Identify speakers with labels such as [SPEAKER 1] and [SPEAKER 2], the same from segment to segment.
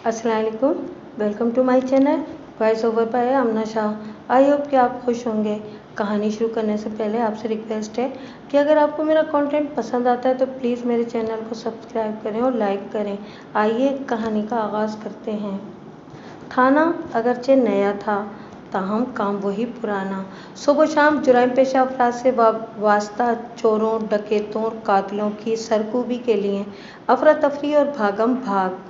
[SPEAKER 1] अस्सलाम वालेकुम, welcome to my channel voice over by Amna Shah. I hope कि आप खुश होंगे। कहानी शुरू करने से पहले आपसे रिक्वेस्ट है कि अगर आपको मेरा कंटेंट पसंद आता है तो प्लीज़ मेरे चैनल को सब्सक्राइब करें और लाइक करें। आइए कहानी का आगाज़ करते हैं। थाना अगरचे नया था, ताहम काम वही पुराना। सुबह शाम जुर्म पेशा अफराद से वास्ता चोरों, डकैतों और कातिलों की सरकूबी के लिए अफरा तफरी और भागम भाग,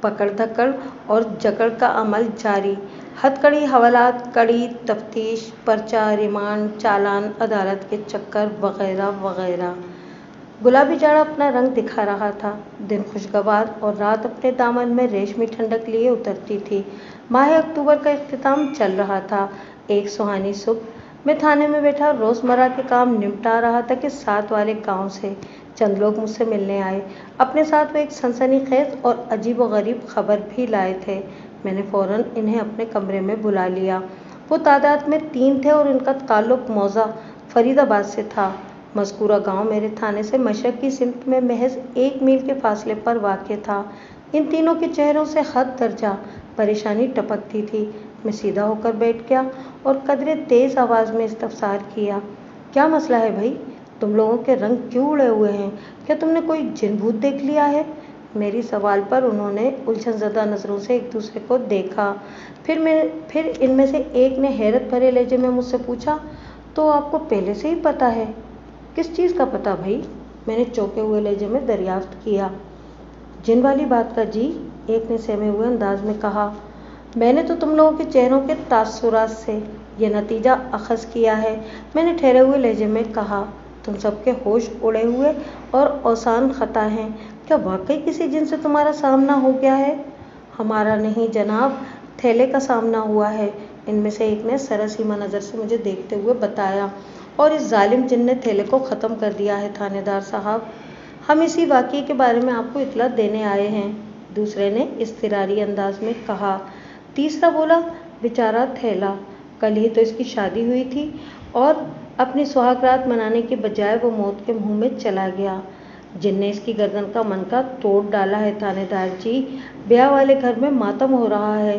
[SPEAKER 1] पकड़ धकड़ और जकड़ का अमल जारी। हथकड़ी हवालात, कड़ी तफ्तीश, पर्चा, रिमांड, चालान, अदालत के चक्कर वगैरह वगैरह। गुलाबी जाड़ा अपना रंग दिखा रहा था। दिन खुशगवार और रात अपने दामन में रेशमी ठंडक लिए उतरती थी। माह अक्टूबर का इख्तिताम चल रहा था। एक सुहानी सुबह मैं थाने में बैठा रोज़मर्रा के काम निपटा रहा था कि साथ वाले गांव से चंद लोग मुझसे मिलने आए। अपने साथ वो एक सनसनीखेज और अजीब व गरीब खबर भी लाए थे। मैंने फ़ौरन इन्हें अपने कमरे में बुला लिया। वो तादाद में 3 थे और इनका ताल्लुक़ मौज़ा फरीदाबाद से था। मज़कूरा गांव मेरे थाने से मशरक़ की सिमत में महज 1 मील के फासले पर वाक़ था। इन तीनों के चेहरों से हद दर्जा परेशानी टपकती थी। मैं सीधा होकर बैठ गया और कदरे तेज़ आवाज़ में इस्तफ़सार किया, क्या मसला है भाई? तुम लोगों के रंग क्यों उड़े हुए हैं? क्या तुमने कोई जिन भूत देख लिया है? मेरी सवाल पर उन्होंने उलझनज़दा नज़रों से एक दूसरे को देखा। फिर इनमें से एक ने हैरत भरे लहजे में मुझसे पूछा, तो आपको पहले से ही पता है? किस चीज़ का पता भाई? मैंने चौंके हुए लहजे में दरियाफ्त किया। जिन वाली बात का जी, एक ने सहमे हुए अंदाज में कहा। मैंने तो तुम लोगों के चेहरों के तासुरात से यह नतीजा अखज़ किया है, मैंने ठहरे हुए लहजे में कहा। तुम सबके होश उड़े हुए और औसान ख़ता हैं। क्या वाकई किसी जिन से तुम्हारा सामना हो गया है? हमारा नहीं जनाब, थैले का सामना हुआ है, इनमें से एक ने सरसीमा नज़र से मुझे देखते हुए बताया। और इस जालिम जिन ने थैले को ख़त्म कर दिया है थानेदार साहब। हम इसी वाक़ये के बारे में आपको इत्तला देने आए हैं, दूसरे ने इज़्तिरारी अंदाज में कहा। तीसरा बोला, बेचारा थैला, कल ही तो इसकी शादी हुई थी और अपनी सुहागरात मनाने के बजाय वो मौत के मुंह में चला गया। जिन ने इसकी गर्दन का मनका तोड़ डाला है थानेदार जी। ब्याह वाले घर में मातम हो रहा है।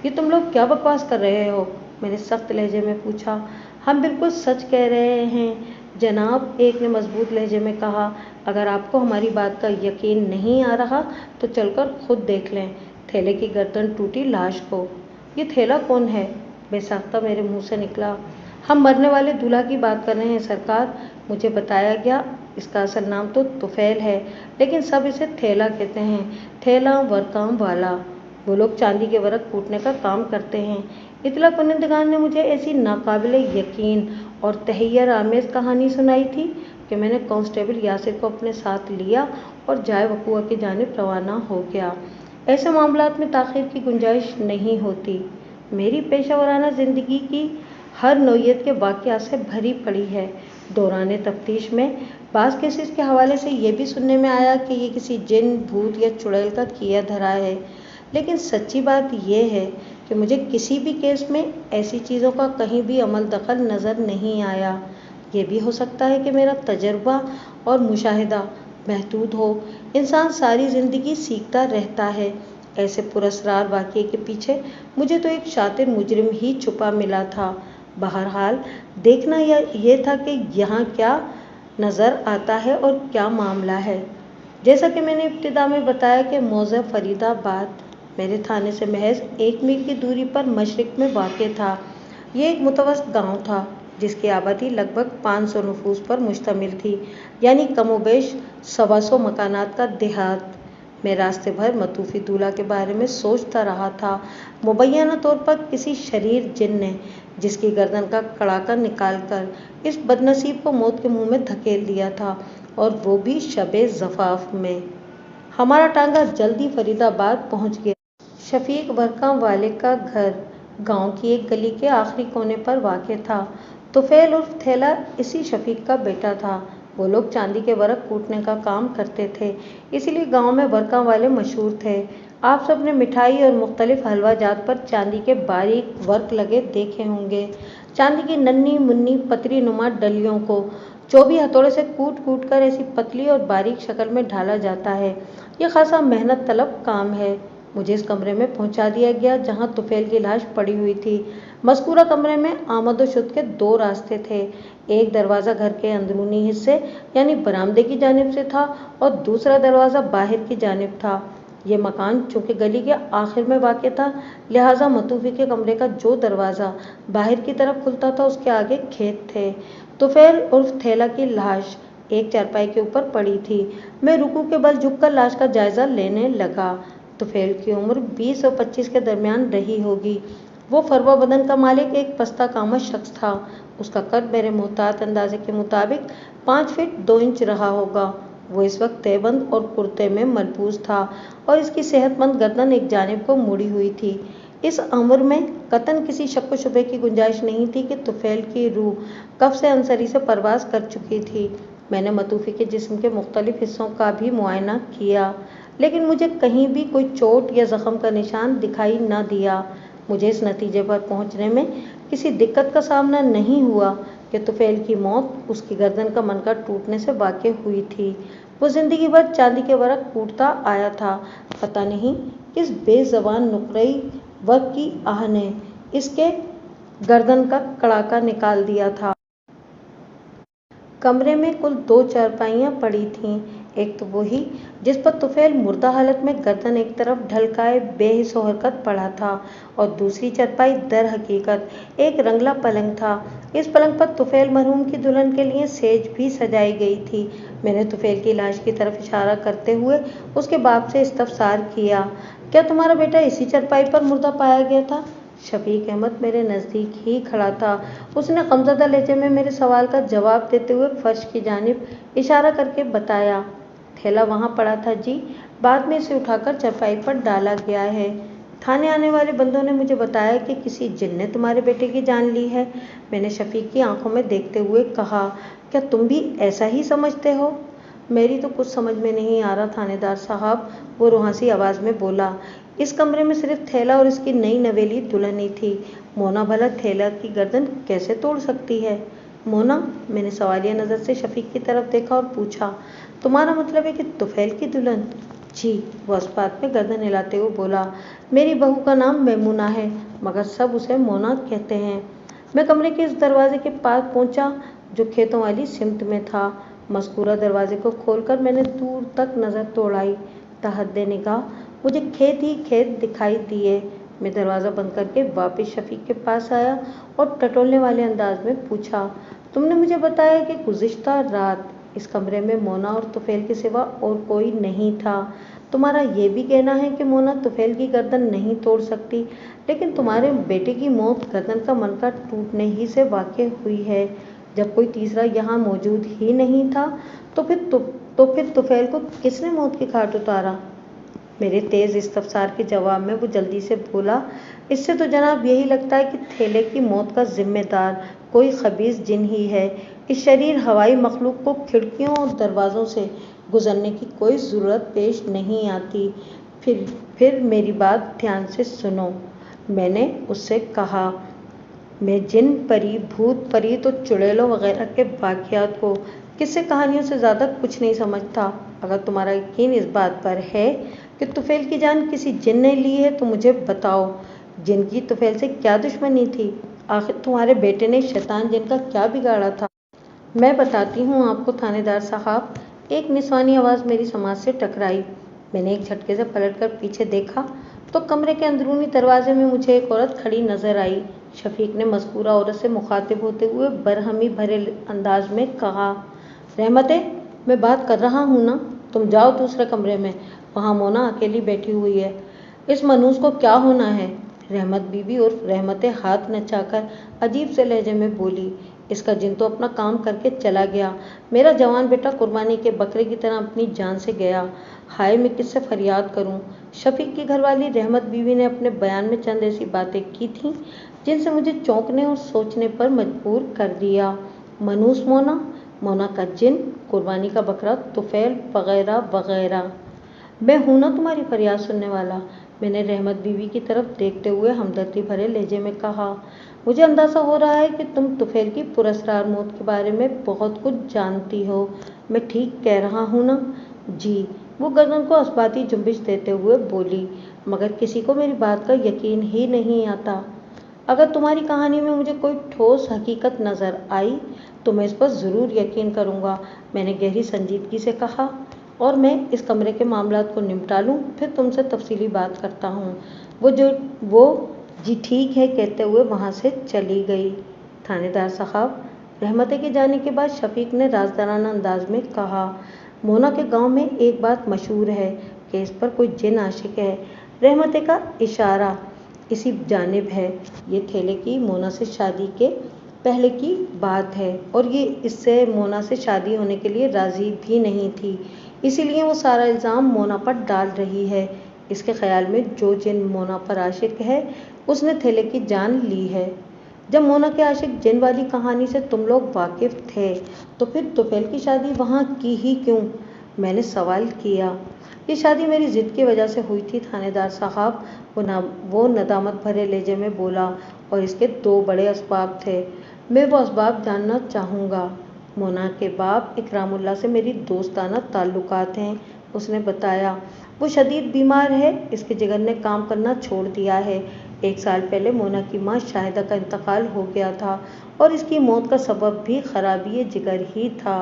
[SPEAKER 1] ये तुम लोग क्या बकवास कर रहे हो? मैंने सख्त लहजे में पूछा। हम बिल्कुल सच कह रहे हैं जनाब, एक ने मजबूत लहजे में कहा। अगर आपको हमारी बात का यकीन नहीं आ रहा तो चलकर खुद देख लें थैले की गर्दन टूटी लाश को। ये थैला कौन है? बेसाख्ता मेरे मुंह से निकला। हम मरने वाले दूल्हा की बात कर रहे हैं सरकार। मुझे बताया गया इसका असल नाम तो तुफैल है, लेकिन सब इसे थैला कहते हैं। थैला वर्काम वाला। वो लोग चांदी के वर्क कूटने का काम करते हैं। इतला कुनिंदगान ने मुझे ऐसी नाकाबिले यकीन और तहैयर आमेज़ कहानी सुनाई थी कि मैंने कांस्टेबल यासिर को अपने साथ लिया और जाए वकुआ की जानिब रवाना हो गया। ऐसे मामलात में ताख़ीर की गुंजाइश नहीं होती। मेरी पेशा वराना ज़िंदगी की हर नौइयत के वाक़यात से भरी पड़ी है। दौरान तफ्तीश में बाज़ केसेस के हवाले से ये भी सुनने में आया कि ये किसी जिन, भूत या चुड़ैल का किया धरा है, लेकिन सच्ची बात यह है कि मुझे किसी भी केस में ऐसी चीज़ों का कहीं भी अमल दखल नज़र नहीं आया। ये भी हो सकता है कि मेरा तजर्बा और मुशाहिदा महदूद हो। इंसान सारी ज़िंदगी सीखता रहता है। ऐसे पुरस्कार वाक़ये के पीछे मुझे तो एक शातिर मुजरिम ही छुपा मिला था। बहरहाल देखना ये था कि यहाँ क्या नज़र आता है और क्या मामला है। जैसा कि मैंने इब्तिदा में बताया कि मौज़ा फरीदाबाद मेरे थाने से महज 1 मील की दूरी पर मशरिक़ में वाक़ था। ये एक मुतवस्सित गांव था जिसकी आबादी लगभग 500 नफूस पर मुश्तमिल थी, यानी कमोबेश 125 मकानात का देहात। मैं रास्ते भर मतूफ़ी दूल्हा के बारे में सोचता रहा था। मुबैना तौर पर किसी शरीर जिन ने जिसकी गर्दन का कड़ाका निकाल कर इस बदनसीब को मौत के मुंह में धकेल दिया था, और वो भी शबे ज़फ़ाफ़ में। हमारा टांगा जल्दी फरीदाबाद पहुंच गया। शफीक वर्काम वाले का घर गांव की एक गली के आखिरी कोने पर वाक़ था। तुफैल उर्फ थैला इसी शफीक का बेटा था। वो लोग चांदी के वर्क कूटने का काम करते थे, इसीलिए गांव में वर्काम वाले मशहूर थे। आप सब ने मिठाई और मुख्तलिफ हलवा जात पर चांदी के बारीक वर्क लगे देखे होंगे। चांदी की नन्ही मुन्नी पतरी नुमा डलियों को चौबी हथौड़े से कूट कूट कर ऐसी पतली और बारीक शक्ल में ढाला जाता है। यह खासा मेहनत तलब काम है। मुझे इस कमरे में पहुंचा दिया गया जहां तुफैल की लाश पड़ी हुई थी। मज़कूरा कमरे में आमद व शुद्ध के दो रास्ते थे। एक दरवाज़ा घर के अंदरूनी हिस्से यानी बरामदे की जानिब से था और दूसरा दरवाज़ा बाहर की जानिब था। ये मकान चूंकि गली के आखिर में वाक़ था, लिहाजा मतूफ़ी के कमरे का जो दरवाज़ा बाहर की तरफ खुलता था उसके आगे खेत थे। तुफैल उर्फ थैला की लाश एक चारपाई के ऊपर पड़ी थी। मैं रुकू के बल झुककर लाश का जायज़ा लेने लगा। तुफैल की उम्र 20 और 25 के दरमियान रही होगी। वो फरवा बदन का मालिक एक पस्ता कामत शख्स था। उसका कद मेरे मोहतात अंदाजे के मुताबिक 5 फीट 2 इंच रहा होगा। वो इस वक्त तहबंद और कुर्ते में मलबूस था और इसकी सेहतमंद गर्दन एक जानिब को मुड़ी हुई थी। इस अम्र में कतन किसी शक व शुबे की गुंजाइश नहीं थी कि तुफैल की रूह कब से अंसरी से परवाज कर चुकी थी। मैंने मतूफ़ी के जिस्म के मुख्तलिफ हिस्सों का भी मुआयना किया, लेकिन मुझे कहीं भी कोई चोट या ज़ख्म का निशान दिखाई न दिया। मुझे इस नतीजे पर पहुंचने में किसी दिक्कत का सामना नहीं हुआ कि तुफैल की मौत उसकी गर्दन का मनका टूटने से वाक़ हुई थी। वो ज़िंदगी भर चांदी के वर्क कूटता आया था। पता नहीं किस बेज़बान नुक्कई वर्क की आह ने इसके गर्दन का कड़ाका निकाल दिया था। कमरे में कुल 2 चारपाइयाँ पड़ी थीं। एक तो वही जिस पर तुफैल मुर्दा हालत में गर्दन एक तरफ ढलकाए बेहिस व हरकत पड़ा था और दूसरी चारपाई दर हकीकत एक रंगला पलंग था। इस पलंग पर तुफैल मरहूम की दुल्हन के लिए सेज भी सजाई गई थी। मैंने तुफैल की लाश की तरफ इशारा करते हुए उसके बाप से इस्तफसार किया, क्या तुम्हारा बेटा इसी चारपाई पर मुर्दा पाया गया था? शफीक अहमद मेरे नज़दीक ही खड़ा था। उसने गमज़दा लहजे में मेरे सवाल का जवाब देते हुए फर्श की जानिब इशारा करके बताया, थैला वहाँ पड़ा था जी, बाद में इसे उठाकर चारपाई पर डाला गया है। थाने आने वाले बंदों ने मुझे बताया कि किसी जिन ने तुम्हारे बेटे की जान ली है। मैंने शफीक की आंखों में देखते हुए कहा, क्या तुम भी ऐसा ही समझते हो? मेरी तो कुछ समझ में नहीं आ रहा थानेदार साहब, वो रुहासी आवाज़ में बोला। इस कमरे में सिर्फ थैला और इसकी नई नवेली दुल्हन ही थी। मोना भला थैला की गर्दन कैसे तोड़ सकती है? मोना? मैंने सवालिया नज़र से शफीक की तरफ देखा और पूछा, तुम्हारा मतलब है कि तुफैल की दुल्हन? जी, वो इस बात में गर्दन हिलाते हुए बोला, मेरी बहू का नाम मैमूना है, मगर सब उसे मोना कहते हैं। मैं कमरे के इस दरवाजे के पास पहुंचा जो खेतों वाली सिमत में था। मज़कूरा दरवाजे को खोलकर मैंने दूर तक नज़र दौड़ाई। तहद्दे निगाह मुझे खेत ही खेत दिखाई दिए। मैं दरवाज़ा बंद करके वापस शफीक के पास आया और टटोलने वाले अंदाज में पूछा, तुमने मुझे बताया कि गुज़िश्ता रात इस कमरे में मोना और तुफैल के सिवा और कोई नहीं था। तुम्हारा ये भी कहना है कि मोना तुफैल की गर्दन नहीं तोड़ सकती, लेकिन तुम्हारे बेटे की मौत गर्दन का मनका टूटने ही से वाक़ हुई है। जब कोई तीसरा यहाँ मौजूद ही नहीं था तो फिर तुफैल को किसने मौत की खाट उतारा? मेरे तेज़ इस्तफसार के जवाब में वो जल्दी से बोला, इससे तो जनाब यही लगता है कि थैले की मौत का जिम्मेदार कोई खबीस जिन ही है। इस शरीर हवाई मखलूक को खिड़कियों और दरवाज़ों से गुजरने की कोई ज़रूरत पेश नहीं आती। फिर मेरी बात ध्यान से सुनो, मैंने उससे कहा, मैं जिन परी भूत परीत और चुड़ैलों वगैरह के वाक़यात को किस्से कहानियों से ज़्यादा कुछ नहीं समझता। अगर तुम्हारा यकीन इस बात पर है कि तुफैल की जान किसी जिन ने ली है तो मुझे बताओ, जिन की तुफैल से क्या दुश्मनी थी? आखिर तुम्हारे बेटे ने शैतान जिन का क्या बिगाड़ा था? मैं बताती हूँ आपको थानेदार साहब, एक निस्वानी आवाज़ मेरी समाज से टकराई। मैंने एक झटके से पलटकर पीछे देखा तो कमरे के अंदरूनी दरवाजे में मुझे एक औरत खड़ी नजर आई। शफीक ने मज़कूरा औरत से मुखातिब होते हुए बरहमी भरे अंदाज में कहा, रहमते, मैं बात कर रहा हूँ ना, तुम जाओ दूसरे कमरे में, वहाँ मोना अकेली बैठी हुई है। इस मनूस को क्या होना है? रहमत बीबी उर्फ रहमते हाथ नचाकर अजीब से लहजे में बोली, इसका जिन तो अपना काम करके चला गया। मेरा जवान बेटा कुर्बानी के बकरे की तरह अपनी जान से गया। हाय, मैं किससे फरियाद करूं? शफीक की घरवाली रहमत बीवी ने अपने बयान में चंद ऐसी बातें की थीं जिनसे मुझे चौंकने और सोचने पर मजबूर कर दिया। मनूस मोना, मोना का जिन, कुर्बानी का बकरा, तुफैल वगैरह वगैरह। मैं हूं ना तुम्हारी फरियाद सुनने वाला, मैंने रहमत बीवी की तरफ देखते हुए हमदर्दी भरे लहजे में कहा। मुझे अंदाज़ा हो रहा है कि तुम तुफैल की पुरस्कार मौत के बारे में बहुत कुछ जानती हो। मैं ठीक कह रहा हूँ ना? जी, वो गर्दन को अस्बाती जुम्बिश देते हुए बोली, मगर किसी को मेरी बात का यकीन ही नहीं आता। अगर तुम्हारी कहानी में मुझे कोई ठोस हकीकत नज़र आई तो मैं इस पर ज़रूर यकीन करूँगा, मैंने गहरी संजीदगी से कहा। और मैं इस कमरे के मामलात को निपटा लूँ, फिर तुमसे तफसीली बात करता हूँ। वो जी ठीक है कहते हुए वहाँ से चली गई। थानेदार साहब, रहमते के जाने के बाद शफीक ने राजदाराना अंदाज में कहा, मोना के गांव में एक बात मशहूर है कि इस पर कोई जिन आशिक है। रहमते का इशारा इसी जानिब है। ये थेले की मोना से शादी के पहले की बात है और ये इससे मोना से शादी होने के लिए राज़ी भी नहीं थी, इसीलिए वो सारा इल्ज़ाम मोना पर डाल रही है। इसके ख्याल में जो जिन मोना पर आशिक है उसने थेले की जान ली है। जब मोना के आशिक जिन वाली कहानी से तुम लोग वाकिफ थे तो फिर तुफैल की शादी वहाँ की ही क्यों, मैंने सवाल किया। ये शादी मेरी ज़िद की वजह से हुई थी थानेदार साहब, वो नदामत भरे लहजे में बोला, और इसके दो बड़े असबाब थे। मैं वो असबाब जानना चाहूँगा। मोना के बाप इकरामुल्लाह से मेरी दोस्ताना ताल्लुकात हैं, उसने बताया। वो शदीद बीमार है, इसके जिगर ने काम करना छोड़ दिया है। 1 साल पहले मोना की माँ शाहिदा का इंतकाल हो गया था और इसकी मौत का सबब भी खराबी जिगर ही था।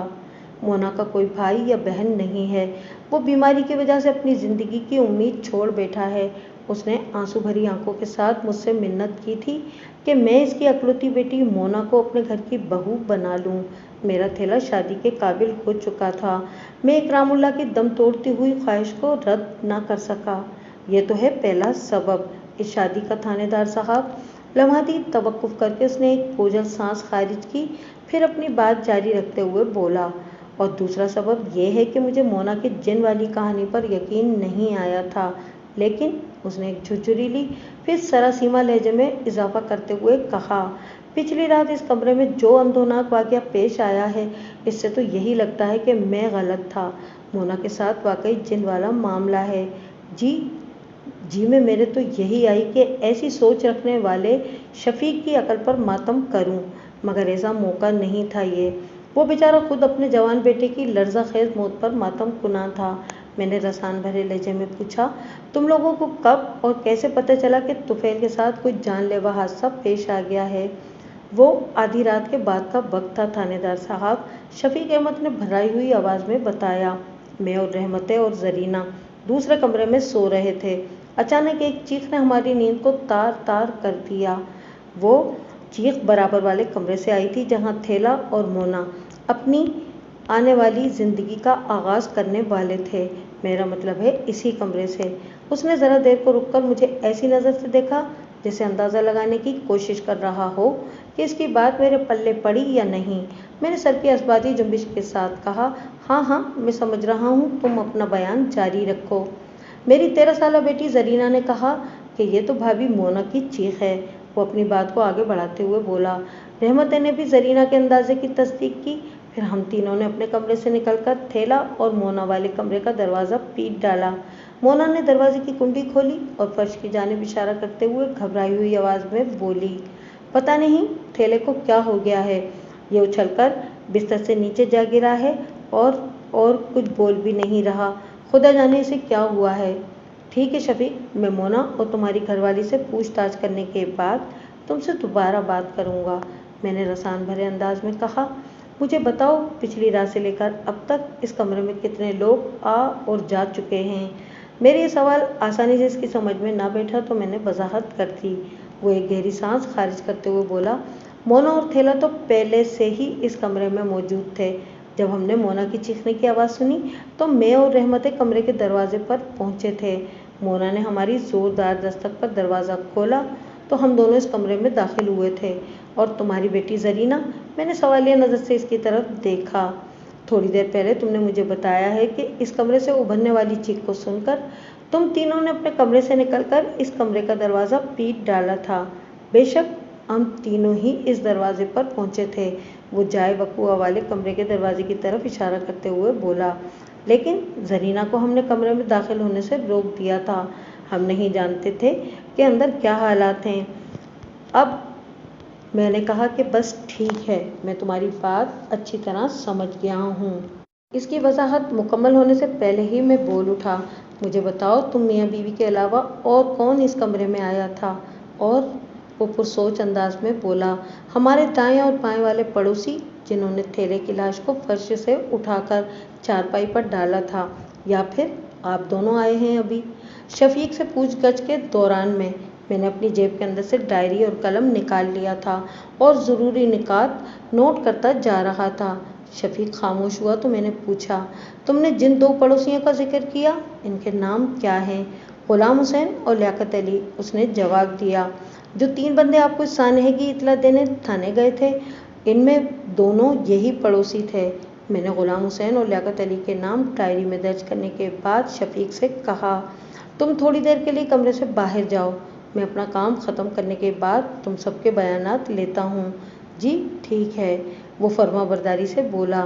[SPEAKER 1] मोना का कोई भाई या बहन नहीं है। वो बीमारी की वजह से अपनी ज़िंदगी की उम्मीद छोड़ बैठा है। उसने आंसू भरी आंखों के साथ मुझसे मिन्नत की थी कि मैं इसकी अकलौती बेटी मोना को अपने घर की बहू बना लूं। मेरा थैला शादी के काबिल हो चुका था। मैं इकरामुल्लाह की दम तोड़ती हुई ख्वाहिश को रद्द न कर सका। यह तो है पहला सबब इस शादी का थानेदार साहब। लम्हाती तवक्कुफ करके उसने एक बोझल सांस खारिज की, फिर अपनी बात जारी रखते हुए बोला, और दूसरा सबब यह है कि मुझे मोना की जिन वाली कहानी पर यकीन नहीं आया था। लेकिन उसने एक झुरझुरीली फिर सरासीमा लहजे में इजाफा करते हुए कहा, पिछली रात इस कमरे में जो अंधोनाक वाक़या पेश आया है, इससे तो यही लगता है कि मैं गलत था। मोना के साथ वाकई जिन वाला मामला है। जी में मेरे तो यही आई कि ऐसी सोच रखने वाले शफीक की अकल पर मातम करूं, मगर ऐसा मौका नहीं था ये। वो बेचारा खुद अपने जवान बेटे की लर्जा खेज मौत पर मातम कुना था। मैंने रसान भरे लहजे में पूछा, तुम लोगों को कब और कैसे पता चला कि तुफैल के साथ कोई जानलेवा हादसा पेश आ गया है? वो आधी रात के बाद का वक्त था थानेदार साहब, शफीक अहमद ने भराई हुई आवाज़ में बताया। मैं और रहमतें और जरीना दूसरे कमरे में सो रहे थे। अचानक एक चीख ने हमारी नींद को तार तार कर दिया। वो चीख बराबर वाले कमरे से आई थी जहां थेला और मोना अपनी आने वाली ज़िंदगी का आगाज़ करने वाले थे। मेरा मतलब है इसी कमरे से। उसने ज़रा देर को रुककर मुझे ऐसी नज़र से देखा जैसे अंदाज़ा लगाने की कोशिश कर रहा हो कि इसकी बात मेरे पल्ले पड़ी या नहीं। मैंने सर की असबाती जुम्बिश के साथ कहा, हाँ हाँ मैं समझ रहा हूँ, तुम अपना बयान जारी रखो। मेरी 13 साला बेटी जरीना ने कहा कि ये तो भाभी मोना की चीख है। वो अपनी बात को आगे बढ़ाते हुए बोला। रहमत ने भी जरीना के अंदाजे की तस्दीक की। फिर हम तीनों ने अपने कमरे से निकलकर थेला और मोना वाले कमरे का दरवाज़ा पीट डाला। मोना ने दरवाजे की कुंडी खोली और फर्श की जानिब इशारा करते हुए घबराई हुई आवाज़ में बोली, पता नहीं थेले को क्या हो गया है, ये उछलकर बिस्तर से नीचे जा गिरा है और कुछ बोल भी नहीं रहा। खुदा जाने इसे क्या हुआ है। ठीक है शफीक, मैं मोना और तुम्हारी घरवाली से पूछताछ करने के बाद तुमसे दोबारा बात करूंगा, मैंने रसान भरे अंदाज में कहा। मुझे बताओ, पिछली रात से लेकर अब तक इस कमरे में कितने लोग आ और जा चुके हैं? मेरे ये सवाल आसानी से इसकी समझ में ना बैठा तो मैंने वजाहत कर दी। वो एक गहरी सांस खारिज करते हुए बोला, मोना और थेला तो पहले से ही इस कमरे में मौजूद थे। जब हमने मोना की चीखने की आवाज़ सुनी तो मैं और रहमतें कमरे के दरवाजे पर पहुंचे थे। मोना ने हमारी ज़ोरदार दस्तक पर दरवाज़ा खोला तो हम दोनों इस कमरे में दाखिल हुए थे। और तुम्हारी बेटी जरीना, मैंने सवालिया नज़र से इसकी तरफ देखा। थोड़ी देर पहले तुमने मुझे बताया है कि इस कमरे से उभरने वाली चीख को सुनकर तुम तीनों ने अपने कमरे से निकलकर इस कमरे का दरवाज़ा पीट डाला था। बेशक हम तीनों ही इस दरवाजे पर पहुंचे थे। वो जाए वकुआ वाले कमरे के दरवाजे की तरफ इशारा करते हुए बोला, लेकिन जरीना को हमने कमरे में दाखिल होने से रोक दिया था। हम नहीं जानते थे कि अंदर क्या हालात हैं। अब मैंने कहा कि बस ठीक है, मैं तुम्हारी बात अच्छी तरह समझ गया हूँ। اس کی وضاحت مکمل ہونے سے پہلے ہی میں بول اٹھا، مجھے بتاؤ تم میاں بیوی کے علاوہ اور کون اس کمرے میں آیا تھا؟ اور وہ پرسوچ انداز میں بولا، ہمارے دائیں اور بائیں والے پڑوسی جنہوں نے تھیلے کی لاش کو فرش سے اٹھا کر چارپائی پر ڈالا تھا، یا پھر آپ دونوں آئے ہیں ابھی؟ شفیق سے پوچھ گچھ کے دوران میں نے اپنی جیب کے اندر سے ڈائری اور قلم نکال لیا تھا اور ضروری نکات نوٹ کرتا جا رہا تھا۔ شفیق خاموش ہوا تو میں نے پوچھا، تم نے جن دو پڑوسیوں کا ذکر کیا ان کے نام کیا ہیں؟ غلام حسین اور لیاقت علی، اس نے جواب دیا۔ جو 3 بندے آپ کو سانحے کی اطلاع دینے تھانے گئے تھے، ان میں دونوں یہی پڑوسی تھے۔ میں نے غلام حسین اور لیاقت علی کے نام ڈائری میں درج کرنے کے بعد شفیق سے کہا، تم تھوڑی دیر کے لیے کمرے سے باہر جاؤ، میں اپنا کام ختم کرنے کے بعد تم سب کے بیانات لیتا ہوں۔ جی ٹھیک ہے، وہ فرما برداری سے بولا۔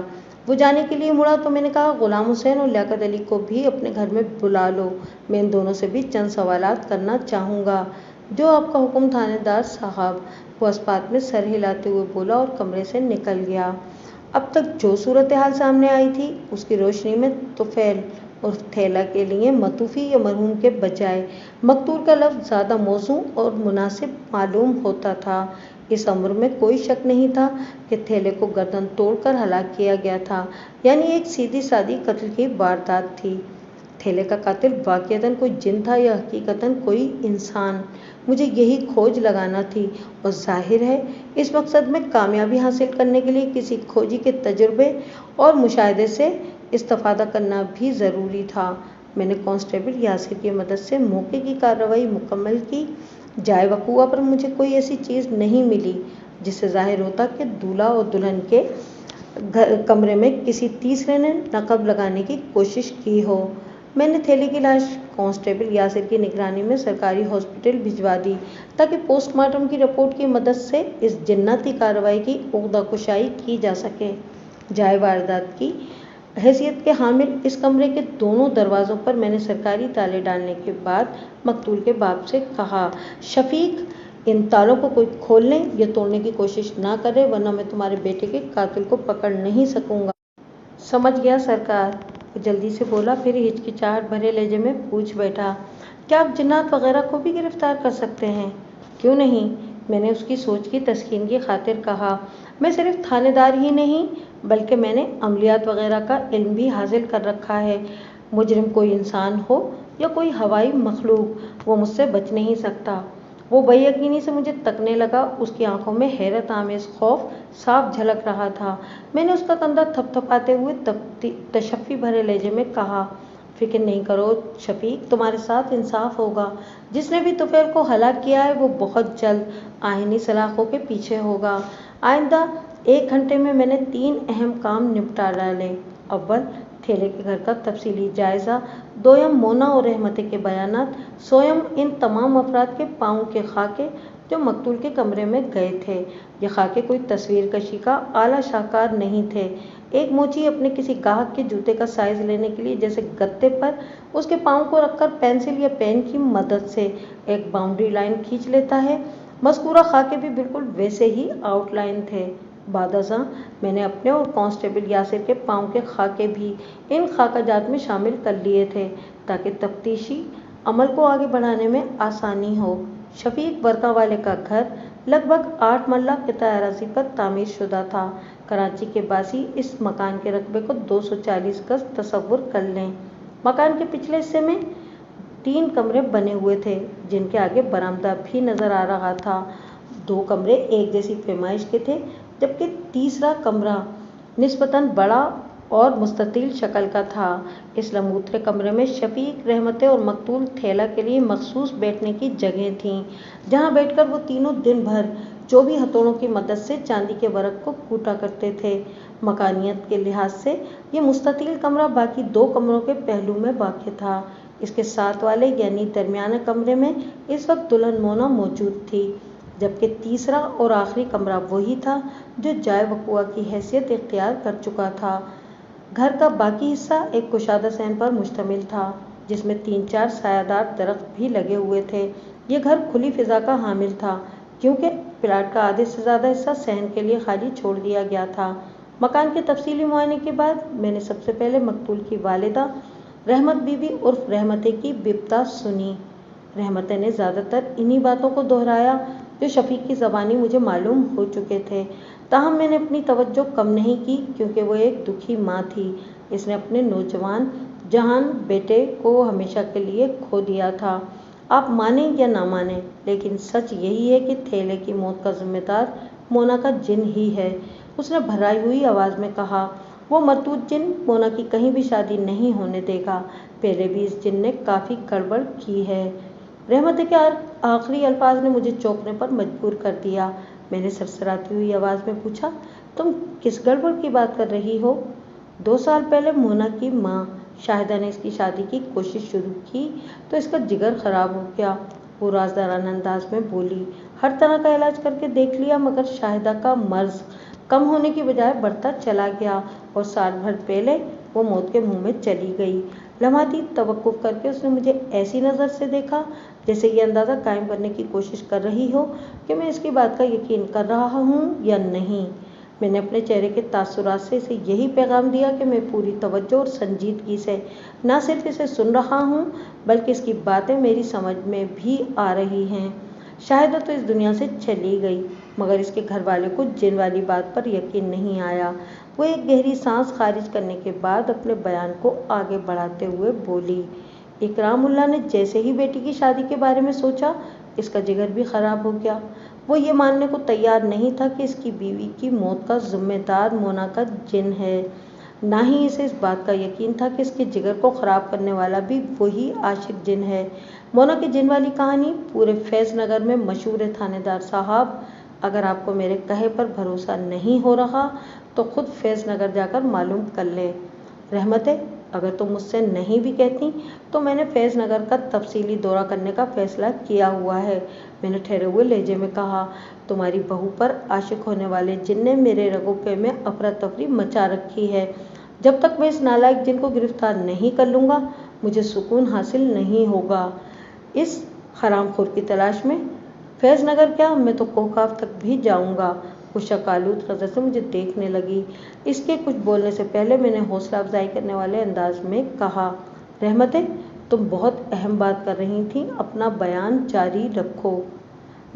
[SPEAKER 1] وہ جانے کے لیے مڑا تو میں نے کہا، غلام حسین اور لیاقت علی کو بھی اپنے گھر میں بلا لو، میں ان دونوں سے بھی چند سوالات کرنا چاہوں گا۔ جو آپ کا حکم تھانے دار صاحب، وہ اسپات میں سر ہلاتے ہوئے بولا اور کمرے سے نکل گیا۔ اب تک جو صورتحال سامنے آئی تھی اس کی روشنی میں طفیل اور تھیلا کے لیے متوفی یا مرحوم کے بجائے مقتول کا لفظ زیادہ موزوں اور مناسب معلوم ہوتا تھا۔ اس امر میں کوئی شک نہیں تھا کہ تھیلے کو گردن توڑ کر ہلاک کیا گیا تھا، یعنی ایک سیدھی سادی قتل کی واردات تھی۔ تھیلے کا قاتل واقعتاً کوئی جن تھا یا حقیقتاً کوئی انسان، مجھے یہی کھوج لگانا تھی، اور ظاہر ہے اس مقصد میں کامیابی حاصل کرنے کے لیے کسی کھوجی کے تجربے اور مشاہدے سے استفادہ کرنا بھی ضروری تھا۔ میں نے کانسٹیبل یاسر کی مدد سے موقع کی کارروائی مکمل کی۔ جائے وقوع پر مجھے کوئی ایسی چیز نہیں ملی جس سے ظاہر ہوتا کہ دولہا اور دلہن کے کمرے میں کسی تیسرے نے نقب لگانے کی کوشش کی ہو۔ میں نے تھیلے کی لاش کانسٹیبل یاسر کی نگرانی میں سرکاری ہاسپٹل بھجوا دی تاکہ پوسٹ مارٹم کی رپورٹ کی مدد سے اس جناتی کارروائی کی عقدہ کشائی کی جا سکے۔ جائے واردات کی حیثیت کے حامل اس کمرے کے دونوں دروازوں پر میں نے سرکاری تالے ڈالنے کے بعد مقتول کے باپ سے کہا، شفیق، ان تالوں کو کوئی کھولنے یا توڑنے کی کوشش نہ کرے ورنہ میں تمہارے بیٹے کے قاتل کو پکڑ نہیں سکوں گا۔ سمجھ گیا سرکار، وہ جلدی سے بولا، پھر ہچکچاہٹ بھرے لہجے میں پوچھ بیٹھا، کیا آپ جنات وغیرہ کو بھی گرفتار کر سکتے ہیں؟ کیوں نہیں؟ میں نے اس کی سوچ کی تسکین کی خاطر کہا، میں صرف تھانے دار ہی نہیں بلکہ میں نے عملیات وغیرہ کا علم بھی حاصل کر رکھا ہے۔ مجرم کوئی انسان ہو یا کوئی ہوائی مخلوق، وہ مجھ سے بچ نہیں سکتا۔ وہ بے یقینی سے مجھے تکنے لگا، اس کی آنکھوں میں حیرت آمیز خوف صاف جھلک رہا تھا۔ میں نے اس کا کندھا تھپ تھپاتے ہوئے تشفی بھرے لہجے میں کہا، فکر نہیں کرو شفیق، تمہارے ساتھ انصاف ہوگا۔ جس نے بھی طفیل کو ہلاک کیا ہے وہ بہت جلد آئینی سلاخوں کے پیچھے ہوگا۔ آئندہ 1 گھنٹے میں نے 3 اہم کام نپٹا ڈالے۔ اول، تھیلے کے گھر کا تفصیلی جائزہ، دوم، مونا اور رحمتیں کے بیانات، سوم، ان تمام افراد کے پاؤں کے خاکے جو مقتول کے کمرے میں گئے تھے۔ یہ خاکے کوئی تصویر کشی کا اعلیٰ شاہکار نہیں تھے۔ ایک موچی اپنے کسی گاہک کے جوتے کا سائز لینے کے لیے جیسے گتے پر اس کے پاؤں کو رکھ کر پینسل یا پین کی مدد سے ایک باؤنڈری لائن کھینچ لیتا ہے، مذکورہ خاکے بھی بالکل ویسے ہی آؤٹ لائن تھے۔ بعد ازاں میں نے اپنے اور کانسٹیبل یاسر کے پاؤں کے خاکے بھی ان خاکہ جات میں شامل کر لیے تھے تاکہ تفتیشی عمل کو آگے بڑھانے میں آسانی ہو۔ شفیق برقع والے کا گھر لگ بھگ 8 مرلہ قطع اراضی پر تعمیر شدہ تھا۔ کراچی کے باسی اس مکان کے رقبے کو 240 گز تصور کر لیں۔ مکان کے پچھلے حصے میں 3 کمرے بنے ہوئے تھے جن کے آگے برآمدہ بھی نظر آ رہا تھا۔ 2 کمرے ایک جیسی پیمائش کے تھے جبکہ تیسرا کمرہ نسبتاً بڑا اور مستطیل شکل کا تھا۔ اس لمبوترے کمرے میں شفیق، رحمتیں اور مقتول تھیلا کے لیے مخصوص بیٹھنے کی جگہیں تھیں جہاں بیٹھ کر وہ تینوں دن بھر چوبی ہتھوڑوں کی مدد سے چاندی کے ورق کو کوٹا کرتے تھے۔ مکانیت کے لحاظ سے یہ مستطیل کمرہ باقی 2 کمروں کے پہلو میں واقع تھا۔ اس کے ساتھ والے یعنی درمیانہ کمرے میں اس وقت دلہن مونا موجود تھی، جبکہ تیسرا اور آخری کمرہ وہی تھا جو جائے وقوع کی حیثیت اختیار کر چکا تھا۔ گھر کا باقی حصہ ایک کشادہ صحن پر مشتمل تھا جس میں 3-4 سایہ دار درخت بھی لگے ہوئے تھے۔ یہ گھر کھلی فضا کا حامل تھا کیونکہ پلاٹ کا آدھے سے زیادہ حصہ صحن کے لیے خالی چھوڑ دیا گیا تھا۔ मकान के तफसीली मुआयने के बाद मैंने सबसे पहले मकतूल की वालिदा रहमत बीबी उर्फ रहमते की बिपता सुनी। रहमते ने ज़्यादातर इन्हीं बातों को दोहराया जो शफीक की ज़बानी मुझे मालूम हो चुके थे। ताहम मैंने अपनी तवज्जो कम नहीं की क्योंकि वो एक दुखी माँ थी। इसने अपने नौजवान जहान बेटे को हमेशा के लिए खो दिया था। आप माने या ना माने, लेकिन सच यही है कि थेले की मौत का जिम्मेदार मोना का जिन ही है। उसने भराई हुई आवाज़ में कहा, वो मरदूद जिन मोना की कहीं भी शादी नहीं होने देगा। पहले भी इस जिन ने काफ़ी गड़बड़ की है। रहमत के आखिरी अल्फाज ने मुझे चौंकने पर मजबूर कर दिया। मैंने सरसराती हुई आवाज़ में पूछा, तुम किस गड़बड़ की बात कर रही हो? 2 साल पहले मोना की माँ शाहिदा ने इसकी शादी की कोशिश शुरू की तो इसका जिगर ख़राब हो गया। वो राजदाराना अंदाज में बोली, हर तरह का इलाज करके देख लिया मगर शाहिदा का मर्ज कम होने की बजाय बढ़ता चला गया और साल भर पहले वो मौत के मुंह में चली गई। लम्हाती तवक्कुफ करके उसने मुझे ऐसी नज़र से देखा जैसे ये अंदाज़ा कायम करने की कोशिश कर रही हो कि मैं इसकी बात का यकीन कर रहा हूँ या नहीं। मैंने अपने चेहरे के तासुरात से इसे यही पैगाम दिया कि मैं पूरी तवज्जो और संजीदगी से न सिर्फ इसे सुन रहा हूँ बल्कि इसकी बातें मेरी समझ में भी आ रही हैं। शाहिदा तो इस दुनिया से चली गई मगर इसके घर वाले को जिन वाली बात पर यकीन नहीं आया। वो एक गहरी सांस खारिज करने के बाद अपने बयान को आगे बढ़ाते हुए बोली, इकरामुल्लाह ने जैसे ही बेटी की शादी के बारे में सोचा इसका जिगर भी ख़राब हो गया। वो ये मानने को तैयार नहीं था कि इसकी बीवी की मौत का जिम्मेदार मोना का जिन है। ना ही इसे इस बात का यकीन था कि इसके जिगर को ख़राब करने वाला भी वही आशिक जिन है। मोना के जिन वाली कहानी पूरे फैज़ नगर में मशहूर है थानेदार साहब। अगर आपको मेरे कहे पर भरोसा नहीं हो रहा तो खुद फैज़ नगर जाकर मालूम कर लें। रहमते, अगर तुम मुझसे नहीं भी कहती तो मैंने फैज़ नगर का तफसीली दौरा करने का फ़ैसला किया हुआ है। मैंने ठहरे हुए लहजे में कहा, तुम्हारी बहू पर आशिक होने वाले जिन ने मेरे रगों पे में अफरा तफरी मचा रखी है। जब तक मैं इस नालायक जिन को गिरफ्तार नहीं कर लूँगा मुझे सुकून हासिल नहीं होगा। इस हरामखोर की तलाश में फैज़ नगर क्या, मैं तो कोहकाफ तक भी जाऊँगा। वो शकालूत नज़र से मुझे देखने लगी। इसके कुछ बोलने से पहले मैंने हौसला अफजाई करने वाले अंदाज में कहा, रहमते, तुम बहुत अहम बात कर रही थी, अपना बयान जारी रखो।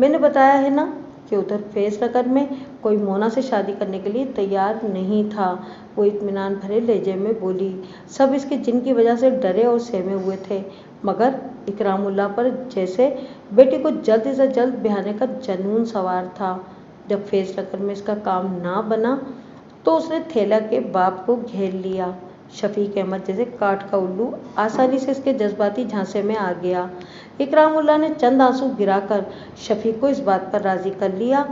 [SPEAKER 1] मैंने बताया है ना कि उधर फैज़ नगर में कोई मोना से शादी करने के लिए तैयार नहीं था। वो इत्मीनान भरे लहजे में बोली, सब इसके जिन की वजह से डरे और सहमे हुए थे मगर इकरामुल्लाह पर जैसे बेटी को जल्द से जल्द ब्याहने का जनून सवार था। जब फैज़ नगर में इसका काम ना बना तो उसने थेला के बाप को घेर लिया। शफीक अहमद जैसे काठ का उल्लू आसानी से इसके जज्बाती झांसे में आ गया। इकरामुल्लाह ने चंद आंसू गिराकर शफीक को इस बात पर राज़ी कर लिया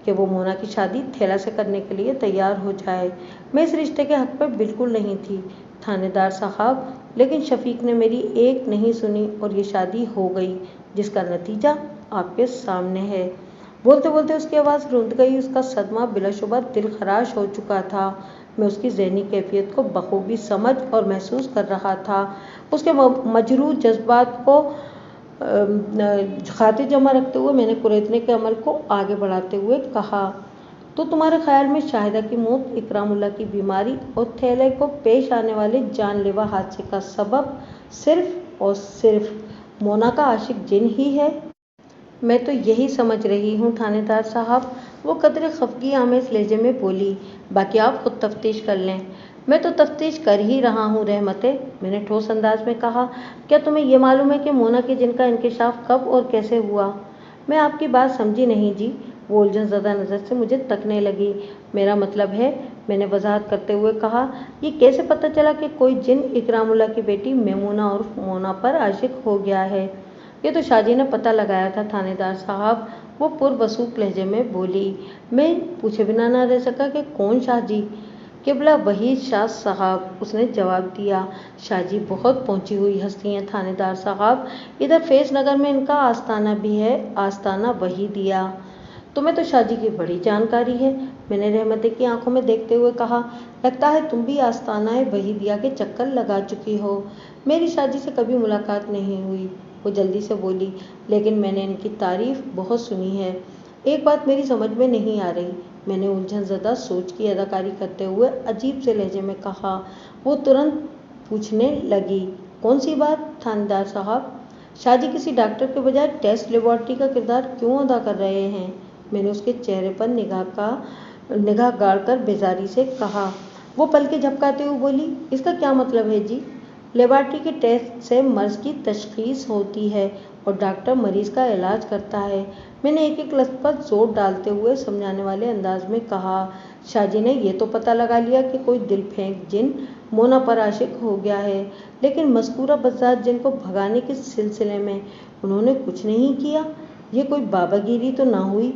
[SPEAKER 1] कि वो मोना की शादी थेला से करने के लिए तैयार हो जाए। मैं इस रिश्ते के हक पर बिल्कुल नहीं थी थानेदार साहब, लेकिन शफीक ने मेरी एक नहीं सुनी और ये शादी हो गई जिसका नतीजा आपके सामने है। बोलते बोलते उसकी आवाज़ रुंध गई। उसका सदमा बिलाशुबा दिल खराश हो चुका था। मैं उसकी ज़हनी कैफियत को बखूबी समझ और महसूस कर रहा था। उसके मजरूह जज्बात को खातिर जमा रखते हुए मैंने कुरेदने के अमल को आगे बढ़ाते हुए कहा, तो तुम्हारे ख्याल में शाहिदा की मौत इकरामुल्लाह की बीमारी और थैले को पेश आने वाले जानलेवा हादसे का सबब सिर्फ और सिर्फ मोना का आशिक जिन ही है? मैं तो यही समझ रही हूँ थानेदार साहब, वो कदरे खफगी आमेज़ लहजे में बोली। बाकी आप खुद तफ्तीश कर लें। मैं तो तफ्तीश कर ही रहा हूँ रहमते, मैंने ठोस अंदाज में कहा। क्या तुम्हें ये मालूम है कि मोना के जिन का इंकशाफ कब और कैसे हुआ? मैं आपकी बात समझी नहीं जी। वो उलझन ज़दा नज़र से मुझे तकने लगी। मेरा मतलब है, मैंने वजाहत करते हुए कहा, ये कैसे पता चला कि कोई जिन इकरामुल्लाह की बेटी मेमूना और मोना पर आशिक हो गया है? ये तो शाहजी ने पता लगाया था थानेदार साहब, वो पुरवसूख लहजे में बोली। मैं पूछे बिना ना रह सका कि कौन शाहजी? किबला वही शाह साहब, उसने जवाब दिया। शाहजी बहुत पहुंची हुई हस्ती हैं थानेदार साहब, इधर फैज़ नगर में इनका आस्ताना भी है, आस्ताना वही दिया। तुम्हें तो शाहजी की बड़ी जानकारी है, मैंने रहमते की आंखों में देखते हुए कहा। लगता है तुम भी आस्ताना वही दिया के चक्कर लगा चुकी हो। मेरी शाहजी से कभी मुलाकात नहीं हुई, वो जल्दी से बोली, लेकिन मैंने इनकी तारीफ बहुत सुनी है। एक बात मेरी समझ में नहीं आ रही, मैंने उलझन ज़दा सोच की अदाकारी करते हुए अजीब से लहजे में कहा। वो तुरंत पूछने लगी, कौन सी बात थानेदार साहब? शाहजी किसी डॉक्टर के बजाय टेस्ट लेबोरेटरी का किरदार क्यों अदा कर रहे हैं? मैंने उसके चेहरे पर निगाह गाड़कर बेजारी से कहा। वो पलके झपकाते हुए बोली, इसका क्या मतलब है जी? लेबोरेटरी के टेस्ट से मर्ज की तशखीस होती है और डॉक्टर मरीज का इलाज करता है। मैंने एक एक लफ्ज़ पर जोर डालते हुए समझाने वाले अंदाज में कहा। शाहजी ने ये तो पता लगा लिया कि कोई दिल फेंक जिन मोना पर आशिक हो गया है, लेकिन मज़कूरा बज़ात जिन को भगाने के सिलसिले में उन्होंने कुछ नहीं किया। ये कोई बाबागिरी तो ना हुई?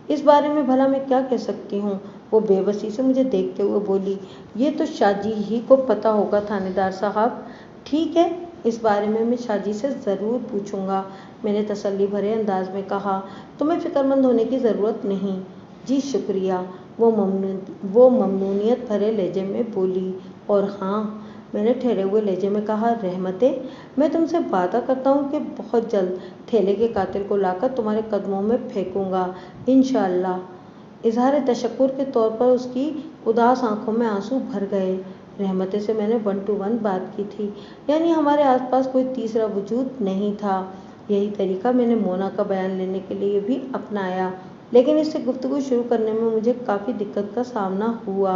[SPEAKER 1] इस बारे में भला मैं क्या कह सकती हूँ? वो बेबसी से मुझे देखते हुए बोली, ये तो शाहजी ही को पता होगा थानेदार साहब। ठीक है, इस बारे में मैं शाहजी से ज़रूर पूछूंगा, मैंने तसल्ली भरे अंदाज में कहा। तुम्हें फिक्रमंद होने की ज़रूरत नहीं। जी शुक्रिया, वो ममनूनियत भरे लहजे में बोली। और हाँ, मैंने ठहरे हुए लहजे में कहा, रहमते, मैं तुमसे वादा करता हूँ कि बहुत जल्द थैले के कातिल को लाकर तुम्हारे कदमों में फेंकूंगा, इंशाअल्लाह। इजहार तशक्कुर के तौर पर उसकी उदास आंखों में आंसू भर गए। रहमते से मैंने 1 to 1 बात की थी, यानी हमारे आसपास कोई तीसरा वजूद नहीं था। यही तरीका मैंने मोना का बयान लेने के लिए भी अपनाया, लेकिन इससे गुफ्तगू शुरू करने में मुझे काफ़ी दिक्कत का सामना हुआ,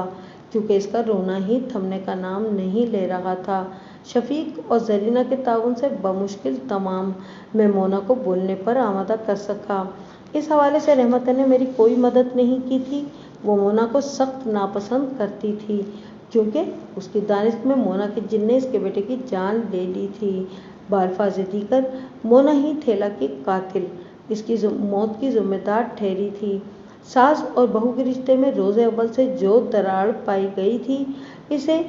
[SPEAKER 1] क्योंकि इसका रोना ही थमने का नाम नहीं ले रहा था। शफीक और जरीना के ताउन से बमुश्किल तमाम मैं मोना को बोलने पर आमादा कर सका। इस हवाले से रहमत ने मेरी कोई मदद नहीं की थी। वो मोना को सख्त नापसंद करती थी, क्योंकि उसकी दानिश में मोना के जिन ने इसके बेटे की जान ले ली थी। बालफाज़ दीगर, मोना ही थेला की कातिल, इसकी मौत की जिम्मेदार ठहरी थी। सास और बहू के रिश्ते में रोज़े अव्वल से जो दरार पाई गई थी, इसे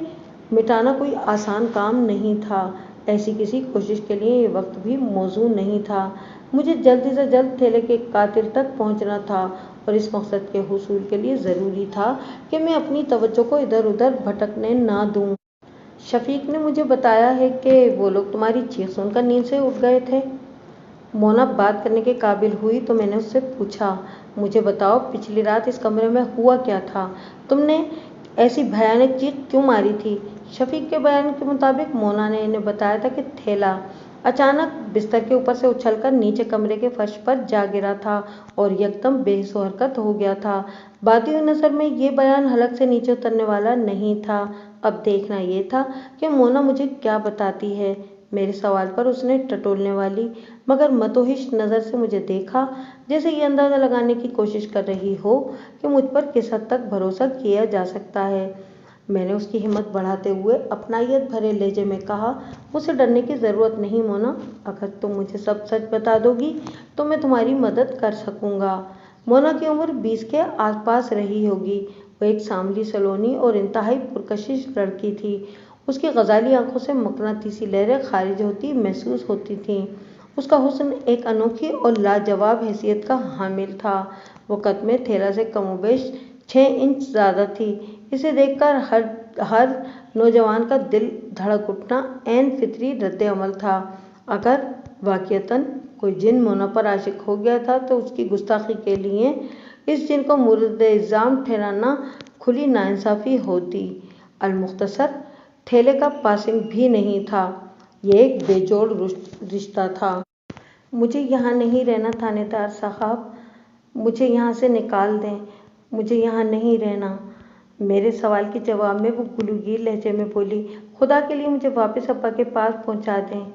[SPEAKER 1] मिटाना कोई आसान काम नहीं था। ऐसी किसी कोशिश के लिए ये वक्त भी मौजू नहीं था। मुझे जल्दी से जल्द थैले के कातिल तक पहुंचना था, और इस मकसद के हुसूल के लिए ज़रूरी था कि मैं अपनी तवज्जो को इधर उधर भटकने ना दूं। शफीक ने मुझे बताया है कि वो लोग तुम्हारी चीख सुनकर नींद से उठ गए थे। मोना बात करने के काबिल हुई तो मैंने उससे पूछा, मुझे बताओ, पिछली रात इस कमरे में हुआ क्या था? तुमने ऐसी भयानक चीख क्यों मारी थी? शफीक के बयान के मुताबिक मोना ने इन्हें बताया था कि थैला अचानक बिस्तर के ऊपर से उछलकर नीचे कमरे के फर्श पर जा गिरा था और यकदम बेहोश हरकत हो गया था। बाती हुई नज़र में ये बयान हलक से नीचे उतरने वाला नहीं था। अब देखना ये था कि मोना मुझे क्या बताती है। मेरे सवाल पर उसने टटोलने वाली मगर मतोहिश नज़र से मुझे देखा, जैसे ये अंदाज़ा लगाने की कोशिश कर रही हो कि मुझ पर किस हद तक भरोसा किया जा सकता है। मैंने उसकी हिम्मत बढ़ाते हुए अपनायत भरे लहजे में कहा, मुझसे डरने की ज़रूरत नहीं मोना। अगर तुम मुझे सब सच बता दोगी तो मैं तुम्हारी मदद कर सकूँगा। मोना की उम्र 20 के आसपास रही होगी। वो एक सांवली सलोनी और इंतहाई पुरकशिश लड़की थी। उसकी गजाली आंखों से मकनातीसी लहरें खारिज होती महसूस होती थीं। उसका हुस्न एक अनोखी और लाजवाब हैसियत का हामिल था। वो कद में थेला से कमोबेश 6 इंच ज़्यादा थी। इसे देखकर हर नौजवान का दिल धड़क उठना ऐन फितरी रद्द-ए-अमल था। अगर वाक़ियतन कोई जिन मोना पर आशिक हो गया था तो उसकी गुस्ताखी के लिए इस जिन को मुर्द-ए-इल्ज़ाम ठहराना खुली नाइंसाफ़ी होती। अलमुख्तसर, ठेले का पासिंग भी नहीं था। ये एक बेजोड़ रिश्ता था। मुझे यहाँ नहीं रहना थानेदार साहब, मुझे यहाँ से निकाल दें, मुझे यहाँ नहीं रहना। मेरे सवाल के जवाब में वो गुलूगीर लहजे में बोली, खुदा के लिए मुझे वापस अब्बा के पास पहुँचा दें।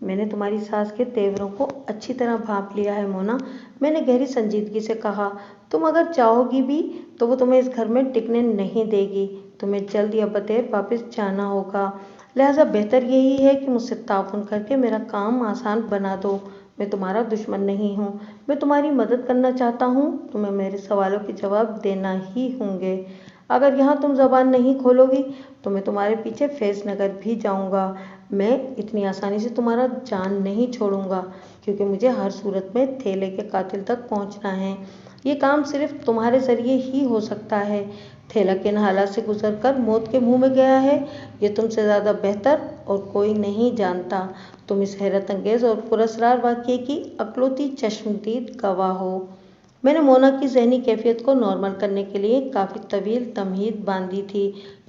[SPEAKER 1] मैंने तुम्हारी सास के तेवरों को अच्छी तरह भांप लिया है मोना, मैंने गहरी संजीदगी से कहा। तुम अगर चाहोगी भी तो वो तुम्हें इस घर में टिकने नहीं देगी। तुम्हें जल्द या बदेर वापस जाना होगा। लिहाजा बेहतर यही है कि मुझसे ताउन करके मेरा काम आसान बना दो। मैं तुम्हारा दुश्मन नहीं हूँ, मैं तुम्हारी मदद करना चाहता हूँ। तुम्हें मेरे सवालों के जवाब देना ही होंगे। अगर यहाँ तुम ज़बान नहीं खोलोगी तो मैं तुम्हारे पीछे फैज़ नगर भी जाऊँगा। मैं इतनी आसानी से तुम्हारा जान नहीं छोड़ूंगा, क्योंकि मुझे हर सूरत में थैले के कातिल तक पहुँचना है। ये काम सिर्फ तुम्हारे ज़रिए ही हो सकता है। थैला किन हालात से गुजर कर मौत के मुँह में गया है, ये तुमसे ज़्यादा बेहतर और कोई नहीं जानता। तुम इस हैरत अंगेज़ और पुरअसरार वाक़ये की अकलौती चश्मदीद गवाह हो। मैंने मोना की ज़हनी कैफियत को नॉर्मल करने के लिए काफ़ी तवील तमहीद बांधी थी।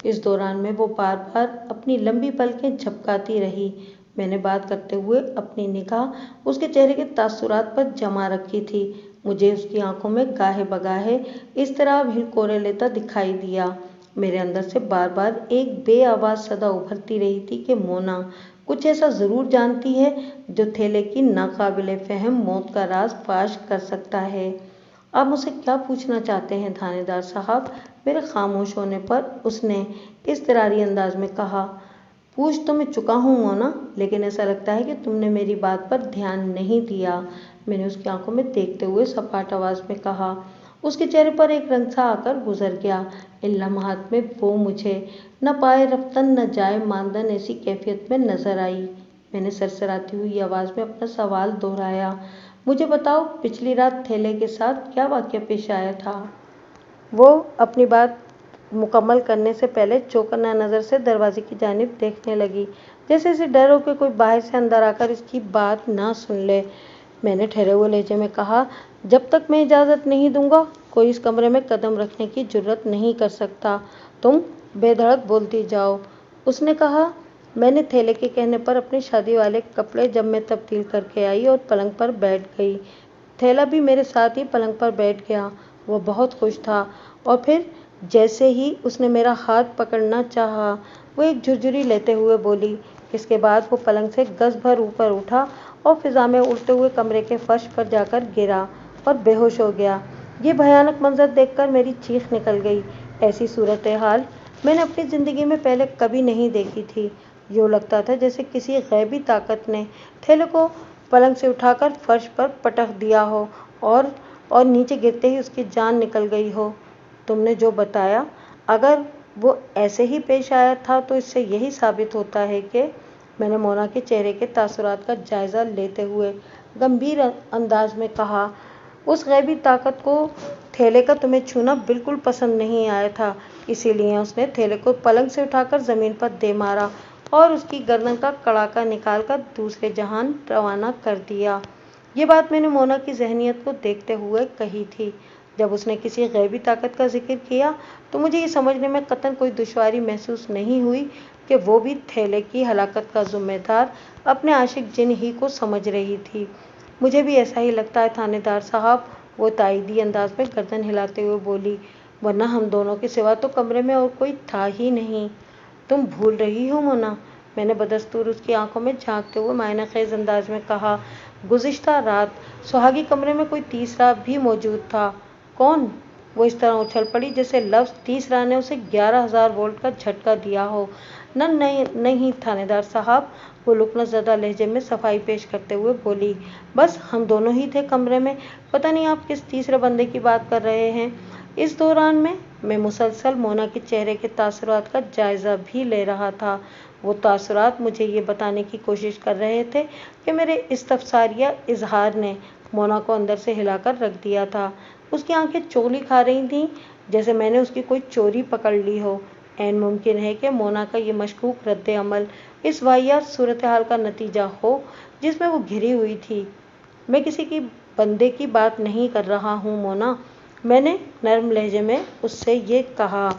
[SPEAKER 1] इस दौरान में वो बार बार अपनी लंबी पलकें झपकाती रही। मैंने बात करते हुए अपनी निगाह उसके चेहरे के तासुरात पर जमा रखी थी। मुझे उसकी आंखों में गाहे बगाहे इस तरह हिलकोरे लेता दिखाई दिया। मेरे अंदर से बार बार एक बेआवाज़ सदा उभरती रही थी कि मोना कुछ ऐसा ज़रूर जानती है जो थैले की नाकाबिले फहम मौत का राज फाश कर सकता है। आप मुझसे क्या पूछना चाहते हैं थानेदार साहब? मेरे खामोश होने पर उसने इज़्तिरारी अंदाज में कहा। पूछ तो मैं चुका हूँ मोना, लेकिन ऐसा लगता है कि तुमने मेरी बात पर ध्यान नहीं दिया। मैंने उसकी आंखों में देखते हुए सपाट आवाज़ में कहा। उसके चेहरे पर एक रंग सा आकर गुजर गया। इन लम्हात में वो मुझे न पाए रफ्तन न जाए मानदन ऐसी कैफियत में नजर आई। मैंने सरसराती हुई आवाज़ में अपना सवाल दोहराया। मुझे बताओ, पिछली रात थैले के साथ क्या वाक़या पेश आया था? वो अपनी बात मुकम्मल करने से पहले चौकन्ना नज़र से दरवाजे की जानिब देखने लगी, जैसे इसे डर हो कि कोई बाहर से अंदर आकर इसकी बात ना सुन ले। मैंने ठहरे हुए लहजे में कहा, जब तक मैं इजाज़त नहीं दूंगा कोई इस कमरे में कदम रखने की जुर्रत नहीं कर सकता। तुम बेधड़क बोलती जाओ। उसने कहा। मैंने थैले के कहने पर अपने शादी वाले कपड़े जब मैं तब्दील करके आई और पलंग पर बैठ गई। थैला भी मेरे साथ ही पलंग पर बैठ गया। वो बहुत खुश था। और फिर जैसे ही उसने मेरा हाथ पकड़ना चाहा, वो एक झुरझुरी लेते हुए बोली। इसके बाद वो पलंग से गज भर ऊपर उठा और फिजा में उड़ते हुए कमरे के फर्श पर जाकर गिरा और बेहोश हो गया। ये भयानक मंजर देखकर मेरी चीख निकल गई। ऐसी सूरत हाल मैंने अपनी ज़िंदगी में पहले कभी नहीं देखी थी। यूँ लगता था जैसे किसी गैबी ताकत ने थैले को पलंग से उठाकर फर्श पर पटक दिया हो और नीचे गिरते ही उसकी जान निकल गई हो। तुमने जो बताया, अगर वो ऐसे ही पेश आया था तो इससे यही साबित होता है कि मैंने मोना के चेहरे के तासुरात का जायज़ा लेते हुए गंभीर अंदाज में कहा। उस गैबी ताकत को थैले का तुम्हें छूना बिल्कुल पसंद नहीं आया था, इसीलिए उसने थैले को पलंग से उठाकर ज़मीन पर दे मारा और उसकी गर्दन का कड़ाका निकाल कर दूसरे जहान रवाना कर दिया। ये बात मैंने मोना की ज़हनियत को देखते हुए कही थी। जब उसने किसी गैबी ताकत का जिक्र किया तो मुझे ये समझने में कतई कोई दुश्वारी महसूस नहीं हुई कि वो भी थैले की हलाकत का ज़िम्मेदार अपने आशिक जिन ही को समझ रही थी। मुझे भी ऐसा ही लगता है थानेदार साहब, वो ताईदी अंदाज में गर्दन हिलाते हुए बोली, वरना हम दोनों के सिवा तो कमरे में और कोई था ही नहीं। तुम भूल रही हो मोना, मैंने बदस्तूर उसकी आंखों में झांकते हुए मायना खेज अंदाज में कहा। गुज़िश्ता रात सुहागी कमरे में कोई तीसरा भी मौजूद था। कौन? वो इस तरह उछल पड़ी जैसे लफ्ज़ तीसरा ने उसे 11,000 वोल्ट का झटका दिया हो। नहीं नहीं थानेदार साहब, वो लुकनज़दा लहजे में सफाई पेश करते हुए बोली, बस हम दोनों ही थे कमरे में। पता नहीं आप किस तीसरे बंदे की बात कर रहे हैं। इस दौरान में मैं मुसलसल मोना के चेहरे के तासुरात का जायज़ा भी ले रहा था। वो तासुरात मुझे ये बताने की कोशिश कर रहे थे कि मेरे इस्तफसारिया इजहार ने मोना को अंदर से हिलाकर रख दिया था। उसकी आंखें चोली खा रही थीं, जैसे मैंने उसकी कोई चोरी पकड़ ली हो। ऐन मुमकिन है कि मोना का ये मशकूक रद्द अमल इस वाहियात सूरत हाल का नतीजा हो जिसमें वो घिरी हुई थी। मैं किसी की बंदे की बात नहीं कर रहा हूँ मोना, मैंने नर्म लहजे में उससे ये कहा।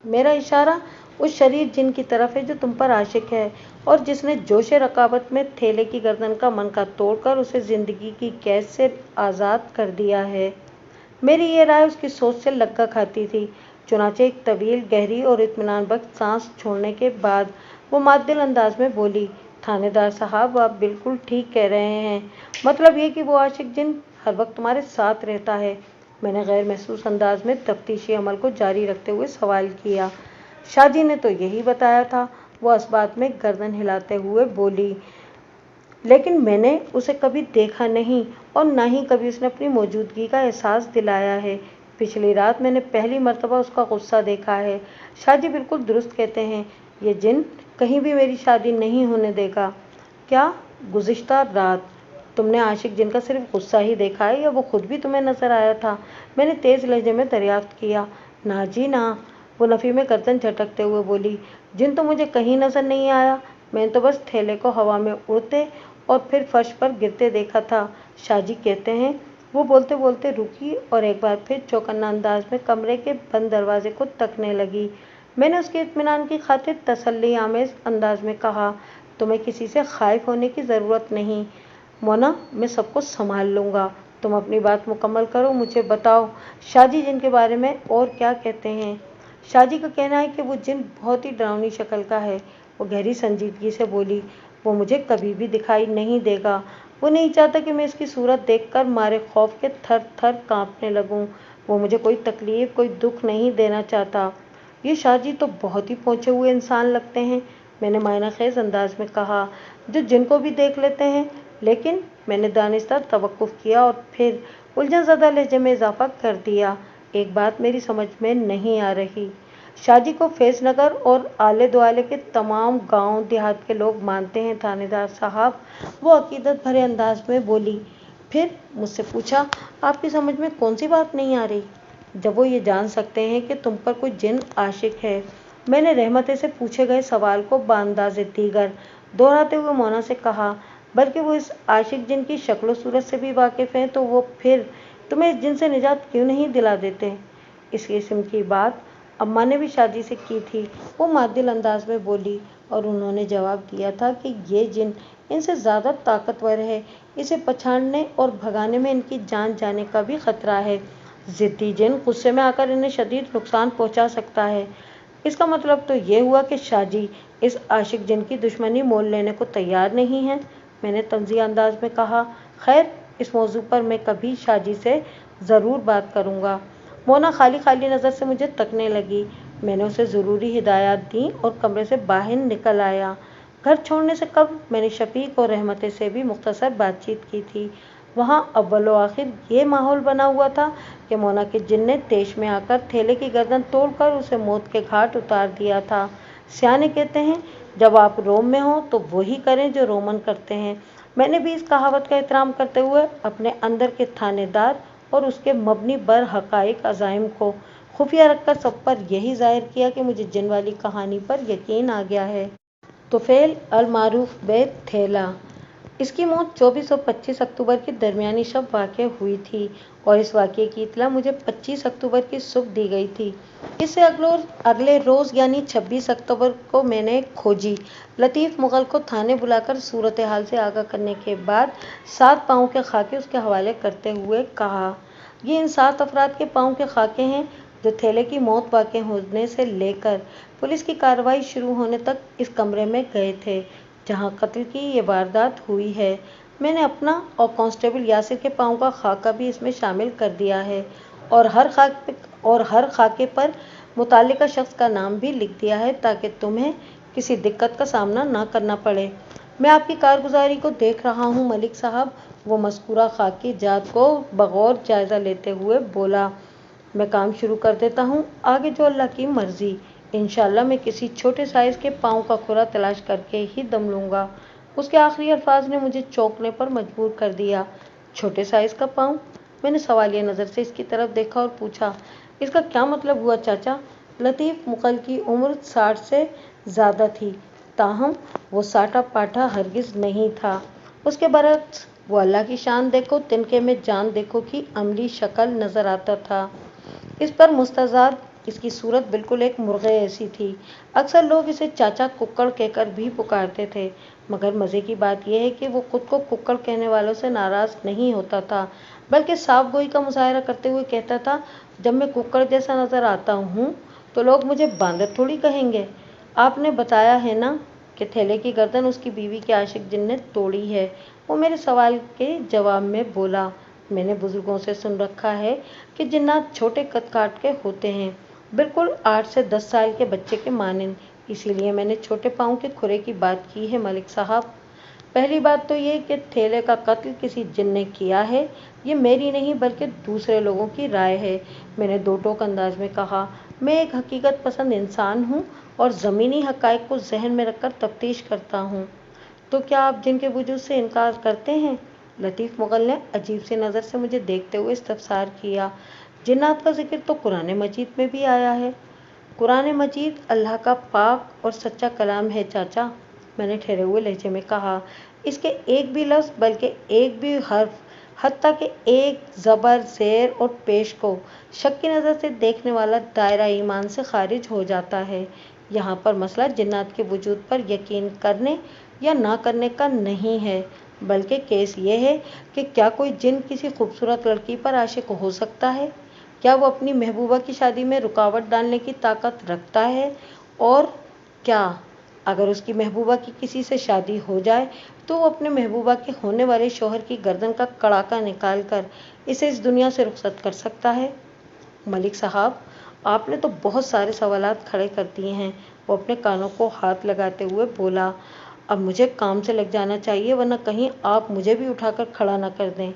[SPEAKER 1] मेरा इशारा उस शरीर जिन की तरफ है जो तुम पर आशिक है और जिसने जोश रकाबत में थैले की गर्दन का मनका तोड़कर उसे जिंदगी की कैद से आज़ाद कर दिया है। मेरी ये राय उसकी सोच से लग्गा खाती थी। चुनाचे एक तवील, गहरी और इत्मीनान बख्श सांस छोड़ने के बाद वो मातदिल अंदाज में बोली, थानेदार साहब, आप बिल्कुल ठीक कह रहे हैं। मतलब ये कि वो आशिक जिन हर वक्त तुम्हारे साथ रहता है। मैंने गैर महसूस अंदाज में तफ्तीशी अमल को जारी रखते हुए सवाल किया। शादी ने तो यही बताया था, वो इस्बात में गर्दन हिलाते हुए बोली, लेकिन मैंने उसे कभी देखा नहीं और ना ही कभी उसने अपनी मौजूदगी का एहसास दिलाया है। पिछली रात मैंने पहली मर्तबा उसका गुस्सा देखा है। शादी बिल्कुल दुरुस्त कहते हैं, ये जिन कहीं भी मेरी शादी नहीं होने देगा। क्या गुज़िश्ता रात तुमने आशिक जिन का सिर्फ गुस्सा ही देखा है या वो खुद भी तुम्हें नजर आया था? मैंने तेज़ लहजे में दरियाफ्त किया। ना जी ना, वो नफ़ी में गर्दन झटकते हुए बोली, जिन तो मुझे कहीं नजर नहीं आया। मैंने तो बस थैले को हवा में उड़ते और फिर फर्श पर गिरते देखा था। शाहजी कहते हैं, वो बोलते बोलते रुकी और एक बार फिर चौकन्ना अंदाज में कमरे के बंद दरवाजे को तकने लगी। मैंने उसके इत्मीनान की खातिर तसल्ली आमेज अंदाज में कहा, तुम्हें किसी से खाइफ होने की ज़रूरत नहीं मोना, मैं सबको संभाल लूँगा। तुम अपनी बात मुकम्मल करो, मुझे बताओ शाहजी जिन के बारे में और क्या कहते हैं। शाहजी का कहना है कि वो जिन बहुत ही डरावनी शक्ल का है। वो गहरी संजीदगी से बोली, वो मुझे कभी भी दिखाई नहीं देगा। वो नहीं चाहता कि मैं इसकी सूरत देखकर मारे खौफ के थर थर कांपने लगूं। वो मुझे कोई तकलीफ, कोई दुख नहीं देना चाहता। ये शाहजी तो बहुत ही पहुंचे हुए इंसान लगते हैं, मैंने मायना खेज अंदाज में कहा, जो जिनको भी देख लेते हैं। लेकिन मैंने दानिस्ता तवक्कुफ किया और फिर उलझन ज़दा लहजे में इजाफा कर दिया, एक बात मेरी समझ में नहीं आ रही। शाहजी को फैज़ नगर और आले दुआले के तमाम गांव देहात के लोग मानते हैं थानेदार साहब, वो अकीदत भरे अंदाज में बोली। फिर मुझसे पूछा, आपकी समझ में कौन सी बात नहीं आ रही? जब वो ये जान सकते हैं कि तुम पर कोई जिन आशिक है। मैंने रहमते से पूछे गए सवाल को बांदाज़े दीगर दोहराते हुए मोना से कहा, बल्कि वो इस आशिक जिन की शक्ल सूरत से भी वाकिफ़ हैं, तो वो फिर तुम्हें इस जिन से निजात क्यों नहीं दिला देते? इस किस्म की बात अम्मा ने भी शादी से की थी, वो मादिल अंदाज में बोली, और उन्होंने जवाब दिया था कि ये जिन इनसे ज़्यादा ताकतवर है, इसे पछाड़ने और भगाने में इनकी जान जाने का भी खतरा है। ज़िद्दी जिन गुस्से में आकर इन्हें शदीद नुकसान पहुंचा सकता है। इसका मतलब तो ये हुआ कि शाहजी इस आशिक जिन की दुश्मनी मोल लेने को तैयार नहीं है, मैंने तंज़िया अंदाज में कहा। खैर, इस मौजू पर मैं कभी शाहजी से ज़रूर बात करूँगा। मोना खाली खाली नज़र से मुझे तकने लगी। मैंने उसे ज़रूरी हिदायत दी और कमरे से बाहर निकल आया। घर छोड़ने से कब मैंने शफीक और रहमते से भी मुख्तसर बातचीत की थी। वहाँ अव्वल व आखिर ये माहौल बना हुआ था कि मोना के जिन ने तेश में आकर थैले की गर्दन तोड़कर उसे मौत के घाट उतार दिया था। सियाने कहते हैं, जब आप रोम में हों तो वही करें जो रोमन करते हैं। मैंने भी इस कहावत का एहतराम करते हुए अपने अंदर के थानेदार और उसके मबनी बर हकाइक अज़ाइम को खुफिया रखकर सब पर यही जाहिर किया कि मुझे जिन वाली कहानी पर यकीन आ गया है। तुफैल अल मारूफ बे थैला, इसकी मौत 24 और 25 अक्टूबर के दरमियानी शब वाक़ हुई थी और इस वाक़े की इत्तला मुझे 25 अक्टूबर की सुबह दी गई थी। इससे अगले रोज़ यानी 26 अक्टूबर को मैंने खोजी लतीफ़ मुग़ल को थाने बुलाकर सूरत हाल से आगाह करने के बाद 7 पाँव के खाके उसके हवाले करते हुए कहा, ये इन 7 अफराद के पाँव के खाके हैं जो थैले की मौत वाक़ होने से लेकर पुलिस की कार्रवाई शुरू होने तक इस कमरे में गए थे जहां कत्ल की ये वारदात हुई है। मैंने अपना और कांस्टेबल यासिर के पाँव का खाका भी इसमें शामिल कर दिया है और हर खाके पर मुतालिका शख्स का नाम भी लिख दिया है ताकि तुम्हें किसी दिक्कत का सामना ना करना पड़े। मैं आपकी कारगुजारी को देख रहा हूँ मलिक साहब, वो मज़कूरा खाकी जात को बगौर जायज़ा लेते हुए बोला। मैं काम शुरू कर देता हूँ, आगे जो अल्लाह की मर्ज़ी। इंशाअल्लाह मैं किसी छोटे साइज़ के पाँव का खुरा तलाश करके ही दम लूँगा। उसके आखिरी अल्फाज ने मुझे चौंकने पर मजबूर कर दिया। छोटे साइज़ का पाँव? मैंने सवालिया नज़र से इसकी तरफ देखा और पूछा, इसका क्या मतलब हुआ चाचा? लतीफ़ मुग़ल की उम्र 60 से ज़्यादा थी, ताहम वो साटा पाटा हरगिज़ नहीं था। उसके बरक्स वो अल्लाह की शान देखो तिनके में जान देखो की अमली शक्ल नज़र आता था। इस पर मुस्तज़ाद इसकी सूरत बिल्कुल एक मुर्गे ऐसी थी। अक्सर लोग इसे चाचा कुक्कड़ कहकर भी पुकारते थे, मगर मज़े की बात यह है कि वो खुद को कुक्कड़ कहने वालों से नाराज़ नहीं होता था, बल्कि साफ गोई का मुजाहरा करते हुए कहता था, जब मैं कुक्कड़ जैसा नज़र आता हूँ तो लोग मुझे बांदर थोड़ी कहेंगे। आपने बताया है ना कि थैले की गर्दन उसकी बीवी के आशिक जिन ने तोड़ी है, वो मेरे सवाल के जवाब में बोला। मैंने बुजुर्गों से सुन रखा है कि जिन्नात छोटे कद काट के होते हैं, बिल्कुल 8 से 10 साल के बच्चे के मानिंद, इसीलिए मैंने छोटे पाँव के खुरे की बात की है मलिक साहब। पहली बात तो ये कि थैले का कत्ल किसी जिन ने किया है, ये मेरी नहीं बल्कि दूसरे लोगों की राय है, मैंने दो टोक अंदाज में कहा। मैं एक हकीकत पसंद इंसान हूँ और ज़मीनी हक़ाइक़ को जहन में रखकर तफ्तीश करता हूँ। तो क्या आप जिन के वजूद से इनकार करते हैं? लतीफ़ मुग़ल ने अजीब सी नज़र से मुझे देखते हुए इस्तफ़सार किया। जिन्नात का जिक्र तो कुरान मजीद में भी आया है। कुरान मजीद अल्लाह का पाक और सच्चा कलाम है चाचा, मैंने ठहरे हुए लहजे में कहा। اس کے ایک بھی لفظ بلکہ ایک بھی حرف، حتیٰ کہ ایک زبر، زیر اور پیش کو شک کی نظر سے دیکھنے والا دائرہ ایمان سے خارج ہو جاتا ہے۔ یہاں پر مسئلہ جنات کے وجود پر یقین کرنے یا نہ کرنے کا نہیں ہے، بلکہ کیس یہ ہے کہ کیا کوئی جن کسی خوبصورت لڑکی پر عاشق ہو سکتا ہے؟ کیا وہ اپنی محبوبہ کی شادی میں رکاوٹ ڈالنے کی طاقت رکھتا ہے؟ اور کیا اگر اس کی محبوبہ کی کسی سے شادی ہو جائے تو وہ اپنے محبوبہ کے ہونے والے شوہر کی گردن کا کڑاکا نکال کر اسے اس دنیا سے رخصت کر سکتا ہے؟ ملک صاحب، آپ نے تو بہت سارے سوالات کھڑے کر دیے ہیں، وہ اپنے کانوں کو ہاتھ لگاتے ہوئے بولا۔ اب مجھے کام سے لگ جانا چاہیے، ورنہ کہیں آپ مجھے بھی اٹھا کر کھڑا نہ کر دیں۔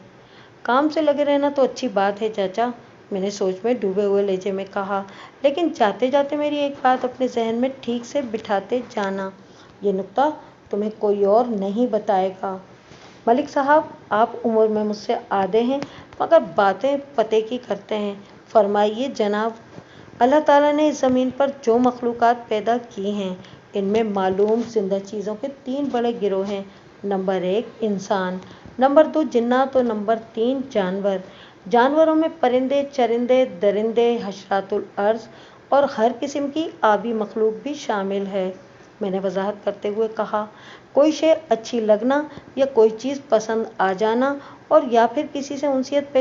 [SPEAKER 1] کام سے لگے رہنا تو اچھی بات ہے چاچا، میں نے سوچ میں ڈوبے ہوئے لہجے میں کہا، لیکن جاتے جاتے میری ایک بات اپنے ذہن میں ٹھیک سے بٹھاتے جانا، یہ نکتہ تمہیں کوئی اور نہیں بتائے گا۔ ملک صاحب، آپ عمر میں مجھ سے آدھے ہیں، مگر باتیں پتے کی کرتے ہیں۔ فرمائیے جناب۔ اللہ تعالیٰ نے اس زمین پر جو مخلوقات پیدا کی ہیں، ان میں معلوم زندہ چیزوں کے 3 بڑے گروہ ہیں۔ نمبر 1 انسان، نمبر 2 جنات اور نمبر 3 جانور۔ جانوروں میں پرندے، چرندے، درندے، حشرات الارض اور ہر قسم کی آبی مخلوق بھی شامل ہے۔ میں نے وضاحت کرتے ہوئے کہا، کوئی شے اچھی لگنا یا کوئی چیز پسند آ جانا اور یا پھر کسی سے انسیت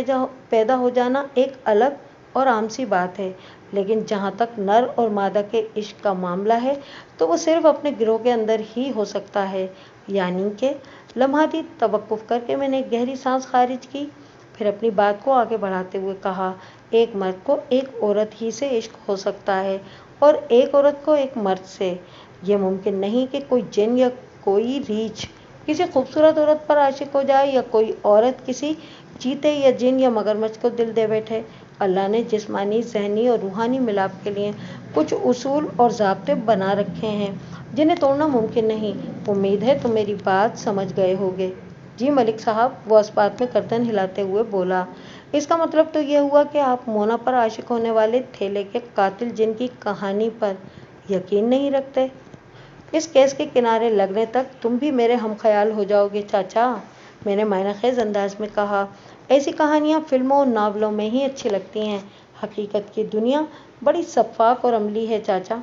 [SPEAKER 1] پیدا ہو جانا ایک الگ اور عام سی بات ہے، لیکن جہاں تک نر اور مادہ کے عشق کا معاملہ ہے تو وہ صرف اپنے گروہ کے اندر ہی ہو سکتا ہے، یعنی کہ لمحاتی توقف کر کے میں نے گہری سانس خارج کی، پھر اپنی بات کو آگے بڑھاتے ہوئے کہا، ایک مرد کو ایک عورت ہی سے عشق ہو سکتا ہے اور ایک عورت کو ایک مرد سے۔ یہ ممکن نہیں کہ کوئی جن یا کوئی ریچھ کسی خوبصورت عورت پر عاشق ہو جائے یا کوئی عورت کسی چیتے یا جن یا مگرمچھ کو دل دے بیٹھے۔ اللہ نے جسمانی، ذہنی اور روحانی ملاپ کے لیے کچھ اصول اور ضابطے بنا رکھے ہیں جنہیں توڑنا ممکن نہیں۔ امید ہے تم میری بات سمجھ گئے ہوگے۔ جی ملک صاحب، وہ اس بات میں گردن ہلاتے ہوئے بولا۔ اس کا مطلب تو یہ ہوا کہ آپ مونا پر عاشق ہونے والے تھیلے کے قاتل جن کی کہانی پر یقین نہیں رکھتے۔ اس کیس کے کنارے لگنے تک تم بھی میرے ہم خیال ہو جاؤ گے چاچا، میں نے معنی خیز انداز میں کہا۔ ایسی کہانیاں فلموں اور ناولوں میں ہی اچھی لگتی ہیں، حقیقت کی دنیا بڑی شفاف اور عملی ہے چاچا۔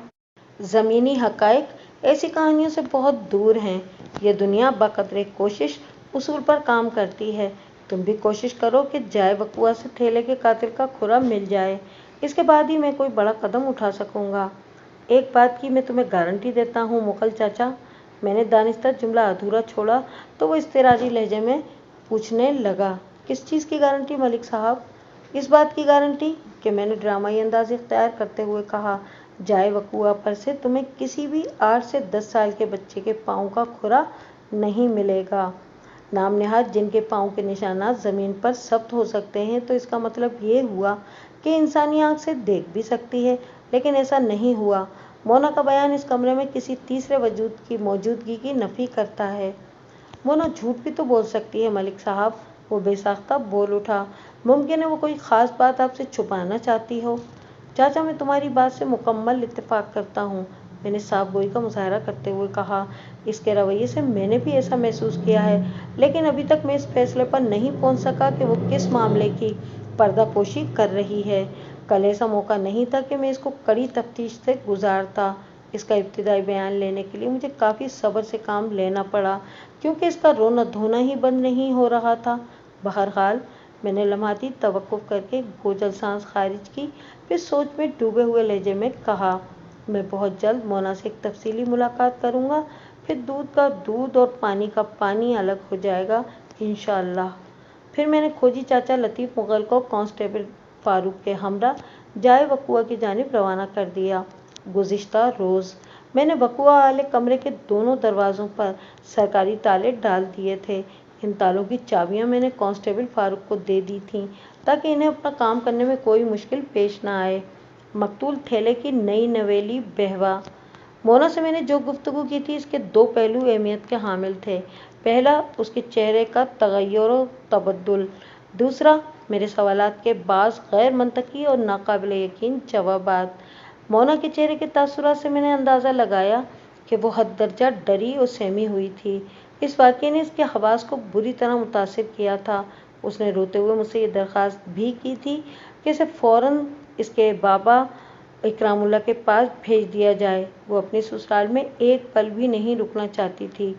[SPEAKER 1] زمینی حقائق ایسی کہانیوں سے بہت دور ہیں۔ یہ دنیا بقدر کوشش اصول پر کام کرتی ہے۔ تم بھی کوشش کرو کہ جائے وقوعہ سے تھیلے کے قاتل کا کھرا مل جائے، اس کے بعد ہی میں کوئی بڑا قدم اٹھا سکوں گا۔ ایک بات کی میں تمہیں گارنٹی دیتا ہوں مغل چاچا، میں نے دانستہ جملہ ادھورا چھوڑا تو وہ اضطراری لہجے میں پوچھنے لگا، کس چیز کی گارنٹی ملک صاحب؟ اس بات کی گارنٹی کہ میں نے ڈرامائی انداز اختیار کرتے ہوئے کہا، جائے وقوعہ پر سے تمہیں کسی بھی 8 سے 10 سال کے بچے کے پاؤں کا کھرا نہیں ملے گا۔ نام نہاد جن کے پاؤں کے نشانات زمین پر ثبت ہو سکتے ہیں تو اس کا مطلب یہ ہوا کہ انسانی آنکھ سے دیکھ بھی سکتی ہے، لیکن ایسا نہیں ہوا۔ مونا کا بیان اس کمرے میں کسی تیسرے وجود کی موجودگی کی نفی کرتا ہے۔ مونا جھوٹ بھی تو بول سکتی ہے ملک صاحب، وہ بے ساختہ بول اٹھا۔ ممکن ہے وہ کوئی خاص بات آپ سے چھپانا چاہتی ہو۔ چاچا، میں تمہاری بات سے مکمل اتفاق کرتا ہوں، میں نے صاف گوئی کا مظاہرہ کرتے ہوئے کہا۔ اس کے رویے سے میں نے بھی ایسا محسوس کیا ہے، لیکن ابھی تک میں اس فیصلے پر نہیں پہنچ سکا کہ وہ کس معاملے کی پردہ پوشی کر رہی ہے۔ کل ایسا موقع نہیں تھا کہ میں اس کو کڑی تفتیش سے گزارتا۔ اس کا ابتدائی بیان لینے کے لیے مجھے کافی صبر سے کام لینا پڑا، کیونکہ اس کا رونا دھونا ہی بند نہیں ہو رہا تھا۔ بہرحال میں نے لمحاتی توقف کر کے بوجھل سانس خارج کی، پھر سوچ میں ڈوبے ہوئے لہجے میں کہا، میں بہت جلد مونا سے ایک تفصیلی ملاقات کروں گا، پھر دودھ کا دودھ اور پانی کا پانی الگ ہو جائے گا انشاءاللہ۔ پھر میں نے کھوجی چاچا لطیف مغل کو کانسٹیبل فاروق کے ہمراہ جائے وقوعہ کی جانب روانہ کر دیا۔ گزشتہ روز میں نے وقوعہ والے کمرے کے دونوں دروازوں پر سرکاری تالے ڈال دیے تھے۔ ان تالوں کی چابیاں میں نے کانسٹیبل فاروق کو دے دی تھیں تاکہ انہیں اپنا کام کرنے میں کوئی مشکل پیش نہ آئے۔ مقتول تھیلے کی نئی نویلی بہوا۔ مونا سے میں نے جو گفتگو کی تھی اس کے 2 پہلو اہمیت کے حامل تھے۔ پہلا، اس کے چہرے کا تغیر و تبدل۔ دوسرا، میرے سوالات کے بعض غیر منطقی اور ناقابل یقین جوابات۔ مونا کے چہرے کے تاثرات سے میں نے اندازہ لگایا کہ وہ حد درجہ ڈری اور سہمی ہوئی تھی۔ इस वाक़ये ने इसके हवास को बुरी तरह मुतासिर किया था। उसने रोते हुए मुझसे ये दरख्वास्त भी की थी कि इसे फ़ौरन इसके बाबा इकरामुल्लाह के पास भेज दिया जाए। वो अपने ससुराल में एक पल भी नहीं रुकना चाहती थी।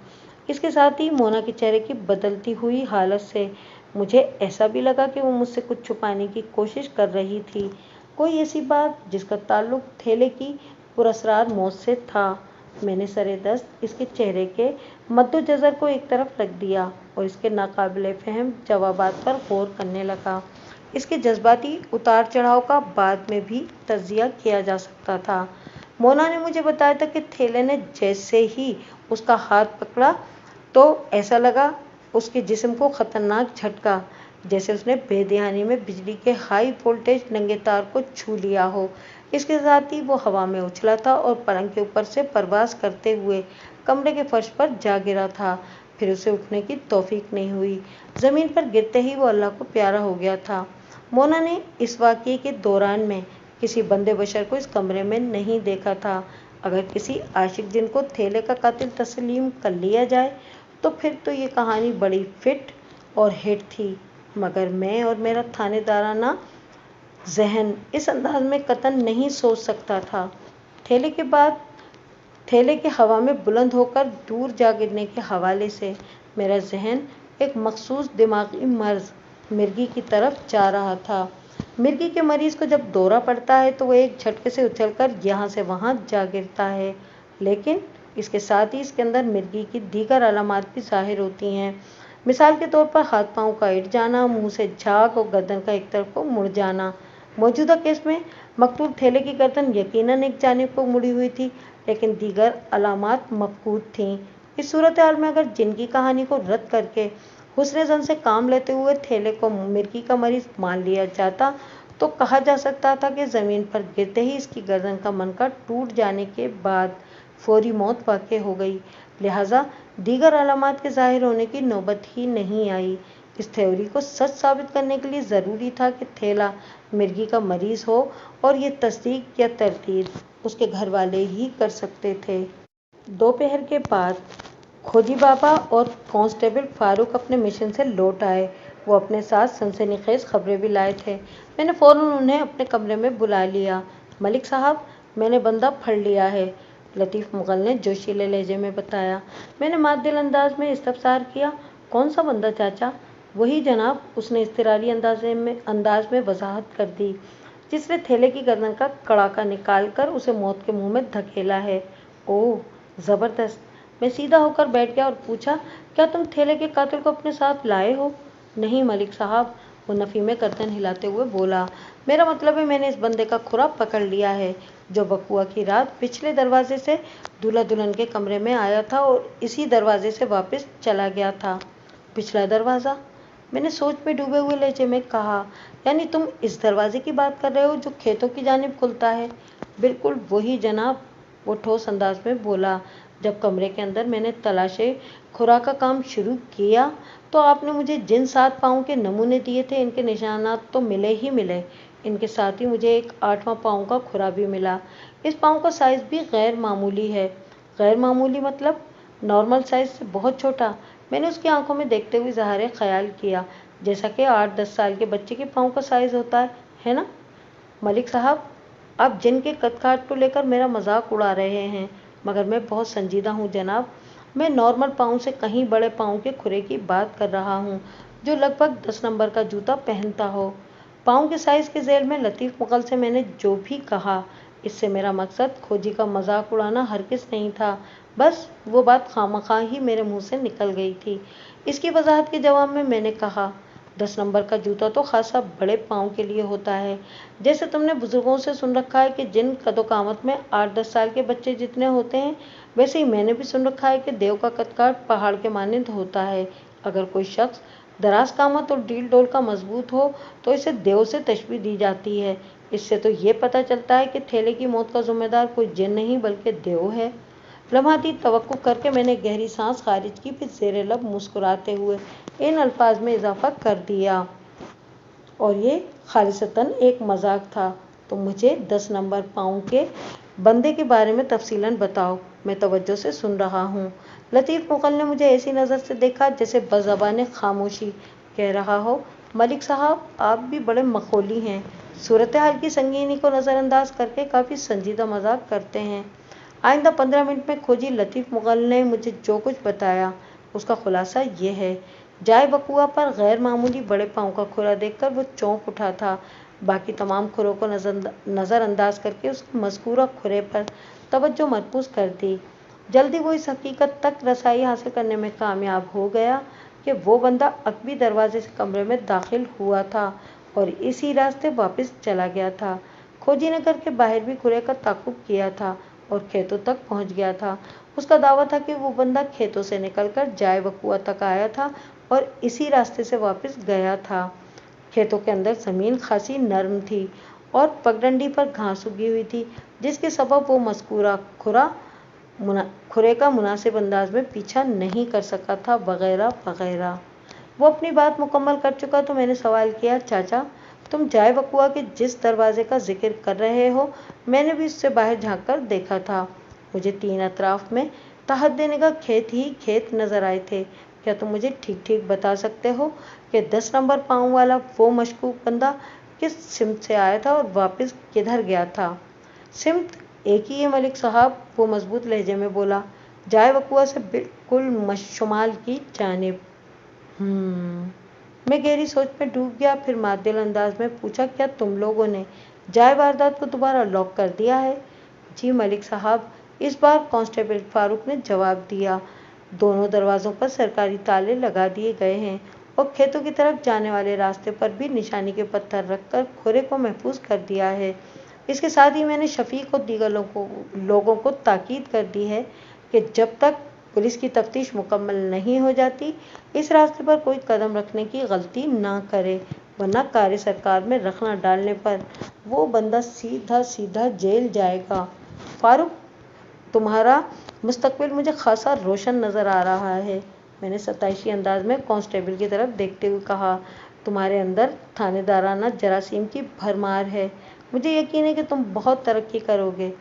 [SPEAKER 1] इसके साथ ही मोना के चेहरे की बदलती हुई हालत से मुझे ऐसा भी लगा कि वो मुझसे कुछ छुपाने की कोशिश कर रही थी, कोई ऐसी बात जिसका ताल्लुक थैले की पुरअसरार मौत से था। मैंने सरेदस्त इसके चेहरे के मद्दोजज़र को एक तरफ रख दिया और इसके नाकाबिले फ़हम जवाबात पर गौर करने लगा। इसके जज्बाती उतार चढ़ाव का बाद में भी तज्ज़िया किया जा सकता था। मोना ने मुझे बताया था कि थैले ने जैसे ही उसका हाथ पकड़ा तो ऐसा लगा उसके जिस्म को ख़तरनाक झटका, जैसे उसने बेध्यानी में बिजली के हाई वोल्टेज नंगे तार को छू लिया हो। इसके साथ ही वो हवा में उछला था और पलंग के ऊपर से परवास करते हुए कमरे के फर्श पर जा गिरा था। फिर उसे उठने की तौफीक नहीं हुई। ज़मीन पर गिरते ही वो अल्लाह को प्यारा हो गया था। मोना ने इस वाक़ये के दौरान में किसी बंदे बशर को इस कमरे में नहीं देखा था। अगर किसी आशिक जिन को थैले का कातिल तस्लीम कर लिया जाए तो फिर तो ये कहानी बड़ी फिट और हिट थी, मगर मैं और मेरा थानेदाराना ज़हन इस अंदाज में कतन नहीं सोच सकता था। थैले के हवा में बुलंद होकर दूर जा गिरने के हवाले से मेरा ज़हन एक मखसूस दिमागी मर्ज़ मिर्गी की तरफ जा रहा था। मिर्गी के मरीज़ को जब दौरा पड़ता है तो वह एक झटके से उछलकर यहाँ से वहाँ जा गिरता है, लेकिन इसके साथ ही इसके अंदर मिर्गी की दीगर अलामात भी ज़ाहिर होती हैं। मिसाल के तौर पर हाथ पाँव का इट जाना, मुंह से झाग और गर्दन का एक तरफ को मुड़ जाना। मौजूदा केस में मकतूल थैले की गर्दन यकीनन एक जानिब को मुड़ी हुई थी, लेकिन दीगर अलामात मफकूद थीं। इस सूरत हाल में अगर जिन की कहानी को रद्द करके हुस्न ज़न से काम लेते हुए थैले को मिर्गी का मरीज मान लिया जाता तो कहा जा सकता था कि ज़मीन पर गिरते ही इसकी गर्दन का मनका टूट जाने के बाद फौरी मौत वाक़ई हो गई, लिहाजा दीगर अलामात के ज़ाहिर होने की नौबत ही नहीं आई। इस थ्योरी को सच साबित करने के लिए ज़रूरी था कि थैला मिर्गी का मरीज़ हो और ये तस्दीक या तरदीद उसके घर वाले ही कर सकते थे। दोपहर के बाद खोजी बाबा और कांस्टेबल फारूक अपने मिशन से लौट आए। वो अपने साथ सनसनीखेज खबरें भी लाए थे। मैंने फ़ौरन उन्हें अपने कमरे में बुला लिया। मलिक साहब, मैंने बंदा फड़ लिया है, लतीफ़ मुग़ल ने जोशीले लहजे में बताया। मैंने मातदिल अंदाज में इस्तफसार किया। कौन सा बंदा चाचा? वही जनाब, उसने इज़्तिरारी अंदाज में वजाहत कर दी, जिसने थैले की गर्दन का कड़ाका निकाल कर उसे मौत के मुंह में धकेला है। ओह ज़बरदस्त। मैं सीधा होकर बैठ गया और पूछा, क्या तुम थैले के कातिल को अपने साथ लाए हो? नहीं मलिक साहब, वो नफ़ी में गर्दन हिलाते हुए बोला। मेरा मतलब है मैंने इस बंदे का खुरा पकड़ लिया है, जो बकुआ की रात पिछले दरवाजे से दूल्हा दुल्हन के कमरे में आया था और इसी दरवाजे से वापस चला गया था। पिछला दरवाज़ा? मैंने सोच में डूबे हुए लहजे में कहा, यानी तुम इस दरवाजे की बात कर रहे हो जो खेतों की जानिब खुलता है? बिल्कुल वही जनाब, वो ठोस अंदाज में बोला। जब कमरे के अंदर मैंने तलाशे खुरा का काम शुरू किया तो आपने मुझे जिन 7 पाँव के नमूने दिए थे, इनके निशानात तो मिले ही मिले। इनके साथ ही मुझे एक 8वां पाँव का खुरा भी मिला। इस पाँव का साइज़ भी गैर मामूली है। गैर मामूली मतलब? नॉर्मल साइज़ से बहुत छोटा। मैंने उसकी आंखों में देखते हुए ज़ाहिर ख्याल किया, जैसा कि 8-10 साल के बच्चे के पाँव का साइज़ होता है ना? मलिक साहब, आप जिन के कद-काठ को लेकर मेरा मजाक उड़ा रहे हैं, मगर मैं बहुत संजीदा हूँ जनाब। मैं नॉर्मल पाँव से कहीं बड़े पाँव के खुरे की बात कर रहा हूँ, जो लगभग 10 नंबर का जूता पहनता हो। पाँव के साइज़ के झेल में लतीफ़ मुग़ल से मैंने जो भी कहा, इससे मेरा मकसद खोजी का मजाक उड़ाना हरगिज़ नहीं था। बस वो बात खामखा ही मेरे मुँह से निकल गई थी। इसकी वजाहत के जवाब में मैंने कहा, 10 नंबर का जूता तो खासा बड़े पाँव के लिए होता है। जैसे तुमने बुजुर्गों से सुन रखा है कि जिन कदो-कामत में 8-10 साल के बच्चे जितने होते हैं, वैसे ही मैंने भी सुन रखा है कि देव का कद-काठ पहाड़ के मानिंद होता है। अगर कोई शख्स दराज कामत और डील डोल का मजबूत हो तो इसे देव से तशबीह दी जाती है। इससे तो ये पता चलता है कि थैले की मौत का जिम्मेदार कोई जिन नहीं बल्कि देव है। लम्हाती तवक्कुफ करके मैंने गहरी सांस खारिज की, फिर ज़ेरे लब मुस्कुराते हुए इन अल्फाज में इजाफा कर दिया, और ये खालिसतन एक मजाक था। तो मुझे 10 नंबर पाँव के बंदे के बारे में तफसीलन बताओ। मैं तवज्जो से सुन रहा हूँ। लतीफ़ मुग़ल ने मुझे ऐसी नज़र से देखा जैसे बज़बाने खामोशी कह रहा हो, मलिक साहब आप भी बड़े मखौली हैं, सूरत हाल की संगीनी को नज़रअंदाज करके काफ़ी संजीदा मजाक करते हैं। आइंदा 15 मिनट में खोजी लतीफ़ मुग़ल ने मुझे जो कुछ बताया उसका खुलासा ये है। जाए बकुआ पर गैर मामूली बड़े पाँव का खुरा देखकर वो चौंक उठा था। बाकी तमाम खुरों को नज़रअंदाज करके उसकी मज़कूरा खुरे पर तवज्जो मरकूज़ कर दी। जल्दी वो इस हकीकत तक रसाई हासिल करने में कामयाब हो गया कि वो बंदा अकबी दरवाजे से कमरे में दाखिल हुआ था और इसी रास्ते वापस चला गया था। खोजी ने घर के बाहर भी खुरे का ताक़ुब किया था और खेतों तक पहुंच गया था। उसका दावा था कि वो बंदा खेतों से निकलकर जाए बकुआ तक आया था और इसी रास्ते से वापस गया था। खेतों के अंदर ज़मीन खासी नरम थी और पगडंडी पर घास उगी हुई थी, जिसके सबब वो मज़कूरा खुरे का मुनासिब अंदाज में पीछा नहीं कर सका था, वगैरह वगैरह। वो अपनी बात मुकम्मल कर चुका तो मैंने सवाल किया, चाचा तुम जाए बकुआ के जिस दरवाजे का जिक्र कर रहे हो, मैंने भी उससे बाहर झाँक कर देखा था। मुझे 3 अतराफ में तहत देने का खेत ही खेत नज़र आए थे। क्या तुम मुझे ठीक ठीक बता सकते हो कि 10 नंबर पाँव वाला वो मशकूक बंदा किस सिमत से आया था और वापस किधर गया था? सिमत एक ही है मलिक साहब, वो मजबूत लहजे में बोला, जाए बकुआ से बिल्कुल शुमाल की जानिब। मैं गहरी सोच में डूब गया। फिर मादिल अंदाज में पूछा, क्या तुम लोगों ने जाए वारदात को दोबारा लॉक कर दिया है? जी मलिक साहब, इस बार कांस्टेबल फारूक ने जवाब दिया। दोनों दरवाज़ों पर सरकारी ताले लगा दिए गए हैं और खेतों की तरफ जाने वाले रास्ते पर भी निशानी के पत्थर रखकर खुरे को महफूज कर दिया है। इसके साथ ही मैंने शफीक और दीगर लोगों को ताकीद कर दी है कि जब तक पुलिस की तफ्तीश मुकम्मल नहीं हो जाती, इस रास्ते पर कोई कदम रखने की गलती ना करे, वरना कार्य सरकार में रखना डालने पर वो बंदा सीधा सीधा जेल जाएगा। फारूक, तुम्हारा मुस्तकबिल मुझे खासा रोशन नज़र आ रहा है, मैंने सताइशी अंदाज में कांस्टेबल की तरफ देखते हुए कहा। तुम्हारे अंदर थानेदाराना जरासीम की भरमार है, मुझे यकीन है कि तुम बहुत तरक्की करोगे।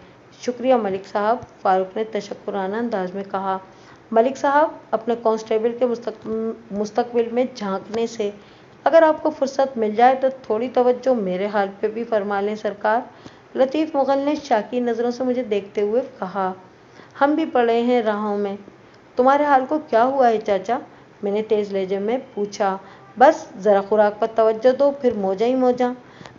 [SPEAKER 1] शुक्रिया मलिक साहब, फारूक ने तशक्कुराना अंदाज में कहा। मलिक साहब, अपने कांस्टेबल के मुस्तकबिल में झांकने से अगर आपको फुर्सत मिल जाए तो थोड़ी तवज्जो मेरे हाल पे भी फरमा लें सरकार। लतीफ़ मुग़ल ने शाकी नज़रों से मुझे देखते हुए कहा। हम भी पड़े हैं राहों में। तुम्हारे हाल को क्या हुआ है चाचा? मैंने तेज़ लहजे में पूछा। बस ज़रा खुराक पर तवज्जो दो, फिर मौजा ही मौजा।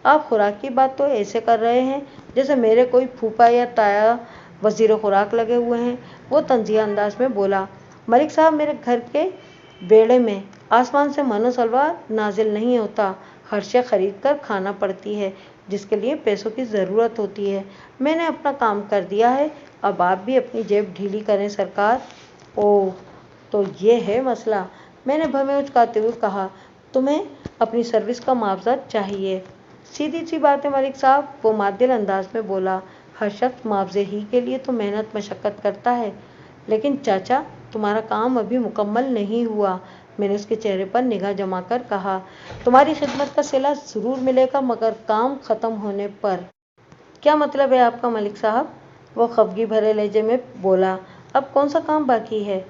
[SPEAKER 1] आप खुराक की बात तो ऐसे कर रहे हैं जैसे मेरे कोई फूफा या ताया वज़ीर खुराक लगे हुए हैं, वो तंज़िया अंदाज में बोला। मलिक साहब, मेरे घर के बेड़े में आसमान से मनो सलवा नाजिल नहीं होता, हर शय खरीद कर खाना पड़ती है, जिसके लिए पैसों की ज़रूरत होती है। मैंने अपना काम कर दिया है, अब आप भी अपनी जेब ढीली करें सरकार। ओह, तो ये है मसला, मैंने भवें उचकाते हुए कहा। तुम्हें अपनी सर्विस का मुआवजा चाहिए। सीधी सी बात है मलिक साहब, वो मादिल अंदाज में बोला। हर शख्स मुआवजे ही के लिए तो मेहनत मशक्क़त करता है। लेकिन चाचा, तुम्हारा काम अभी मुकम्मल नहीं हुआ, मैंने उसके चेहरे पर निगाह जमा कर कहा। तुम्हारी खिदमत का सिला ज़रूर मिलेगा, मगर काम ख़त्म होने पर। क्या मतलब है आपका मलिक साहब? वो खफगी भरे लहजे में बोला। अब कौन सा काम बाकी है?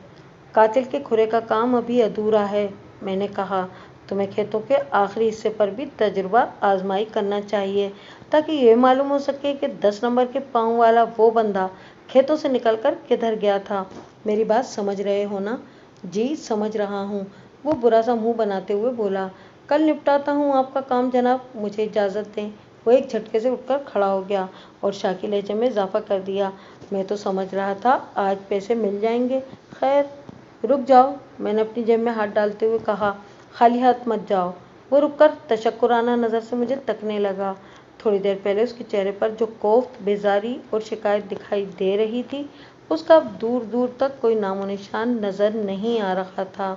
[SPEAKER 1] कातिल के खुरे का काम अभी अधूरा है, मैंने कहा। तुम्हें खेतों के आखिरी हिस्से पर भी तजुर्बा आजमाई करना चाहिए, ताकि ये मालूम हो सके कि 10 नंबर के पाँव वाला वो बंदा खेतों से निकलकर किधर गया था। मेरी बात समझ रहे हो ना? जी समझ रहा हूँ, वो बुरा सा मुंह बनाते हुए बोला। कल निपटाता हूँ आपका काम जनाब, मुझे इजाज़त दें। वो एक झटके से उठकर खड़ा हो गया और शाकी लहजे में इजाफा कर दिया। मैं तो समझ रहा था आज पैसे मिल जाएंगे। खैर, रुक जाओ, मैंने अपनी जेब में हाथ डालते हुए कहा। खाली हाथ मत जाओ। वो रुककर तशक्कुराना नज़र से मुझे तकने लगा। थोड़ी देर पहले उसके चेहरे पर जो खौफ, बेजारी और शिकायत दिखाई दे रही थी, उसका अब दूर दूर तक कोई नामो निशान नज़र नहीं आ रहा था।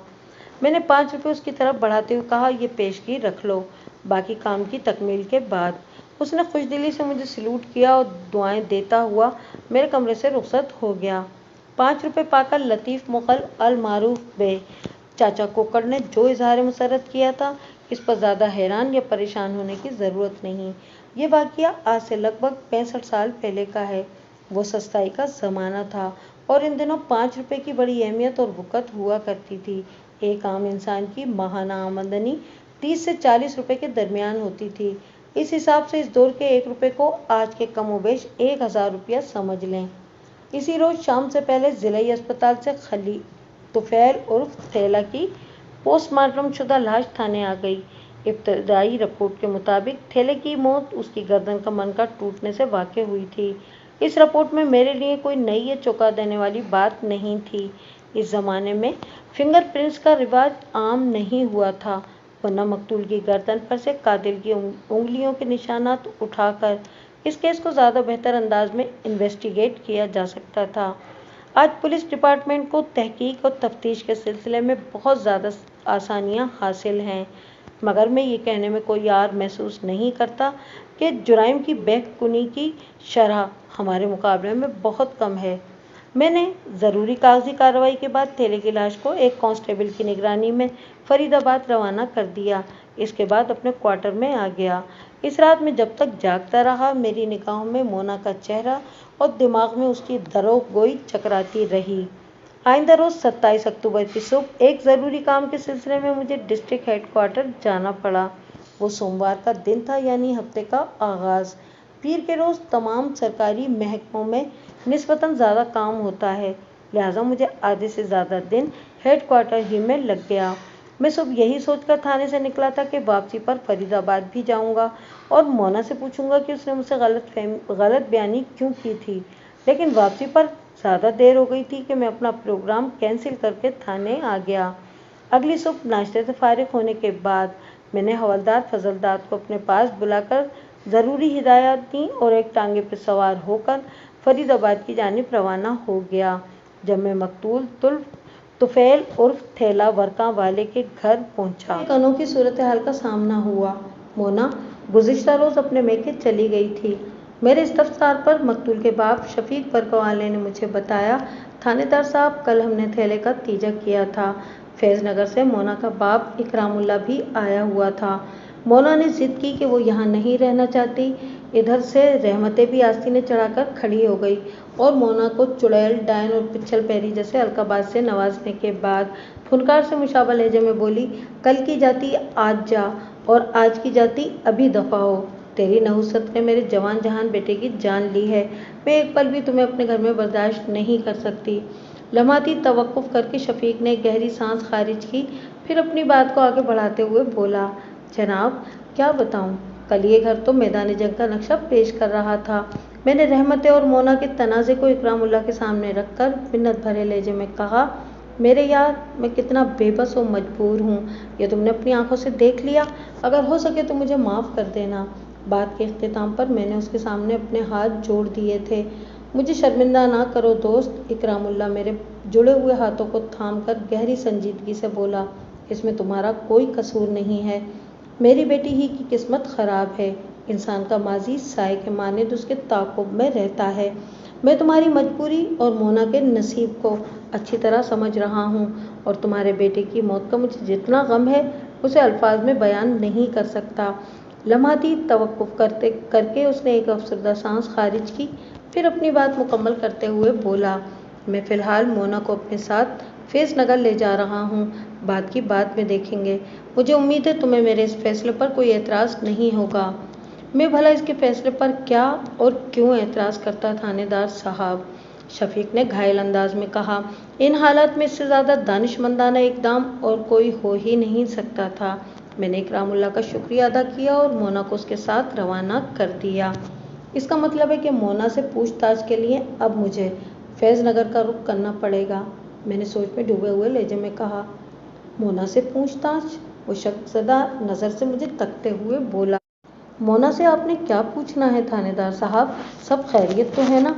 [SPEAKER 1] मैंने 5 रुपये उसकी तरफ बढ़ाते हुए कहा, ये पेशगी रख लो, बाकी काम की तकमील के बाद। उसने खुशदिली से मुझे सलूट किया और दुआएं देता हुआ मेरे कमरे से रुखसत हो गया। 5 रुपये पाकर लतीफ़ मुग़ल अल मारूफ बे चाचा कोकड़ ने जो इजहार मुसरत किया था, इस पर ज़्यादा हैरान या परेशान होने की ज़रूरत नहीं। ये वाक़या आज से लगभग 65 साल पहले का है। वो सस्ताई का ज़माना था और इन दिनों 5 रुपए की बड़ी अहमियत और वक़्त हुआ करती थी। एक आम इंसान की माहाना आमदनी 30 से 40 रुपए के दरमियान होती थी। इस हिसाब से इस दौर के 1 रुपए को आज के कमोबेश 1000 रुपया समझ लें। इसी रोज शाम से पहले जिला अस्पताल से खली तुफैल उर्फ थैला की पोस्टमार्टम शुदा लाश थाने आ गई। इब्तदाई रिपोर्ट के मुताबिक थैले की मौत उसकी गर्दन कमर का टूटने से वाक़ हुई थी। इस रिपोर्ट में मेरे लिए कोई नई या चौंका देने वाली बात नहीं थी। इस जमाने में फिंगरप्रिंट्स का रिवाज आम नहीं हुआ था, वरना मकतूल की गर्दन पर से कातिल की उंगलियों के निशानात उठाकर इस केस को ज़्यादा बेहतर अंदाज में इन्वेस्टिगेट किया जा सकता था। आज पुलिस डिपार्टमेंट को तहकीक और तफ्तीश के सिलसिले में बहुत ज़्यादा आसानियां हासिल हैं, मगर मैं ये कहने में कोई यार महसूस नहीं करता कि जुराइम की बेखुनी की शरह हमारे मुकाबले में बहुत कम है। मैंने ज़रूरी कागजी कार्रवाई के बाद थैले की लाश को एक कांस्टेबल की निगरानी में फरीदाबाद रवाना कर दिया। इसके बाद अपने क्वार्टर में आ गया। इस रात में जब तक जागता रहा, मेरी निगाहों में मोना का चेहरा और दिमाग में उसकी दरोगोई चकराती रही। आइंदा रोज 27 अक्टूबर की सुबह एक ज़रूरी काम के सिलसिले में मुझे डिस्ट्रिक्ट हेडक्वार्टर जाना पड़ा। वो सोमवार का दिन था, यानी हफ्ते का आगाज़। पीर के रोज़ तमाम सरकारी महकमों में निस्बतन ज़्यादा काम होता है, लिहाजा मुझे आधे से ज़्यादा दिन हेडक्वार्टर ही में लग गया। मैं सुबह यही सोचकर थाने से निकला था कि वापसी पर फरीदाबाद भी जाऊंगा और मोना से पूछूंगा कि उसने मुझसे गलत बयानी क्यों की थी, लेकिन वापसी पर ज़्यादा देर हो गई थी कि मैं अपना प्रोग्राम कैंसिल करके थाने आ गया। अगली सुबह नाश्ते से फारिग होने के बाद मैंने हवलदार फजलदार को अपने पास बुलाकर ज़रूरी हिदायत दी और एक टांगे पर सवार होकर फरीदाबाद की जानिब रवाना हो गया। जब मैं मकतूल तुफैल उर्फ थैला वर्का वाले के घर पहुंचा, एक अनोखी सूरत हाल का सामना हुआ। मोना गुज़िश्ता रोज़ अपने मैके चली गई थी। मेरे इस्तफसार पर मकतूल के बाप शफीक वर्का वाले ने मुझे बताया, थानेदार साहब, कल हमने थैले का तीजा किया था। फैज़ नगर से मोना का बाप इकरामुल्लाह भी आया हुआ था। मोना ने जिद की कि वो यहाँ नहीं रहना चाहती। इधर से रहमतें भी आस्तीने चढ़ाकर खड़ी हो गई और मोना को चुड़ैल, डायन और पिच्छल पैरी जैसे अलकाबात से नवाजने के बाद फुनकार से मुशाबा लहजे में बोली, कल की जाती आज जा और आज की जाती अभी दफ़ा हो। तेरी नहुसत ने मेरे जवान जहान बेटे की जान ली है। मैं एक पल भी तुम्हें अपने घर में बर्दाश्त नहीं कर सकती। लम्हाती तवक्कुफ करके शफीक ने गहरी सांस खारिज की, फिर अपनी बात को आगे बढ़ाते हुए बोला, जनाब क्या बताऊं, कल ये घर तो मैदान जंग का नक्शा पेश कर रहा था। मैंने रहमतें और मोना के तनाज़े को इकरामुल्लाह के सामने रखकर मिन्नत भरे लहजे में कहा, मेरे यार, मैं कितना बेबस और मजबूर हूँ, ये तुमने अपनी आंखों से देख लिया। अगर हो सके तो मुझे माफ़ कर देना। बात के इख्तिताम पर मैंने उसके सामने अपने हाथ जोड़ दिए थे। मुझे शर्मिंदा ना करो दोस्त। इकरामुल्लाह मेरे जुड़े हुए हाथों को थामकर गहरी संजीदगी से बोला, इसमें तुम्हारा कोई कसूर नहीं है। मेरी बेटी ही की किस्मत ख़राब है। इंसान का माजी साए के मानिंद उसके ताक़ुब में रहता है। मैं तुम्हारी मजबूरी और मोना के नसीब को अच्छी तरह समझ रहा हूँ और तुम्हारे बेटे की मौत का मुझे जितना गम है उसे अल्फाज में बयान नहीं कर सकता। लम्हाती तवक्कुफ करके उसने एक अफसरदा सांस खारिज की, फिर अपनी बात मुकम्मल करते हुए बोला, मैं फ़िलहाल मोना को अपने साथ फैज़ नगर ले जा रहा हूँ, बात की बाद में देखेंगे। मुझे उम्मीद है तुम्हें मेरे इस फैसले पर कोई एतराज़ नहीं होगा। मैं भला इसके फैसले पर क्या और क्यों एतराज़ करता थानेदार साहब, शफीक ने घायल अंदाज में कहा। इन हालात में इससे ज़्यादा दानिशमंदाना इकदाम और कोई हो ही नहीं सकता था। मैंने इकरामुल्लाह का शुक्रिया अदा किया और मोना को उसके साथ रवाना कर दिया। इसका मतलब है कि मोना से पूछताछ के लिए अब मुझे फैज़ नगर का रुख करना पड़ेगा। मैंने सोच में डूबे हुए लहजे में कहा, मोना से पूछताछ? वो शर्मज़दा नज़र से मुझे तकते हुए बोला, मोना से आपने क्या पूछना है थानेदार साहब, सब खैरियत तो है ना?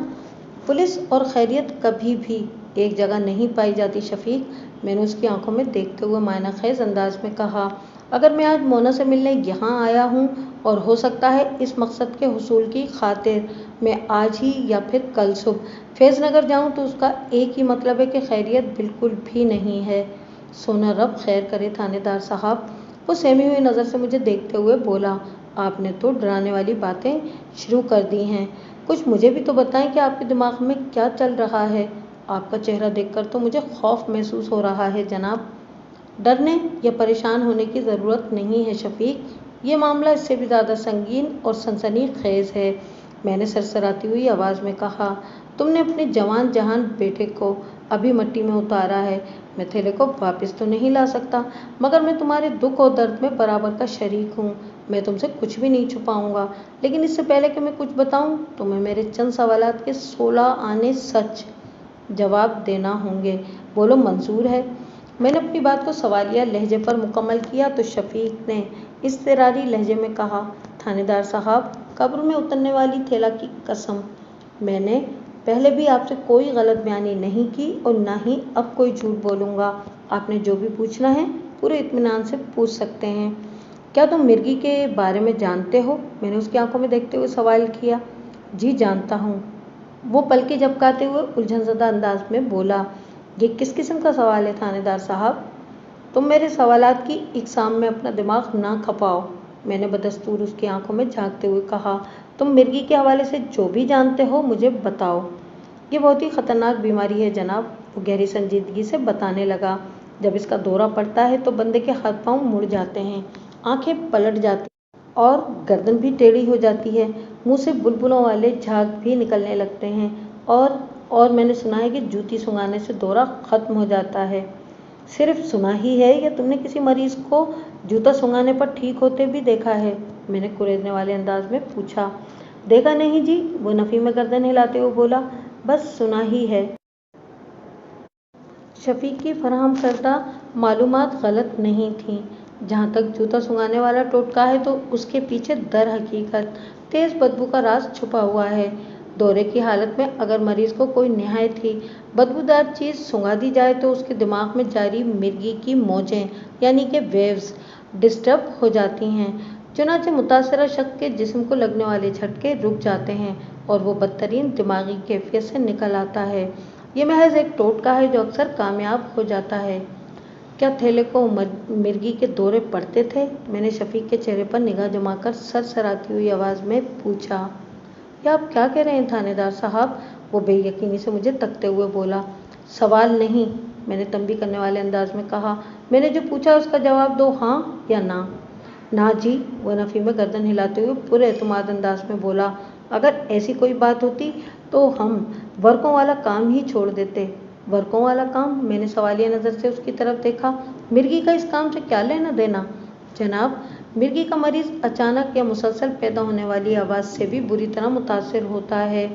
[SPEAKER 1] पुलिस और खैरियत कभी भी एक जगह नहीं पाई जाती शफीक, मैंने उसकी आंखों में देखते हुए मायना खेज अंदाज में कहा। अगर मैं आज मोना से मिलने यहाँ आया हूँ और हो सकता है इस मकसद के हुसूल की खातिर मैं आज ही या फिर कल सुबह फैज़ नगर जाऊँ, तो उसका एक ही मतलब है कि खैरियत बिल्कुल भी नहीं है। सोना रब खैर करे थानेदार साहब। वो सहमी हुई नज़र से मुझे देखते हुए बोला, आपने तो डराने वाली बातें शुरू कर दी हैं। कुछ मुझे भी तो बताएं कि आपके दिमाग में क्या चल रहा है। आपका चेहरा देखकर तो मुझे खौफ महसूस हो रहा है जनाब। डरने या परेशान होने की ज़रूरत नहीं है शफीक, ये मामला इससे भी ज़्यादा संगीन और सनसनीखेज़ है, मैंने सरसराती हुई आवाज़ में कहा। तुमने अपने जवान जहान बेटे को अभी मट्टी में उतारा है, मैं थैले को वापस तो नहीं ला सकता, मगर मैं तुम्हारे दुख और दर्द में बराबर का शरीक हूँ। मैं तुमसे कुछ भी नहीं छुपाऊंगा, लेकिन इससे पहले कि मैं कुछ बताऊं तुम्हें मेरे चंद सवालात के 16 आने सच जवाब देना होंगे। बोलो मंजूर है? मैंने अपनी बात को सवालिया लहजे पर मुकम्मल किया तो शफीक ने इज़्तिरारी लहजे में कहा, थानेदार साहब, कब्र में उतरने वाली थैला की कसम, मैंने पहले भी आपसे कोई गलत बयानी नहीं की और ना ही अब कोई झूठ बोलूँगा। आपने जो भी पूछना है पूरे इत्मीनान से पूछ सकते हैं। क्या तुम मिर्गी के बारे में जानते हो? मैंने उसकी आंखों में देखते हुए सवाल किया। जी जानता हूँ, वो पलके झपकाते हुए उलझनज़दा अंदाज में बोला। ये किस किस्म का सवाल है थानेदार साहब? तुम मेरे सवालात की इकसाम में अपना दिमाग ना खपाओ, मैंने बदस्तूर उसकी आंखों में झांकते हुए कहा। तुम मिर्गी के हवाले से जो भी जानते हो मुझे बताओ। ये बहुत ही ख़तरनाक बीमारी है जनाब, वो गहरी संजीदगी से बताने लगा। जब इसका दौरा पड़ता है तो बंदे के हाथ पांव मुड़ जाते हैं, आंखें पलट जाती और गर्दन भी टेढ़ी हो जाती है, मुंह से बुलबुलों वाले झाग भी निकलने लगते हैं और मैंने सुना है कि जूती सुंघाने से दौरा ख़त्म हो जाता है। सिर्फ सुना ही है या तुमने किसी मरीज को जूता सुंघाने पर ठीक होते भी देखा है? मैंने कुरेदने वाले अंदाज में पूछा। देखा नहीं जी, वो नफ़ी में गर्दन हिलाते हुए बोला, बस सुना ही है। शफीक की फराहम करदा मालूमात गलत नहीं थीं। जहाँ तक जूता सुंघाने वाला टोटका है तो उसके पीछे दर हकीकत तेज़ बदबू का राज छुपा हुआ है। दौरे की हालत में अगर मरीज को कोई निहायत ही बदबूदार चीज़ सुंघा दी जाए तो उसके दिमाग में जारी मिर्गी की मौजें यानी कि वेव्स डिस्टर्ब हो जाती हैं। चुनांचे मुतासरा शख्स के जिस्म को लगने वाले झटके रुक जाते हैं और वो बदतरीन दिमागी कैफियत से निकल आता है। ये महज एक टोटका है जो अक्सर कामयाब हो जाता है। क्या थैले को मिर्गी के दौरे पड़ते थे? मैंने शफीक के चेहरे पर निगाह जमाकर सरसराती हुई आवाज़ में पूछा। या आप क्या कह रहे हैं थानेदार साहब? वो बेयकीनी से मुझे तकते हुए बोला। सवाल नहीं, मैंने तंबी करने वाले अंदाज में कहा। मैंने जो पूछा उसका जवाब दो, हाँ या ना। ना जी, वो नफ़ी में गर्दन हिलाते हुए पूरे एतमाद अंदाज में बोला। अगर ऐसी कोई बात होती तो हम वर्कों वाला काम ही छोड़ देते। वर्कों वाला काम? मैंने सवालिया नज़र से उसकी तरफ देखा। मिर्गी का इस काम से क्या लेना देना? जनाब, मिर्गी का मरीज अचानक या मुसलसल पैदा होने वाली आवाज़ से भी बुरी तरह मुतासिर होता है,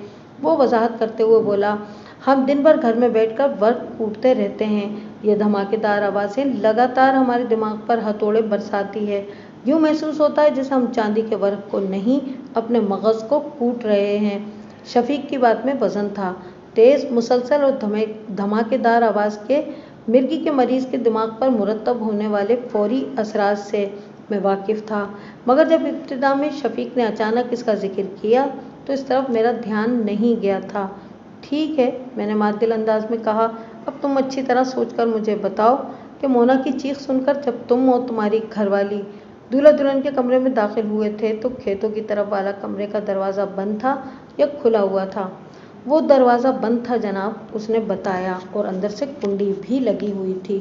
[SPEAKER 1] वो वजाहत करते हुए बोला। हम दिन भर घर में बैठकर वर्क कूटते रहते हैं, ये धमाकेदार आवाज़ें लगातार हमारे दिमाग पर हथौड़े बरसाती है। यूँ महसूस होता है जैसे हम चांदी के वर्क को नहीं, अपने मगज़ को कूट रहे हैं। शफीक की बात में वज़न था। तेज़, मुसलसल और धमाकेदार आवाज़ के मिर्गी के मरीज़ के दिमाग पर मुरतब होने वाले फौरी असरात से मैं वाकिफ़ था, मगर जब इब्तिदा में शफीक ने अचानक इसका जिक्र किया तो इस तरफ मेरा ध्यान नहीं गया था। ठीक है, मैंने मातिल अंदाज में कहा। अब तुम अच्छी तरह सोचकर मुझे बताओ कि मोना की चीख सुनकर जब तुम और तुम्हारी घरवाली दूल्हा दुल्हन के कमरे में दाखिल हुए थे तो खेतों की तरफ वाला कमरे का दरवाज़ा बंद था या खुला हुआ था? वो दरवाज़ा बंद था जनाब, उसने बताया, और अंदर से कुंडी भी लगी हुई थी।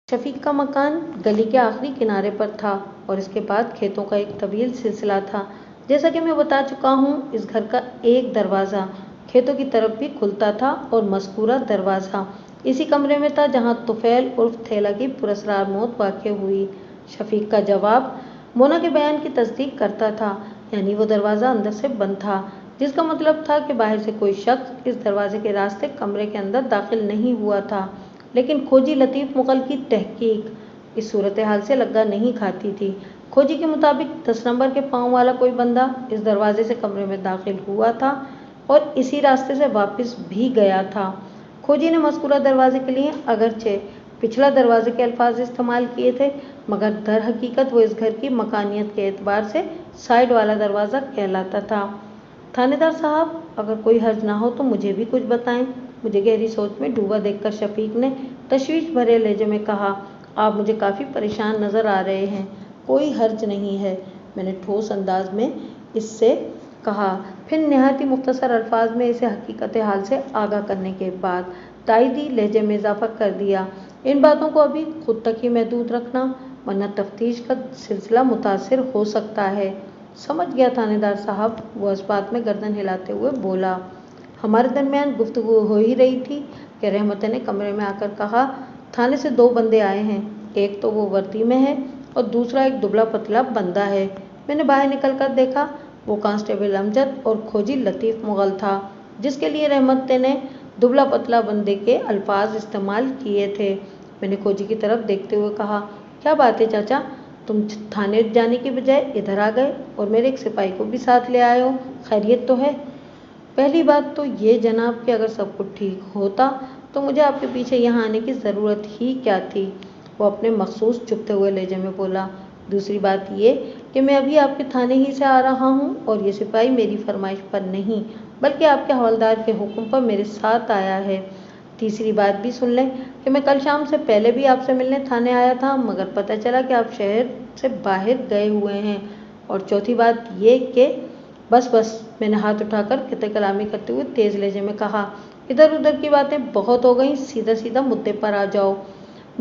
[SPEAKER 1] शफीक का मकान गली के आखिरी किनारे पर था और इसके बाद खेतों का एक तवील सिलसिला था। जैसा कि मैं बता चुका हूँ, इस घर का एक दरवाज़ा खेतों की तरफ भी खुलता था और मज़कूरा दरवाज़ा इसी कमरे में था जहाँ तुफैल उर्फ थैला की पुरस्रार मौत वाक़ हुई। शफीक का जवाब मोना के बयान की तस्दीक करता था, यानी वो दरवाज़ा अंदर से बंद था, जिसका मतलब था कि बाहर से कोई शख्स इस दरवाजे के रास्ते कमरे के अंदर दाखिल नहीं हुआ था। लेकिन खोजी लतीफ़ मुग़ल की तहकीक इस सूरत हाल से लग्गा नहीं खाती थी। खोजी के मुताबिक 10 नंबर के पाँव वाला कोई बंदा इस दरवाजे से कमरे में दाखिल हुआ था और इसी रास्ते से वापस भी गया था। खोजी ने मज़कूरा दरवाजे के लिए अगरचे पिछला दरवाजे के अल्फाज इस्तेमाल किए थे, मगर दर हकीकत वो इस घर की मकानियत के एतबार से साइड वाला दरवाज़ा कहलाता था। थानेदार साहब, अगर कोई हर्ज ना हो तो मुझे भी कुछ बताएं। मुझे गहरी सोच में डूबा देखकर शफीक ने तशवीश भरे लहजे में कहा। आप मुझे काफ़ी परेशान नज़र आ रहे हैं। कोई हर्ज नहीं है, मैंने ठोस अंदाज में इससे कहा। फिर नहायत ही मुख्तसर अल्फाज में इसे हकीकत हाल से आगाह करने के बाद, तायदी लहजे में इजाफा कर दिया। इन बातों को अभी खुद तक ही महदूद रखना, वरना तफ्तीश का सिलसिला मुतासिर हो सकता है। समझ गया थानेदार साहब, वो इस बात में गर्दन हिलाते हुए बोला। हमारे दरमियान गुफ्तगू हो ही रही थी कि रहमत ने कमरे में आकर कहा, थाने से 2 बंदे आए हैं, एक तो वो वर्दी में है और दूसरा एक दुबला पतला बंदा है। मैंने बाहर निकल कर देखा, वो कांस्टेबल अमजद और खोजी लतीफ़ मुगल था, जिसके लिए रहमत ने दुबला पतला बंदे के अल्फाज इस्तेमाल किए थे। मैंने खोजी की तरफ देखते हुए कहा, क्या बात है चाचा, तुम थाने जाने की बजाय इधर आ गए और मेरे एक सिपाही को भी साथ ले आए हो, खैरियत तो है? पहली बात तो ये जनाब कि अगर सब कुछ ठीक होता तो मुझे आपके पीछे यहाँ आने की ज़रूरत ही क्या थी, वो अपने मखसूस चुभते हुए लहजे में बोला। दूसरी बात ये कि मैं अभी आपके थाने ही से आ रहा हूँ और ये सिपाही मेरी फरमाइश पर नहीं बल्कि आपके हवलदार के हुक्म पर मेरे साथ आया है। तीसरी बात भी सुन लें कि मैं कल शाम से पहले भी आपसे मिलने थाने आया था, मगर पता चला कि आप शहर से बाहर गए हुए हैं। और चौथी बात ये कि बस मैंने हाथ उठाकर किते कलामी करते हुए तेज लहजे में कहा, इधर उधर की बातें बहुत हो गई, सीधा सीधा मुद्दे पर आ जाओ।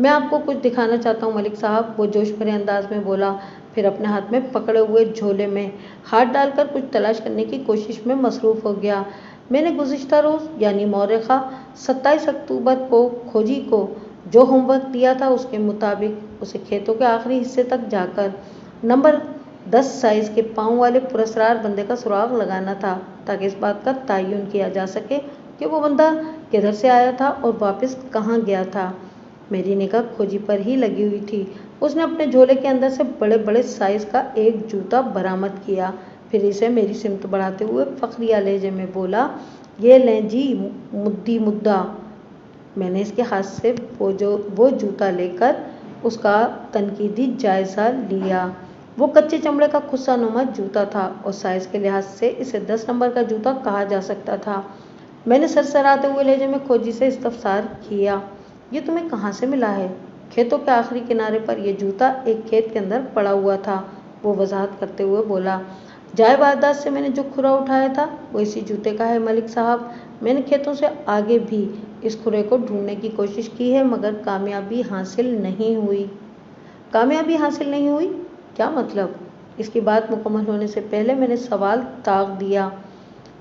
[SPEAKER 1] मैं आपको कुछ दिखाना चाहता हूँ मलिक साहब, वो जोश भरे अंदाज में बोला। फिर अपने हाथ में पकड़े हुए झोले में हाथ डालकर कुछ तलाश करने की कोशिश में मसरूफ़ हो गया। मैंने गुज़िश्ता रोज़ यानी मौरखा 27 अक्टूबर को खोजी को जो होमवर्क दिया था उसके मुताबिक उसे खेतों के आखिरी हिस्से तक जाकर नंबर 10 साइज़ के पाँव वाले पुरस्कार बंदे का सुराग लगाना था, ताकि इस बात का तयन किया जा सके कि वो बंदा किधर से आया था और वापस कहाँ गया था। मेरी निगाह खोजी पर ही लगी हुई थी। उसने अपने झोले के अंदर से बड़े बड़े साइज़ का एक जूता बरामद किया, फिर इसे मेरी सिमत बढ़ाते हुए फ़ख्रिया लहजे में बोला, ये लें जी मुद्दी मुद्दा। मैंने इसके हाथ से वो जूता लेकर उसका तनकीदी जायज़ा लिया। वो कच्चे चमड़े का खुस्सा नुमा जूता था और साइज़ के लिहाज से इसे 10 नंबर का जूता कहा जा सकता था। मैंने सरसराते हुए लहजे में खोजी से इस्तफसार किया, ये तुम्हें कहाँ से मिला है? खेतों के आखिरी किनारे पर यह जूता एक खेत के अंदर पड़ा हुआ था, वो वजाहत करते हुए बोला। जाए वारदात से मैंने जो खुरा उठाया था वो इसी जूते का है मलिक साहब। मैंने खेतों से आगे भी इस खुरे को ढूंढने की कोशिश की है, मगर कामयाबी हासिल नहीं हुई। कामयाबी हासिल नहीं हुई? क्या मतलब? इसकी बात मुकम्मल होने से पहले मैंने सवाल ताक दिया।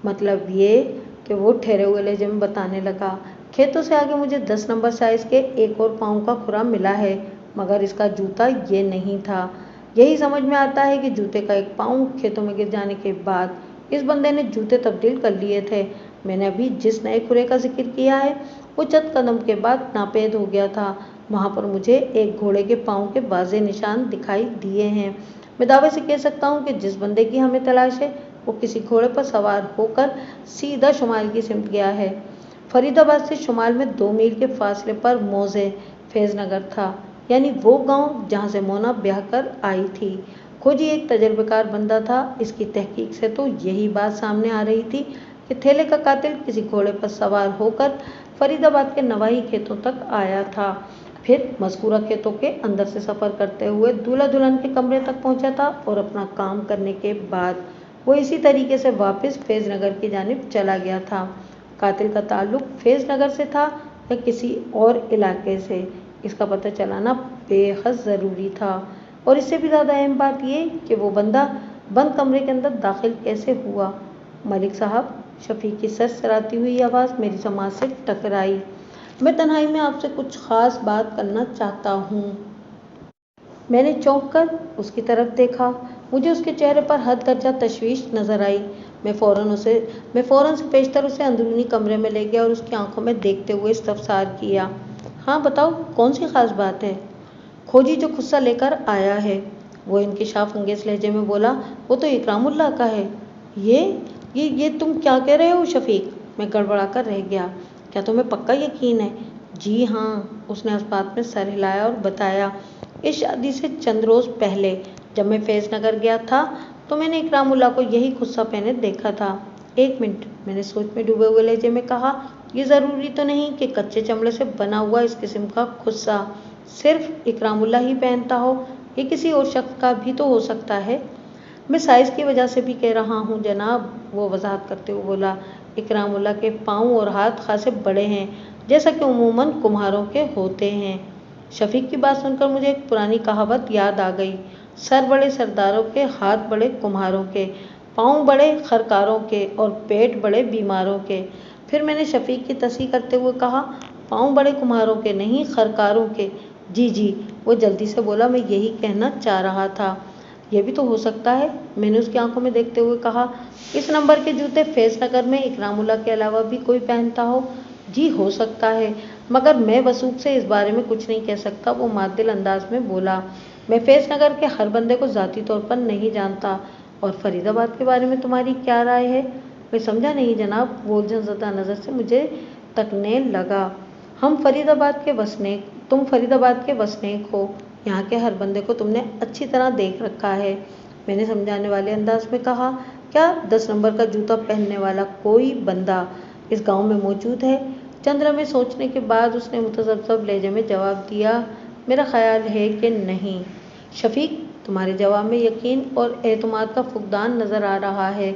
[SPEAKER 1] मतलब ये कि वो ठहरे हुए लहजे में बताने लगा, खेतों से आगे मुझे 10 नंबर साइज़ के एक और पाँव का खुरा मिला है, मगर इसका जूता ये नहीं था। यही समझ में आता है कि जूते का एक पाँव खेतों में गिर जाने के बाद इस बंदे ने जूते तब्दील कर लिए थे। मैंने अभी जिस नए खुरे का जिक्र किया है वो चंद कदम के बाद नापेद हो गया था। वहाँ पर मुझे एक घोड़े के पाँव के वाज़ेह निशान दिखाई दिए हैं। मैं दावे से कह सकता हूँ कि जिस बंदे की हमें तलाश है वो किसी घोड़े पर सवार होकर सीधा शुमाल की सिमत गया है। फरीदाबाद से शुमाल में 2 मील के फासले पर मौजे फैज़नगर था, यानी वो गांव जहां से मोना ब्याह कर आई थी। खोजी एक तजर्बेकार बंदा था। इसकी तहकीक से तो यही बात सामने आ रही थी कि थैले का कातिल किसी घोड़े पर सवार होकर फरीदाबाद के नवाही खेतों तक आया था, फिर मज़कूरा खेतों के अंदर से सफ़र करते हुए दूल्हा दुल्हन के कमरे तक पहुंचा था और अपना काम करने के बाद वो इसी तरीके से वापस फैज़नगर की जानिब चला गया था। कातिल का ताल्लुक फैज़नगर से था या किसी और इलाके से, इसका पता चलाना बेहद ज़रूरी था। और इससे भी ज़्यादा अहम बात ये कि वो बंदा बंद कमरे के अंदर दाखिल कैसे हुआ। मलिक साहब, शफीक की सरसराती हुई आवाज़ मेरी समाज से टकराई। मैं तन्हाई में आपसे कुछ ख़ास बात करना चाहता हूँ। मैंने चौंक कर उसकी तरफ देखा। मुझे उसके चेहरे पर हद दर्जा तशवीश नजर आई। मैं फ़ौरन से पेशतर उसे अंदरूनी कमरे में ले गया और उसकी आंखों में देखते हुए इस्तफसार किया। हाँ बताओ, कौन सी ख़ास बात है? खोजी जो खुस्सा लेकर आया है, वो इंकिशाफ अंगेज़ लहजे में बोला, वो तो इकरामुल्लाह का है। ये तुम क्या कह रहे हो शफीक? मैं गड़बड़ा कर रह गया। क्या तुम्हें पक्का यकीन है? जी हाँ, उसने इस बात में सर हिलाया और बताया। इस शादी से चंद रोज़ पहले जब मैं फैज़नगर गया था तो मैंने इकरामुल्लाह को यही खुस्सा पहने देखा था। 1 मिनट, मैंने सोच में डूबे हुए लहजे में कहा, ये ज़रूरी तो नहीं कि कच्चे चमड़े से बना हुआ इस किस्म का खुस्सा सिर्फ इकरामुल्लाह ही पहनता हो, ये किसी और शख्स का भी तो हो सकता है। मैं साइज़ की वजह से भी कह रहा हूँ जनाब, वो वजाहत करते हुए बोला। इकरामुल्लाह के पाँव और हाथ खासे बड़े हैं, जैसा कि उमूमन कुम्हारों के होते हैं। शफीक की बात सुनकर मुझे एक पुरानी कहावत याद आ गई, सर बड़े सरदारों के, हाथ बड़े कुम्हारों के, पाँव बड़े खरकारों के और पेट बड़े बीमारों के। फिर मैंने शफीक की तस्वीर करते हुए कहा, पाँव बड़े कुम्हारों के नहीं, खरकारों के। जी जी, वो जल्दी से बोला, मैं यही कहना चाह रहा था। ये भी तो हो सकता है, मैंने उसकी आंखों में देखते हुए कहा। इस नंबर के जूते फैज नगर में इकरामुल्लाह के अलावा भी कोई पहनता हो? जी हो सकता है, मगर मैं वसूख से इस बारे में कुछ नहीं कह सकता, वो मादिल अंदाज में बोला। मैं फैज नगर के हर बंदे को ज़ाती तौर पर नहीं जानता। और फरीदाबाद के बारे में तुम्हारी क्या राय है? मैं समझा नहीं जनाब, वो झंझता नज़र से मुझे तकने लगा। तुम फरीदाबाद के वसनीक हो, यहाँ के हर बंदे को तुमने अच्छी तरह देख रखा है, मैंने समझाने वाले अंदाज में कहा। क्या 10 नंबर का जूता पहनने वाला कोई बंदा इस गांव में मौजूद है? चंद्र में सोचने के बाद उसने मुतज़ब्ज़ब लहजे में जवाब दिया, मेरा ख्याल है कि नहीं। शफीक, तुम्हारे जवाब में यकीन और एतमाद का फुकदान नज़र आ रहा है,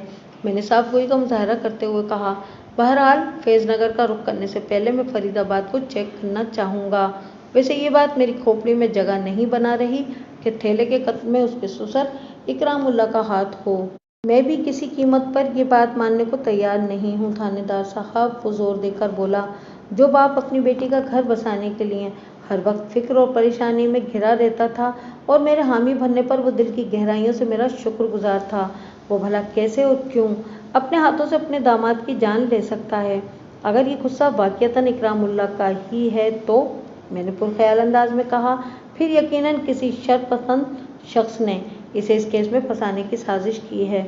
[SPEAKER 1] मैंने साफ गोई का मुजाहरा करते हुए कहा। बहरहाल फैज नगर का रुख करने से पहले मैं फरीदाबाद को चेक करना चाहूँगा। वैसे ये बात मेरी खोपड़ी में जगह नहीं बना रही कि थैले के कत्ल में उसके ससुर इकरामुल्लाह का हाथ हो। मैं भी किसी कीमत पर यह बात मानने को तैयार नहीं हूँ थानेदार साहब, वो जोर देकर बोला। जो बाप अपनी बेटी का घर बसाने के लिए हर वक्त फिक्र और परेशानी में घिरा रहता था और मेरे हामी भरने पर वो दिल की गहराइयों से मेरा शुक्रगुजार था, वो भला कैसे और क्यों अपने हाथों से अपने दामाद की जान ले सकता है? अगर ये गुस्सा वाक़ियतन इकरामुल्लाह का ही है तो, मैंने पुरख्याल अंदाज में कहा, फिर यकीनन किसी शरपसंद शख्स ने इसे इस केस में फंसाने की साजिश की है।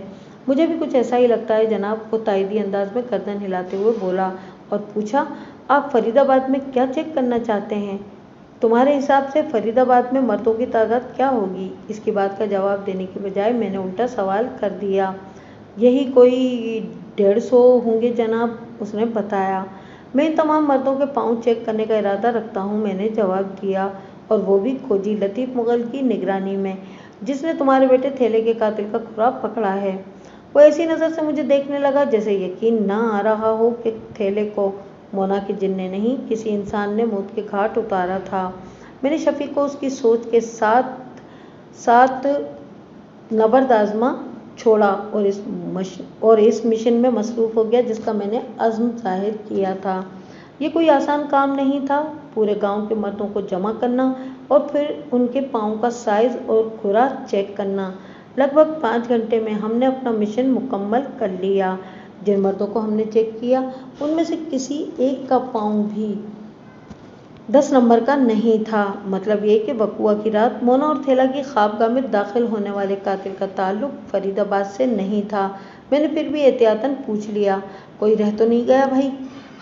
[SPEAKER 1] मुझे भी कुछ ऐसा ही लगता है जनाब, वो ताइदी अंदाज में गर्दन हिलाते हुए बोला और पूछा, आप फरीदाबाद में क्या चेक करना चाहते हैं? तुम्हारे हिसाब से फरीदाबाद में मर्दों की तादाद क्या होगी? इसकी बात का जवाब देने की बजाय मैंने उल्टा सवाल कर दिया। यही कोई 150 होंगे जनाब, उसने बताया। मैं इन तमाम मर्दों के पाँव चेक करने का इरादा रखता हूँ, मैंने जवाब दिया, और वो भी खोजी लतीफ़ मुग़ल की निगरानी में, जिसने तुम्हारे बेटे थैले के कातिल का खुराब पकड़ा है। वो ऐसी नज़र से मुझे देखने लगा जैसे यकीन ना आ रहा हो कि थैले को मोना के जिन ने नहीं, किसी इंसान ने मौत के घाट उतारा था। मैंने शफीक को उसकी सोच के साथ साथ नबर्द आज़मा छोड़ा और इस मिशन में मसरूफ़ हो गया जिसका मैंने अज़्म ज़ाहिर किया था। ये कोई आसान काम नहीं था, पूरे गांव के मर्दों को जमा करना और फिर उनके पाँव का साइज़ और खुराक चेक करना। लगभग 5 घंटे में हमने अपना मिशन मुकम्मल कर लिया। जिन मर्दों को हमने चेक किया उनमें से किसी एक का पाँव भी 10 नंबर का नहीं था। मतलब ये कि बकुआ की रात मोना और थैला की ख्वाबगाह में दाखिल होने वाले कातिल का ताल्लुक फरीदाबाद से नहीं था। मैंने फिर भी एहतियातन पूछ लिया, कोई रह तो नहीं गया भाई?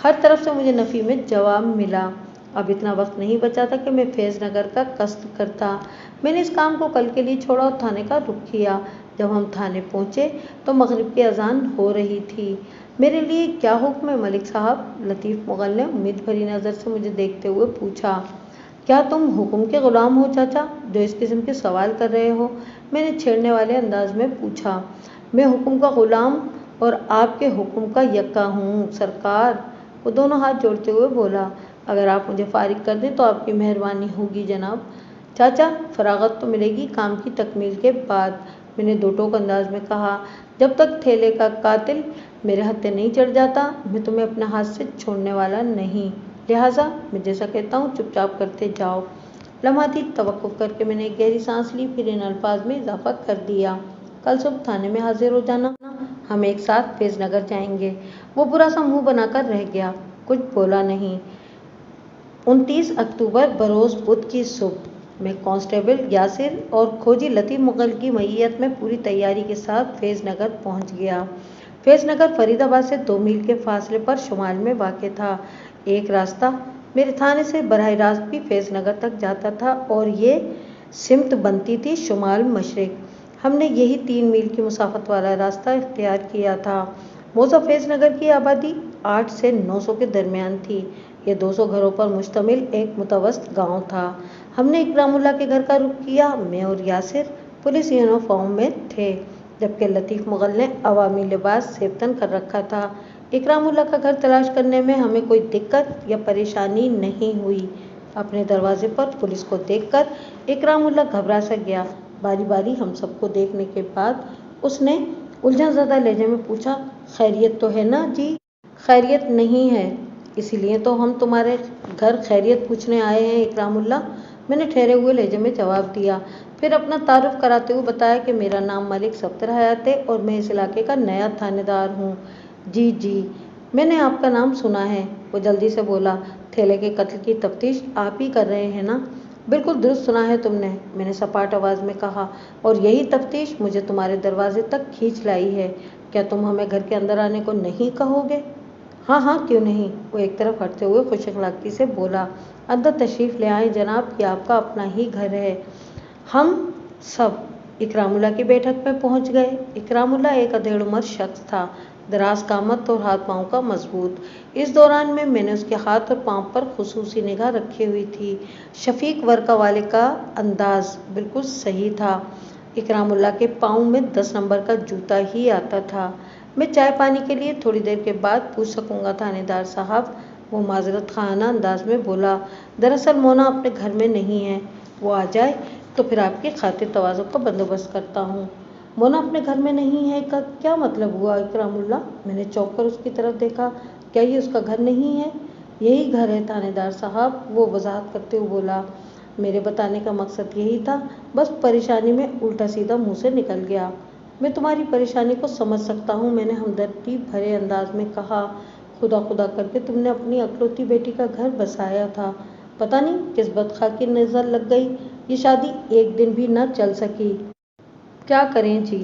[SPEAKER 1] हर तरफ से मुझे नफ़ी में जवाब मिला। अब इतना वक्त नहीं बचा था कि मैं फैज नगर का कस्द करता। मैंने इस काम को कल के लिए छोड़ा और थाने का रुख किया। जब हम थाने पहुँचे तो मगरिब की अजान हो रही थी। मेरे लिए क्या हुक्म है मलिक साहब? लतीफ़ मुग़ल ने उम्मीद भरी नज़र से मुझे देखते हुए पूछा। क्या तुम हुक्म के ग़ुलाम हो चाचा, जो इस किस्म के सवाल कर रहे हो? मैंने छेड़ने वाले अंदाज में पूछा। मैं हुक्म का ग़ुलाम और आपके हुक्म का यक्का हूँ सरकार, वो दोनों हाथ जोड़ते हुए बोला। अगर आप मुझे फारिग कर दें तो आपकी मेहरबानी होगी जनाब। चाचा, फरागत तो मिलेगी काम की तकमील के बाद, मैंने दो टोक अंदाज में कहा। जब तक थैले का कातिल मेरे हत्थे नहीं चढ़ जाता, मैं तुम्हें अपने हाथ से छोड़ने वाला नहीं, लिहाजा मैं जैसा कहता हूँ चुपचाप करते जाओ। लम्हाती तवक्कुफ़ करके मैंने एक गहरी सांस ली, फिर इन अल्फाज में इजाफा कर दिया, कल सुबह थाने में हाजिर हो जाना, हम एक साथ फैज नगर जाएंगे। वो बुरा सा मुँह बनाकर रह गया, कुछ बोला नहीं। 29 अक्टूबर बरोज़ बुध की सुबह मैं कांस्टेबल यासिर और खोजी लतीफ़ मुग़ल की मईयत में पूरी तैयारी के साथ फैज नगर पहुँच गया। फैज नगर फरीदाबाद से 2 मील के फासले पर शुमाल में वाक़ था। एक रास्ता मेरे थाने से बराह रास्त भी फैज नगर तक जाता था और ये सिमत बनती थी शुमाल मशरिक। हमने यही 3 मील की मुसाफत वाला रास्ता इख्तियार किया था। मौजा फैज नगर की आबादी 8 से 900 के दरमियान थी। ये 200 घरों पर मुश्तमिल एक मुतवस्त गांव था। हमने इकरामुल्लाह के घर का रुख किया। मैं और यासिर पुलिस यूनिफॉर्म में थे, जबकि लतीफ़ मुग़ल ने अवामी लिबास सेबतन कर रखा था। इकरामुल्लाह का घर तलाश करने में हमें कोई दिक्कत या परेशानी नहीं हुई। अपने दरवाजे पर पुलिस को देखकर इकरामुल्लाह घबरा सा गया। बारी बारी हम सबको देखने के बाद उसने उलझन ज़्यादा लहजे में पूछा, खैरियत तो है ना जी? खैरियत नहीं है, इसीलिए तो हम तुम्हारे घर खैरियत पूछने आए हैं इकरामुल्लाह, मैंने ठहरे हुए लहजे में जवाब दिया। फिर अपना तारुफ कराते हुए बताया कि मेरा नाम मलिक सफ्दर हयात है और मैं इस इलाके का नया थानेदार हूँ। जी जी, मैंने आपका नाम सुना है, वो जल्दी से बोला। थेले के कत्ल की तफ्तीश आप ही कर रहे हैं ना? बिल्कुल दुरुस्त सुना है तुमने, मैंने सपाट आवाज़ में कहा, और यही तफ्तीश मुझे तुम्हारे दरवाजे तक खींच लाई है। क्या तुम हमें घर के अंदर आने को नहीं कहोगे? हाँ हाँ, क्यों नहीं, वो एक तरफ हटते हुए खुश अखलाकी से बोला। अंदर तशरीफ़ ले आए जनाब, ये आपका अपना ही घर है। हम सब इकरामुल्लाह की बैठक में पहुंच गए। इकरामुल्लाह एक अधेड़ उम्र शख्स था, दराज कामत और हाथ पाँव का मजबूत। इस दौरान में मैंने उसके हाथ और पाँव पर खुसूसी निगाह रखी हुई थी। शफीक वर्का वाले का अंदाज बिल्कुल सही था। इकरामुल्लाह के पाँव में 10 नंबर का जूता ही आता था। मैं चाय पानी के लिए थोड़ी देर के बाद पूछ सकूंगा थानेदार साहब, वो माजरत खाना अंदाज में बोला। दरअसल मोना अपने घर में नहीं है, वो आ जाए तो फिर आपकी खातिर तवाज़ो का बंदोबस्त करता हूँ। मोना अपने घर में नहीं है का क्या मतलब हुआ इकरामुल्लाह? मैंने चौंक कर उसकी तरफ देखा। क्या ये उसका घर नहीं है? यही घर है थानेदार साहब, वो वजाहत करते हुए बोला। मेरे बताने का मकसद यही था, बस परेशानी में उल्टा सीधा मुँह से निकल गया। मैं तुम्हारी परेशानी को समझ सकता हूँ, मैंने हमदर्दी भरे अंदाज में कहा। खुदा खुदा करके तुमने अपनी अकलौती बेटी का घर बसाया था, पता नहीं किस बदखा की नज़र लग गई, ये शादी एक दिन भी न चल सकी। क्या करें जी,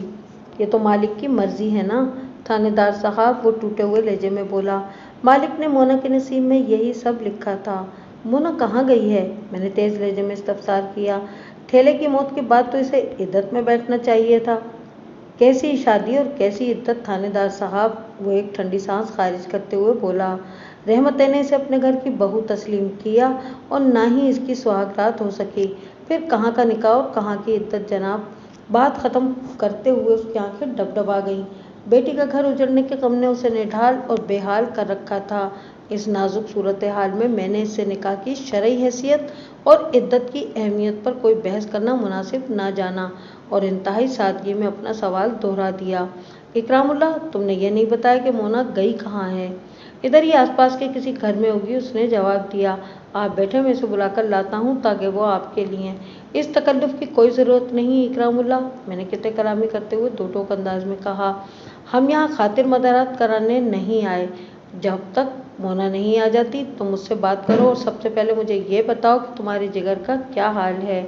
[SPEAKER 1] ये तो मालिक की मर्जी है ना थानेदार साहब, वो टूटे हुए लहजे में बोला। मालिक ने मोना के नसीब में यही सब लिखा था। मोना कहाँ गई है? मैंने तेज लहजे में इस्तफसार किया। ठेले की मौत के बाद तो इसे इद्दत में बैठना चाहिए था। कैसी शादी और कैसी इद्दत थानेदार साहब, वो एक ठंडी सांस खारिज करते हुए बोला। रहमत ने इसे अपने घर की बहू तस्लीम किया और ना ही इसकी सुहागरात हो सकी, फिर कहाँ का निकाह और कहाँ की इद्दत जनाब। बात ख़त्म करते हुए उसकी आंखें डबडबा गईं। बेटी का घर उजड़ने के गम ने उसे निढाल और बेहाल कर रखा था। इस नाजुक सूरत हाल में मैंने इससे निकाह की शरई हैसियत और इद्दत की अहमियत पर कोई बहस करना मुनासिब ना जाना और इंतहाई सादगी में अपना सवाल दोहरा दिया। इकरामुल्लाह, तुमने ये नहीं बताया कि मोना गई कहाँ है? इधर ही आसपास के किसी घर में होगी, उसने जवाब दिया। आप बैठे, मैं इसे बुलाकर लाता हूँ ताकि वो आपके लिए। इस तकल्लुफ़ की कोई ज़रूरत नहीं इकरामुल्लाह, मैंने किते कलामी करते हुए दो टोक अंदाज में कहा। हम यहाँ खातिर मदारात कराने नहीं आए। जब तक मोना नहीं आ जाती तो मुझसे बात करो और सबसे पहले मुझे ये बताओ कि तुम्हारे जिगर का क्या हाल है।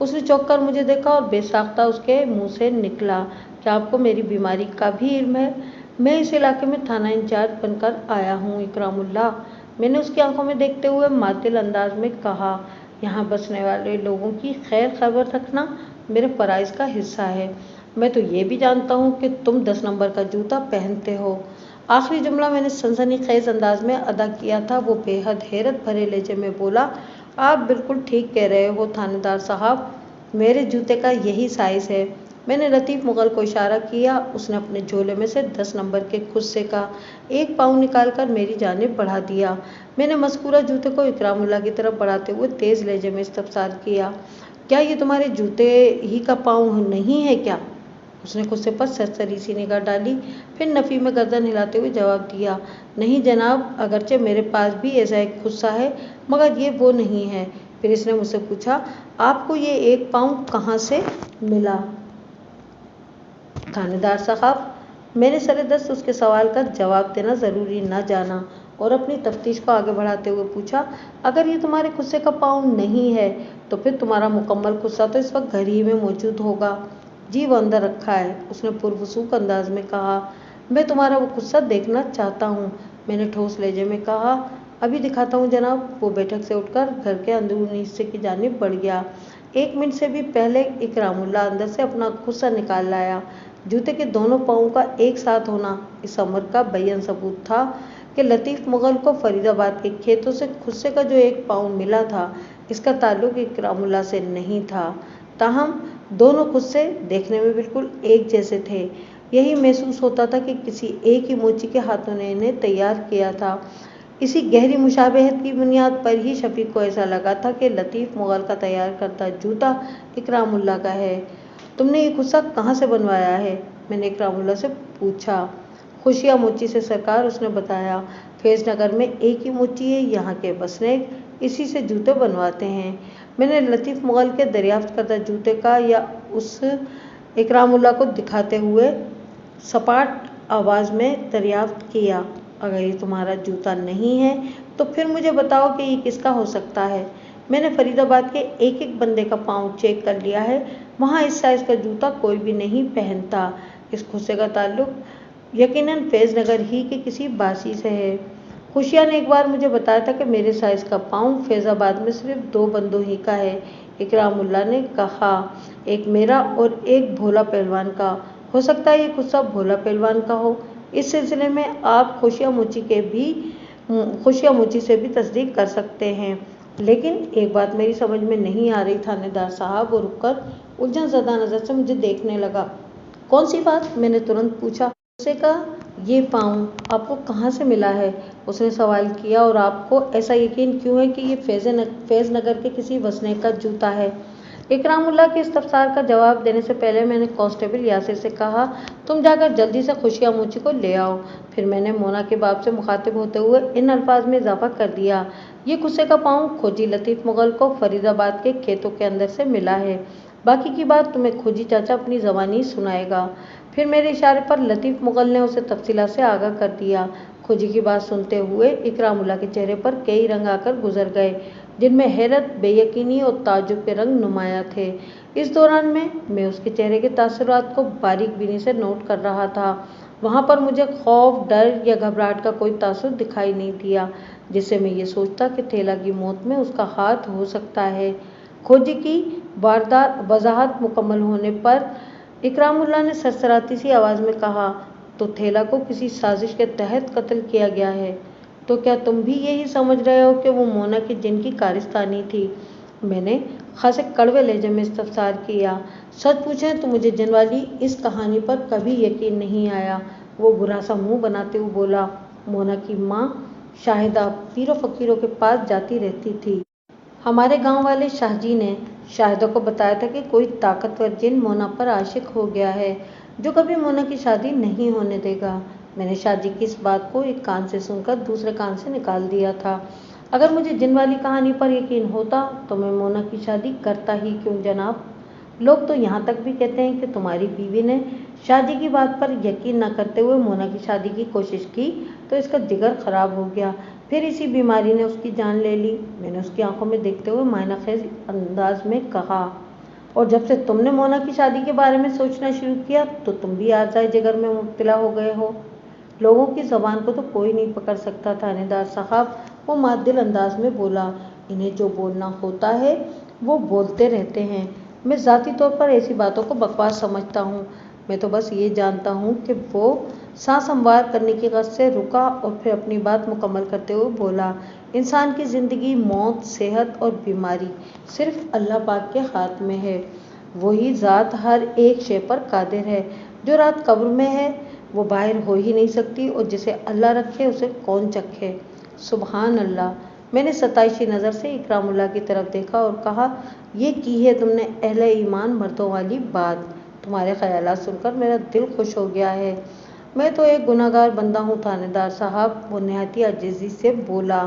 [SPEAKER 1] उसने चौंक कर मुझे देखा और बेसाख्ता उसके मुंह से निकला, क्या आपको मेरी बीमारी का भी इल्म है? मैं इस इलाके में थाना इंचार्ज बनकर आया हूँ इकरामुल्लाह, मैंने उसकी आंखों में देखते हुए मातिल अंदाज में कहा। यहाँ बसने वाले लोगों की खैर खबर रखना मेरे फ़राइज़ का हिस्सा है। मैं तो ये भी जानता हूँ कि तुम 10 नंबर का जूता पहनते हो। आखिरी जुमला मैंने सनसनीखेज अंदाज में अदा किया था। वो बेहद हैरत भरे लहजे में बोला, आप बिल्कुल ठीक कह रहे हो थानेदार साहब, मेरे जूते का यही साइज़ है। मैंने लतीफ़ मुग़ल को इशारा किया। उसने अपने झोले में से 10 नंबर के खुस्से का एक पाँव निकालकर मेरी जानिब बढ़ा दिया। मैंने मज़कूरा जूते को इकरामुल्लाह की तरफ बढ़ाते हुए तेज़ लहजे में इस्तफसार किया, क्या ये तुम्हारे जूते ही का पाँव नहीं है क्या? उसने खुस्से पर सरसरी सी निगाह डाली, फिर नफ़ी में गर्दन हिलाते हुए जवाब दिया, नहीं जनाब, अगरचे मेरे पास भी ऐसा एक खुस्सा है, मगर ये वो नहीं है। फिर इसने मुझसे पूछा, आपको ये एक पाँव कहाँ से मिला? थानेदार साहब, मैंने सरेदस्त उसके सवाल का जवाब देना ज़रूरी न जाना और अपनी तफ्तीश को आगे बढ़ाते हुए पूछा, अगर ये तुम्हारे खुस्से का पाँव नहीं है तो फिर तुम्हारा मुकम्मल खुस्सा तो इस वक्त घर ही में मौजूद होगा। जी, वो अंदर रखा है, उसने पुरवसूख अंदाज में कहा। मैं तुम्हारा वो खुस्सा देखना चाहता हूँ, मैंने ठोस लहजे में कहा। अभी दिखाता हूँ जनाब। वो बैठक से उठकर घर के अंदरूनी हिस्से की जानिब बढ़ गया। 1 मिनट से भी पहले इकरामुल्लाह अंदर से अपना खुस्सा निकाल लाया। जूते के दोनों पाँवों का एक साथ होना इस अमर का बयान सबूत था कि लतीफ़ मुग़ल को फरीदाबाद के खेतों से खुस्से का जो एक पाँव मिला था, इसका ताल्लुक इकरामुल्लाह से नहीं था। ताहम दोनों खुस्से देखने में बिल्कुल एक जैसे थे। यही महसूस होता था कि किसी एक ही मोची के हाथों ने इन्हें तैयार किया था। इसी गहरी मुशाबहत की बुनियाद पर ही शफीक को ऐसा लगा था कि लतीफ़ मुग़ल का तैयार करता जूता इकरामुल्लाह का है। तुमने ये खुस्सा कहाँ से बनवाया है? मैंने इकरामुल्लाह से पूछा। खुशिया मोची से सरकार, उसने बताया। फैज़ नगर में एक ही मोची है, यहाँ के बसनीक इसी से जूते बनवाते हैं। मैंने लतीफ़ मुग़ल के दरियाफ्त करदा जूते का या उस इकरामुल्लाह को दिखाते हुए सपाट आवाज़ में दरियाफ्त किया। अगर ये तुम्हारा जूता नहीं है तो फिर मुझे बताओ कि ये किसका हो सकता है। मैंने फरीदाबाद के एक एक बंदे का पाँव चेक कर लिया है, वहाँ इस साइज़ का जूता कोई भी नहीं पहनता। इस खुस्से का ताल्लुक यकीनन फैज़ नगर ही के किसी बासी से है। खुशिया ने एक बार मुझे बताया था कि मेरे साइज़ का पाँव फैज़ाबाद में सिर्फ 2 बंदों ही का है। इकरामुल्लाह ने कहा, एक मेरा और एक भोला पहलवान का। हो सकता है ये खुस्सा भोला पहलवान का हो। इस सिलसिले में आप खुशिया मोची से भी तस्दीक कर सकते हैं। लेकिन एक बात मेरी समझ में नहीं आ रही थानेदार साहब। वो रुककर उलझन ज़दा नज़र से मुझे देखने लगा। कौन सी बात? मैंने तुरंत पूछा। उसे का ये पाँव आपको कहाँ से मिला है? उसने सवाल किया। और आपको ऐसा यकीन क्यों है कि ये फैज़ नगर के किसी वसनीक का जूता है? इकरामुल्लाह के इस्तफसार का जवाब देने से पहले मैंने कांस्टेबल यासिर से कहा, तुम जाकर जल्दी से खुशिया मोची को ले आओ। फिर मैंने मोना के बाप से मुखातिब होते हुए इन अल्फाज में इजाफा कर दिया, ये खुस्से का पाँव खोजी लतीफ़ मुग़ल को फरीदाबाद के खेतों के अंदर से मिला है। बाकी की बात तुम्हें खोजी चाचा अपनी ज़बानी सुनाएगा। फिर मेरे इशारे पर लतीफ़ मुग़ल ने उसे तफसीलात से आगाह कर दिया। खोजी की बात सुनते हुए इकरामुल्लाह के चेहरे पर कई रंग आकर गुजर गए, जिनमें हैरत, बेयकीनी और ताज्जुब के रंग नुमायां थे। इस दौरान मैं उसके चेहरे के तासुरात को बारीक बीनी से नोट कर रहा था। वहाँ पर मुझे खौफ, डर या घबराहट का कोई तासुर दिखाई नहीं दिया, जिससे मैं ये सोचता कि थेला की मौत में उसका हाथ हो सकता है। खोजी की वजाहत मुकम्मल होने पर इकरामुल्लाह ने सरसराती सी आवाज़ में कहा, तो थेला को किसी साजिश के तहत कत्ल किया गया है। तो क्या तुम भी यही समझ रहे हो कि वो मोना की जिन की कारस्तानी थी? मैंने खासे कड़वे लहजे में इस्तफसार किया। सच पूछें तो मुझे जिन वाली इस कहानी पर कभी यकीन नहीं आया। वो बुरा सा मुंह बनाते हुए बोला, मोना की माँ शाहिदा पीरों फकीरों के पास जाती रहती थी। हमारे गांव वाले शाहजी ने शाहिदा को बताया था कि कोई ताकतवर जिन मोना पर आशिक हो गया है, जो कभी मोना की शादी नहीं होने देगा। मैंने शाहजी की इस बात को एक कान से सुनकर दूसरे कान से निकाल दिया था। अगर मुझे जिन वाली कहानी पर यकीन होता तो मैं मोना की शादी करता ही क्यों जनाब। लोग तो यहाँ तक भी कहते हैं कि तुम्हारी बीवी ने शादी की बात पर यकीन न करते हुए मोना की शादी की कोशिश की तो इसका जिगर खराब हो गया, फिर इसी बीमारी ने उसकी जान ले ली। मैंने उसकी आंखों में देखते हुए मायनाखेज अंदाज में कहा, और जब से तुमने मोना की शादी के बारे में सोचना शुरू किया तो तुम भी आर्ज़ाए जिगर में मुब्तला हो गए हो। लोगों की ज़बान को तो कोई नहीं पकड़ सकता थानेदार साहब, वो मादिल अंदाज में बोला। इन्हें जो बोलना होता है वो बोलते रहते हैं। मैं ज़ाती तौर पर ऐसी बातों को बकवास समझता हूँ। मैं तो बस ये जानता हूँ कि वो सांस हमवार करने की गज़ से रुका और फिर अपनी बात मुकम्मल करते हुए बोला, इंसान की ज़िंदगी, मौत, सेहत और बीमारी सिर्फ अल्लाह पाक के हाथ में है। वही ज़ात हर एक शे पर कादिर है। जो रात कब्र में है वो बाहर हो ही नहीं सकती, और जिसे अल्लाह रखे उसे कौन चखे। सुबहान अल्लाह। मैंने सताइशी नज़र से इकरामुल्लाह की तरफ देखा और कहा, ये की है तुमने अहले ईमान मर्दों वाली बात। तुम्हारे ख्यालात सुनकर मेरा दिल खुश हो गया है। मैं तो एक गुनाहगार बंदा हूँ थानेदार साहब, वो निहायती आजिज़ी से बोला।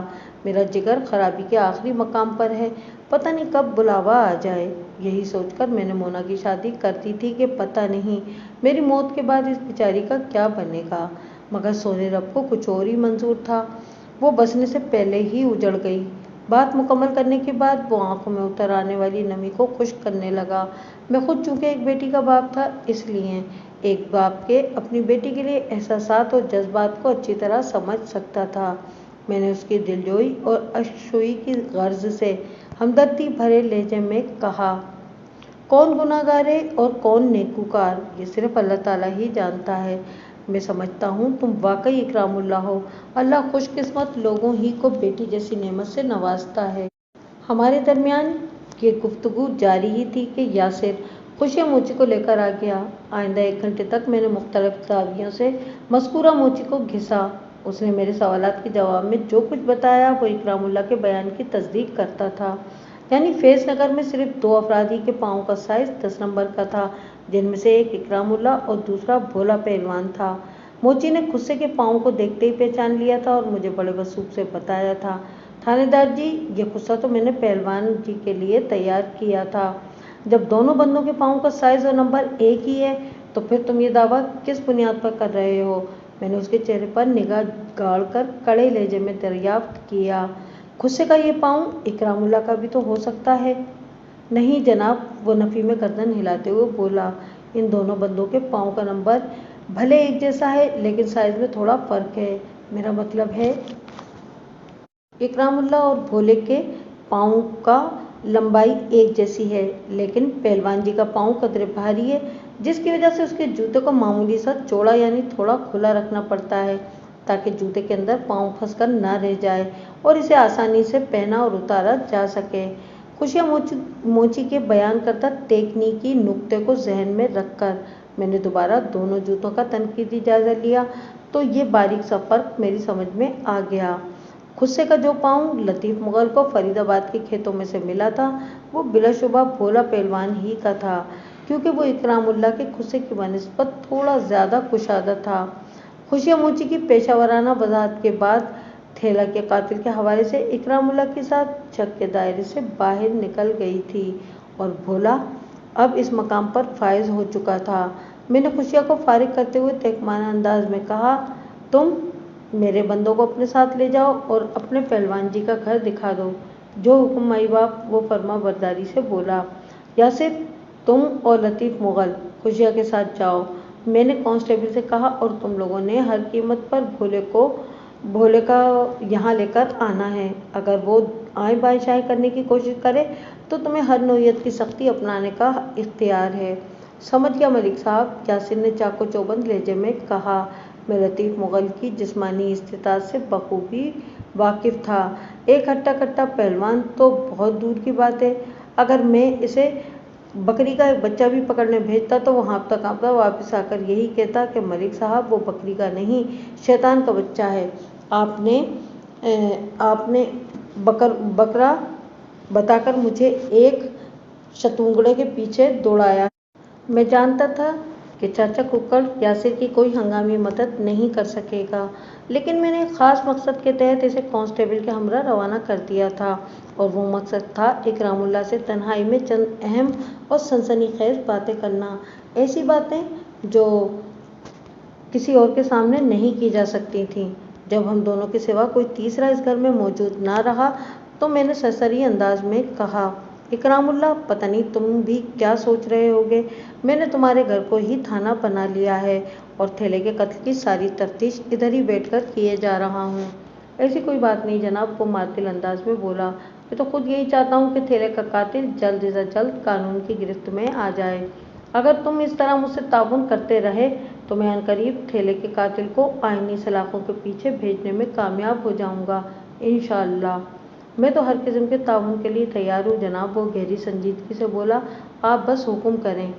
[SPEAKER 1] मेरा जिगर खराबी के आखिरी मकाम पर है, पता नहीं कब बुलावा आ जाए। यही सोचकर मैंने मोना की शादी कर दी थी कि पता नहीं मेरी मौत के बाद इस बेचारी का क्या बनेगा। मगर सोने रब को कुछ और ही मंजूर था। वो बसने से पहले ही उजड़ गई। बात मुकम्मल करने के बाद वो आंखों में उतर आने वाली नमी को खुश्क करने लगा। मैं खुद चूँकि एक बेटी का बाप था, इसलिए एक बाप के अपनी बेटी के लिए एहसासात और जज्बात को अच्छी तरह समझ सकता था। मैंने उसकी दिलजोई और अश्कशोई की गर्ज से हमदर्दी भरे लहजे में कहा, कौन गुनाहगार है और कौन नेकूकार, ये सिर्फ अल्लाह ताला ही जानता है। मैं समझता हूँ तुम वाकई इकरामुल्लाह हो। अल्लाह खुशकिस्मत लोगों ही को बेटी जैसी नेमत से नवाजता है। हमारे दरमियान ये गुफ्तगू जारी ही थी कि यासिर खुशियाँ मोची को लेकर आ गया। आइंदा 1 घंटे तक मैंने मुख्तलिफ ज़ावियों से मज़कूरा मोची को घिसा। उसने मेरे सवालात के जवाब में जो कुछ बताया वो इकरामुल्लाह के बयान की तस्दीक करता था। यानी फैज़ नगर में सिर्फ 2 अफराद ही के पाँव का साइज़ 10 नंबर का था, जिनमें से एक इकरामुल्लाह और दूसरा भोला पहलवान था। मोची ने खुस्से के पाँव को देखते ही पहचान लिया था और मुझे बड़े वसूख से बताया था, थानेदार जी, ये खुस्सा तो मैंने पहलवान जी के लिए तैयार किया था। जब दोनों बंदों के पाँव का साइज़ और नंबर एक ही है तो फिर तुम ये दावा किस बुनियाद पर कर रहे हो? मैंने उसके चेहरे पर निगाह गाड़कर कड़े लहजे में दरियाफ्त किया। खुस्से का ये पाँव इकरामुल्लाह का भी तो हो सकता है। नहीं जनाब, वो नफ़ी में गर्दन हिलाते हुए बोला, इन दोनों बंदों के पाँव का नंबर भले एक जैसा है लेकिन साइज़ में थोड़ा फ़र्क है। मेरा मतलब है इकरामुल्लाह और भोले के पाँव का लंबाई एक जैसी है, लेकिन पहलवान जी का पाँव कदरे भारी है, जिसकी वजह से उसके जूते को मामूली सा चौड़ा यानी थोड़ा खुला रखना पड़ता है ताकि जूते के अंदर पाँव फंसकर ना रह जाए और इसे आसानी से पहना और उतारा जा सके। खुशियाँ मोची के बयान करता तकनीकी नुक्ते को जहन में रखकर मैंने दोबारा दोनों जूतों का तनकीदी जायज़ा लिया तो ये बारीक सा फ़र्क मेरी समझ में आ गया। खुस्से का जो पाँव लतीफ़ मुग़ल को फरीदाबाद के खेतों में से मिला था वो बिलाशुबा भोला पहलवान ही का था, क्योंकि वो इकरामुल्लाह के खुस्से की बनिस्बत थोड़ा ज़्यादा कुशादा था। खुशियाँ मोची की पेशावराना वजाहत के बाद थेला के कातिल के हवाले से इकरामुल्लाह के साथ शक के दायरे से बाहर निकल गई थी और भोला अब इस मकाम पर फायज हो चुका था। मैंने खुशिया को फारिग करते हुए तहकमाना अंदाज में कहा, तुम मेरे बंदों को अपने साथ ले जाओ और अपने पहलवान जी का घर दिखा दो। जो हुक्म माई बाप वो फर्मा बरदारी से बोला। यासिर, तुम और लतीफ़ मुग़ल खुशिया के साथ जाओ, मैंने कांस्टेबल से कहा, और तुम लोगों ने हर कीमत पर भोले का यहाँ लेकर आना है। अगर वो आए बाएँ शाएँ करने की कोशिश करे तो तुम्हें हर नौयत की सख्ती अपनाने का इख्तियार है। समझ गया मलिक साहब, यासिर ने चाको चौबंद लहजे में कहा। मैं लतीफ़ मुग़ल की जिस्मानी इस्तिताअत से बखूबी वाकिफ़ था। एक हट्टा कट्टा पहलवान तो बहुत दूर की बात है, अगर मैं इसे बकरी का एक बच्चा भी पकड़ने भेजता तो वो हाँफता काँपता वापस आकर यही कहता कि मलिक साहब वो बकरी का नहीं, शैतान का बच्चा है। आपने बकरा बताकर मुझे एक शतूंगड़े के पीछे दौड़ाया। मैं जानता था कि चाचा कुक्कड़ यासिर की कोई हंगामी मदद नहीं कर सकेगा, लेकिन मैंने एक ख़ास मकसद के तहत इसे कांस्टेबल के हमरा रवाना कर दिया था, और वो मकसद था इकरामुल्लाह से तन्हाई में चंद अहम और सनसनीखेज़ बातें करना, ऐसी बातें जो किसी और के सामने नहीं की जा सकती थीं। जब हम दोनों के सिवा कोई तीसरा इस घर में मौजूद ना रहा तो मैंने सरसरी अंदाज में कहा, इकरामुल्लाह, पता नहीं तुम भी क्या सोच रहे होगे, मैंने तुम्हारे घर को ही थाना बना लिया है और थेले के कत्ल की सारी तफ्तीश इधर ही बैठकर किए जा रहा हूँ। ऐसी कोई बात नहीं जनाब, वो मातिल अंदाज में बोला। मैं तो खुद यही चाहता हूँ कि थेले का कातिल जल्द से जल्द कानून की गिरफ्त में आ जाए। अगर तुम इस तरह मुझसे ताउन करते रहे तो मैं अनकरीब थेले के कातिल को आईनी सलाखों के पीछे भेजने में कामयाब हो जाऊँगा, इंशाअल्लाह। मैं तो हर किस्म के ताउन के लिए तैयार हूँ जनाब, वो गहरी संजीदगी से बोला। आप बस हुक्म करें।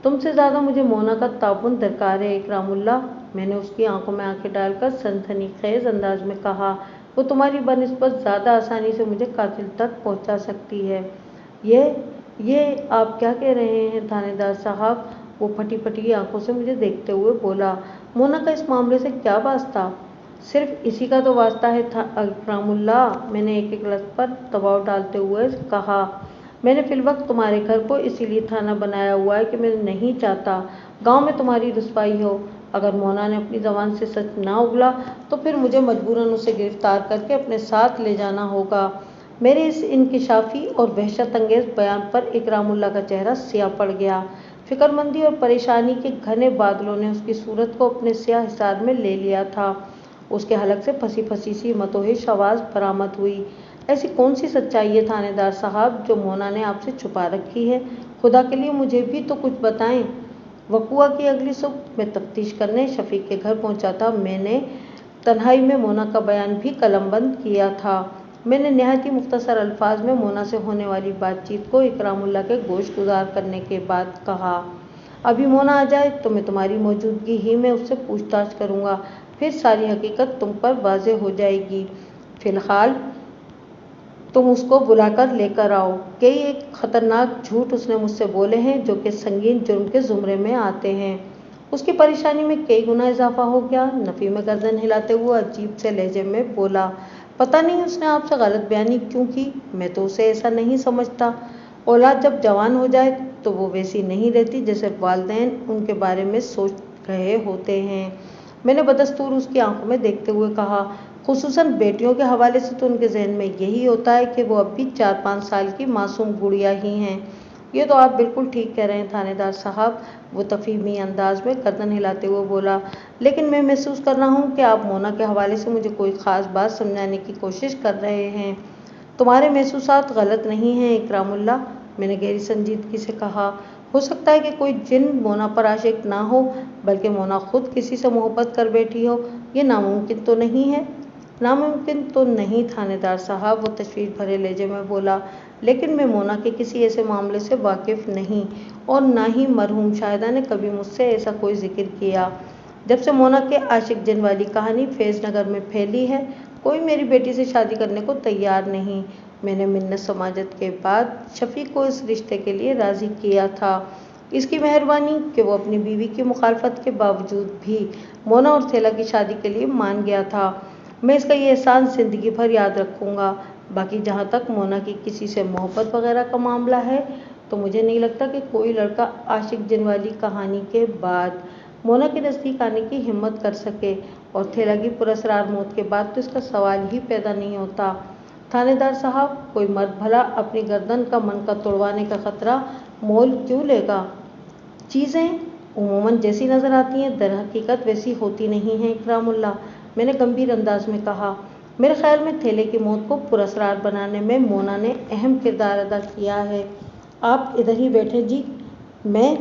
[SPEAKER 1] तुमसे ज़्यादा मुझे मोना का ताउन दरकार है इकरामुल्लाह, मैंने उसकी आंखों में आंखें डालकर सनसनीखेज़ अंदाज में कहा। वो तुम्हारी बनिस्बत ज़्यादा आसानी से मुझे कातिल तक पहुँचा सकती है। ये आप क्या कह रहे हैं थानेदार साहब? वो फटी फटी आंखों से मुझे देखते हुए बोला। मोना का इस मामले से क्या वास्ता? सिर्फ इसी का तो वास्ता है इकरामुल्लाह, मैंने एक लफ्ज़ पर दबाव डालते हुए कहा। मैंने फिलवक्त तुम्हारे घर को इसीलिए थाना बनाया हुआ है कि मैं नहीं चाहता गांव में तुम्हारी रुसवाई हो। अगर मोना ने अपनी ज़बान से सच ना उगला तो फिर मुझे मजबूरन उसे गिरफ्तार करके अपने साथ ले जाना होगा। मेरे इस इंकिशाफी और वहशत अंगेज़ बयान पर इकरामुल्लाह का चेहरा सियाह पड़ गया। फिक्रमंदी और परेशानी के घने बादलों ने उसकी सूरत को अपने स्याह हिसार में ले लिया था। उसके हलक से फंसी फंसी सी मतोहिश आवाज़ बरामद हुई। ऐसी कौन सी सच्चाई है थानेदार साहब जो मोना ने आपसे छुपा रखी है? खुदा के लिए मुझे भी तो कुछ बताएं। वकुआ की अगली सुबह मैं तफ्तीश करने शफीक के घर पहुंचा था। मैंने तन्हाई में मोना का बयान भी कलमबंद किया था। मैंने नहायत ही मुख्तसर अल्फाज में मोना से होने वाली बातचीत को इकरामुल्लाह के गोशगुजार करने के बाद कहा। अभी मोना आ जाए तो मैं तुम्हारी मौजूदगी ही में उससे पूछताछ करूँगा, फिर सारी हकीकत तुम पर वाज़ेह हो जाएगी। फिलहाल तुम उसको बुलाकर लेकर आओ। कई एक खतरनाक झूठ उसने मुझसे बोले हैं जो कि संगीन जुर्म के ज़ुमरे में आते हैं। उसकी परेशानी में कई गुना इजाफा हो गया। नफ़ी में गर्दन हिलाते हुए अजीब से लहजे में बोला, पता नहीं उसने आपसे गलत बयानी क्यों की, मैं तो उसे ऐसा नहीं समझता। औलाद जब जवान हो जाए तो वो वैसी नहीं रहती जैसे वालिदैन उनके बारे में सोच रहे होते हैं। मैंने बदस्तूर उसकी आंखों में देखते हुए कहा, खुसूसन बेटियों के हवाले से तो उनके जहन में यही होता है कि वो अब भी 4-5 साल की मासूम गुड़िया ही हैं। ये तो आप बिल्कुल ठीक कह रहे हैं थानेदार साहब, वो तफहीमी अंदाज में गर्दन हिलाते हुए बोला, लेकिन मैं महसूस कर रहा हूँ कि आप मोना के हवाले से मुझे कोई ख़ास बात समझाने की कोशिश कर रहे हैं। तुम्हारे महसूसात गलत नहीं हैं इकरामुल्लाह, मैंने गहरी संजीदगी से कहा। हो सकता है कि कोई जिन मोना पर आशिक ना हो, बल्कि मोना खुद किसी से मोहब्बत कर बैठी हो। ये नामुमकिन तो नहीं है। नामुमकिन तो नहीं थानेदार साहब, वो तशवीश भरे लहजे में बोला, लेकिन मैं मोना के किसी ऐसे मामले से वाकिफ़ नहीं और ना ही मरहूम शाहिदा ने कभी मुझसे ऐसा कोई जिक्र किया। जब से मोना के आशिक जिन वाली कहानी फैज़ नगर में फैली है, कोई मेरी बेटी से शादी करने को तैयार नहीं। मैंने मिन्नत समाजत के बाद शफीक को इस रिश्ते के लिए राज़ी किया था। इसकी मेहरबानी कि वो अपनी बीवी की मुखालफत के बावजूद भी मोना और थेला की शादी के लिए मान गया था। मैं इसका ये एहसान ज़िंदगी भर याद रखूँगा। बाकी जहाँ तक मोना की किसी से मोहब्बत वगैरह का मामला है, तो मुझे नहीं लगता कि कोई लड़का आशिक जिन वाली कहानी के बाद मोना के नज़दीक आने की हिम्मत कर सके, और थेला की पुरअसरार मौत के बाद तो इसका सवाल ही पैदा नहीं होता। थानेदार साहब, कोई मर्द भला अपनी गर्दन का मनका तोड़वाने का खतरा मोल क्यों लेगा? चीज़ें उमूमन जैसी नज़र आती हैं दर हकीकत वैसी होती नहीं हैं इकरामुल्लाह, मैंने गंभीर अंदाज में कहा। मेरे ख्याल में थेले की मौत को पुरअसरार बनाने में मोना ने अहम किरदार अदा किया है। आप इधर ही बैठे जी, मैं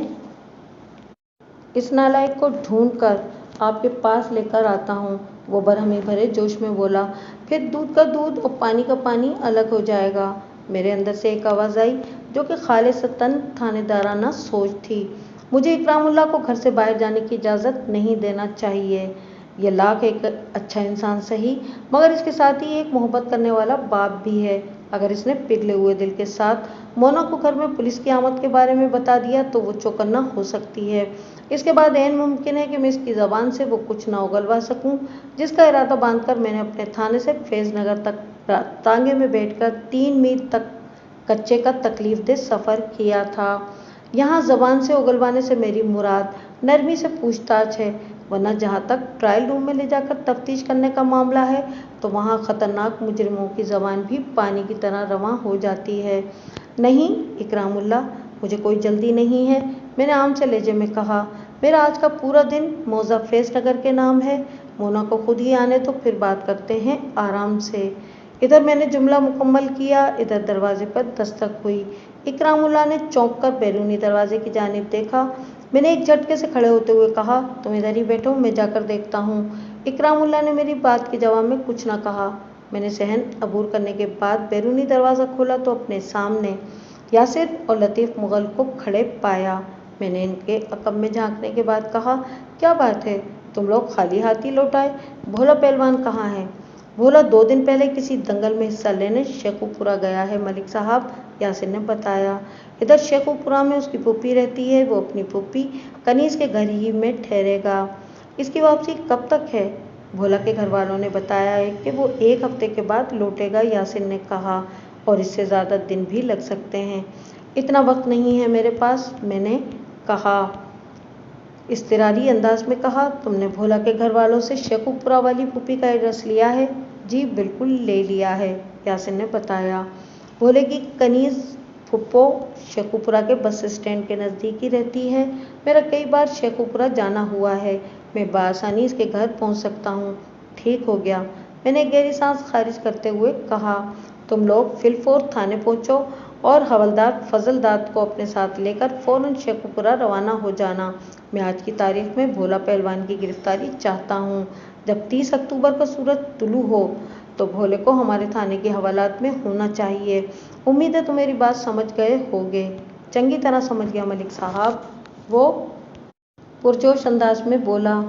[SPEAKER 1] इस नालायक को ढूंढ कर आपके पास लेकर आता हूँ, वो बरहमी भरे जोश में बोला। फिर दूध का दूध और पानी का पानी अलग हो जाएगा। मेरे अंदर से एक आवाज़ आई जो कि खालिसतन थानेदाराना सोच थी। मुझे इकरामुल्लाह को घर से बाहर जाने की इजाज़त नहीं देना चाहिए। यह लाख एक अच्छा इंसान सही, मगर इसके साथ ही एक मोहब्बत करने वाला बाप भी है। अगर इसने पिघले हुए दिल के साथ मोना को घर में पुलिस की आमद के बारे में बता दिया तो वो चौकन्ना हो सकती है। इसके बाद ऐन मुमकिन है कि मैं इसकी ज़बान से वो कुछ ना उगलवा सकूं, जिसका इरादा बांधकर मैंने अपने थाने से फैज़ नगर तक तांगे में बैठकर 3 मील तक कच्चे का तकलीफ दे सफ़र किया था। यहाँ ज़बान से उगलवाने से मेरी मुराद नरमी से पूछताछ है, वरना जहाँ तक ट्रायल रूम में ले जाकर तफ्तीश करने का मामला है, तो वहाँ ख़तरनाक मुजरिमों की ज़बान भी पानी की तरह रवां हो जाती है। नहीं इकरामुल्लाह, मुझे कोई जल्दी नहीं है, मैंने आम से लहजे में कहा। मेरा आज का पूरा दिन मौज़ा फैज़ नगर के नाम है। मोना को खुद ही आने तो फिर बात करते हैं आराम से। इधर मैंने जुमला मुकम्मल किया, इधर दरवाजे पर दस्तक हुई। इकरामुल्लाह ने चौंक कर बैरूनी दरवाजे की जानिब देखा। मैंने एक झटके से खड़े होते हुए कहा, तुम इधर ही बैठो, मैं जाकर देखता हूँ। इकरामुल्लाह ने मेरी बात के जवाब में कुछ न कहा। मैंने सहन अबूर करने के बाद बैरूनी दरवाज़ा खोला तो अपने सामने यासिर और लतीफ़ मुग़ल को खड़े पाया। मैंने इनके अकब में झांकने के बाद कहा, क्या बात है, तुम लोग खाली हाथ ही लौट आए? भोला पहलवान कहाँ है? भोला 2 दिन पहले किसी दंगल में हिस्सा लेने शेखुपुरा गया है मलिक साहब, यासिर ने बताया। इधर शेखुपुरा में उसकी फूफी रहती है, वो अपनी फूफी कनीज़ के घर ही में ठहरेगा। इसकी वापसी कब तक है? भोला के घर वालों ने बताया है कि वो 1 हफ्ते के बाद लौटेगा, यासिर ने कहा, और इससे ज़्यादा दिन भी लग सकते हैं। इतना वक्त नहीं है मेरे पास, मैंने कहा। इज़्तिरारी अंदाज में कहा, तुमने भोला के घर वालों से शेखुपुरा वाली फूफी का एड्रेस लिया है? जी बिल्कुल ले लिया है, यासिर ने बताया। भोले की कनीज़ फुप्पो शेखुपुरा के बस स्टैंड के नज़दीक ही रहती है। मेरा कई बार शेखुपुरा जाना हुआ है, मैं बआसानी इसके घर पहुंच सकता हूं। ठीक हो गया, मैंने गहरी सांस खारिज करते हुए कहा। तुम लोग फिलफौर थाने पहुंचो और हवलदार फजलदाद को अपने साथ लेकर फ़ौरन शेखुपुरा रवाना हो जाना। मैं आज की तारीख में भोला पहलवान की गिरफ्तारी चाहता हूँ। जब 30 अक्टूबर का सूरज तुलू हो तो भोले को हमारे थाने के हवालात में होना चाहिए। उम्मीद है तुम मेरी बात समझ गए होगे। चंगी तरह समझ गया मलिक साहब, वो पुरजोश अंदाज में बोला।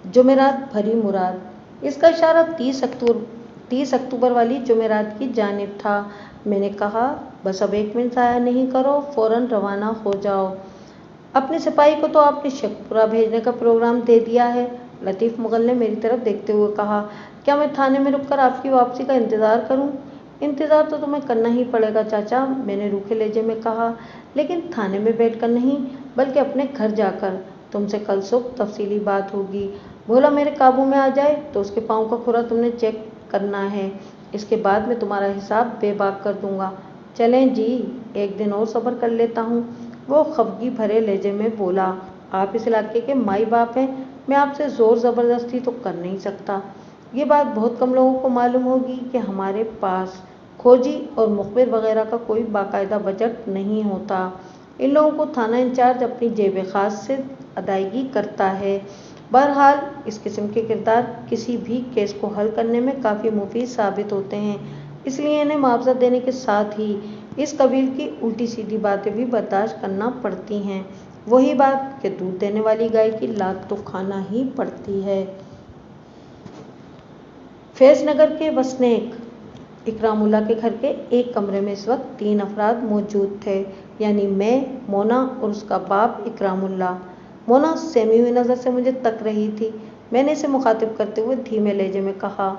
[SPEAKER 1] जुमेरात भरी मुराद। इसका इशारा 30 अक्टूबर वाली जुमेरात की जानिब था। मैंने कहा, बस अब 1 मिनट ज़ाया नहीं करो, फौरन रवाना हो जाओ। अपने सिपाही को तो आपने शेखपुरा भेजने का प्रोग्राम दे दिया है। लतीफ़ मुगल ने मेरी तरफ देखते हुए कहा, क्या मैं थाने में रुककर आपकी वापसी का इंतज़ार करूं? इंतज़ार तो तुम्हें करना ही पड़ेगा चाचा, मैंने रूखे लहजे में कहा, लेकिन थाने में बैठकर नहीं, बल्कि अपने घर जाकर। तुमसे कल सुबह तफसीली बात होगी। भोला मेरे काबू में आ जाए तो उसके पाँव का खुरा तुमने चेक करना है। इसके बाद मैं तुम्हारा हिसाब बेबाक कर दूंगा। चलें जी, 1 दिन और सब्र कर लेता हूँ, वो खफगी भरे लहजे में बोला। आप इस इलाके के माई बाप हैं, मैं आपसे ज़ोर ज़बरदस्ती तो कर नहीं सकता। ये बात बहुत कम लोगों को मालूम होगी कि हमारे पास खोजी और मुखबिर वगैरह का कोई बाकायदा बजट नहीं होता। इन लोगों को थाना इंचार्ज अपनी जेब खास से अदायगी करता है। बहरहाल इस किस्म के किरदार किसी भी केस को हल करने में काफ़ी मुफीद साबित होते हैं, इसलिए इन्हें मुआवजा देने के साथ ही इस कबील की उल्टी सीधी बातें भी बर्दाश्त करना पड़ती हैं। वही बात कि दूध देने वाली गाय की लात तो खाना ही पड़ती है। फैज़ नगर के वसनीक इकरामुल्ला के घर के एक कमरे में इस वक्त 3 अफराद मौजूद थे, यानी मैं, मोना और उसका बाप इकरामुल्ला। मोना सहमी हुई नज़र से मुझे तक रही थी। मैंने इसे मुखातिब करते हुए धीमे लहजे में कहा,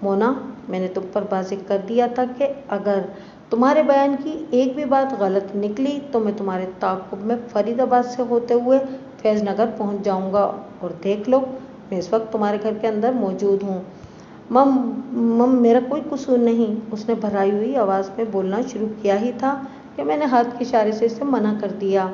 [SPEAKER 1] मोना, मैंने तुम पर वाज़ेह कर दिया था कि अगर तुम्हारे बयान की एक भी बात गलत निकली तो मैं तुम्हारे ताक़ुब में फरीदाबाद से होते हुए फैज़ नगर पहुँच जाऊँगा। और देख लो, मैं इस वक्त तुम्हारे घर के अंदर मौजूद हूँ। मम मेरा कोई कसूर नहीं, उसने भराई हुई आवाज़ में बोलना शुरू किया ही था कि मैंने हाथ के इशारे से इसे मना कर दिया।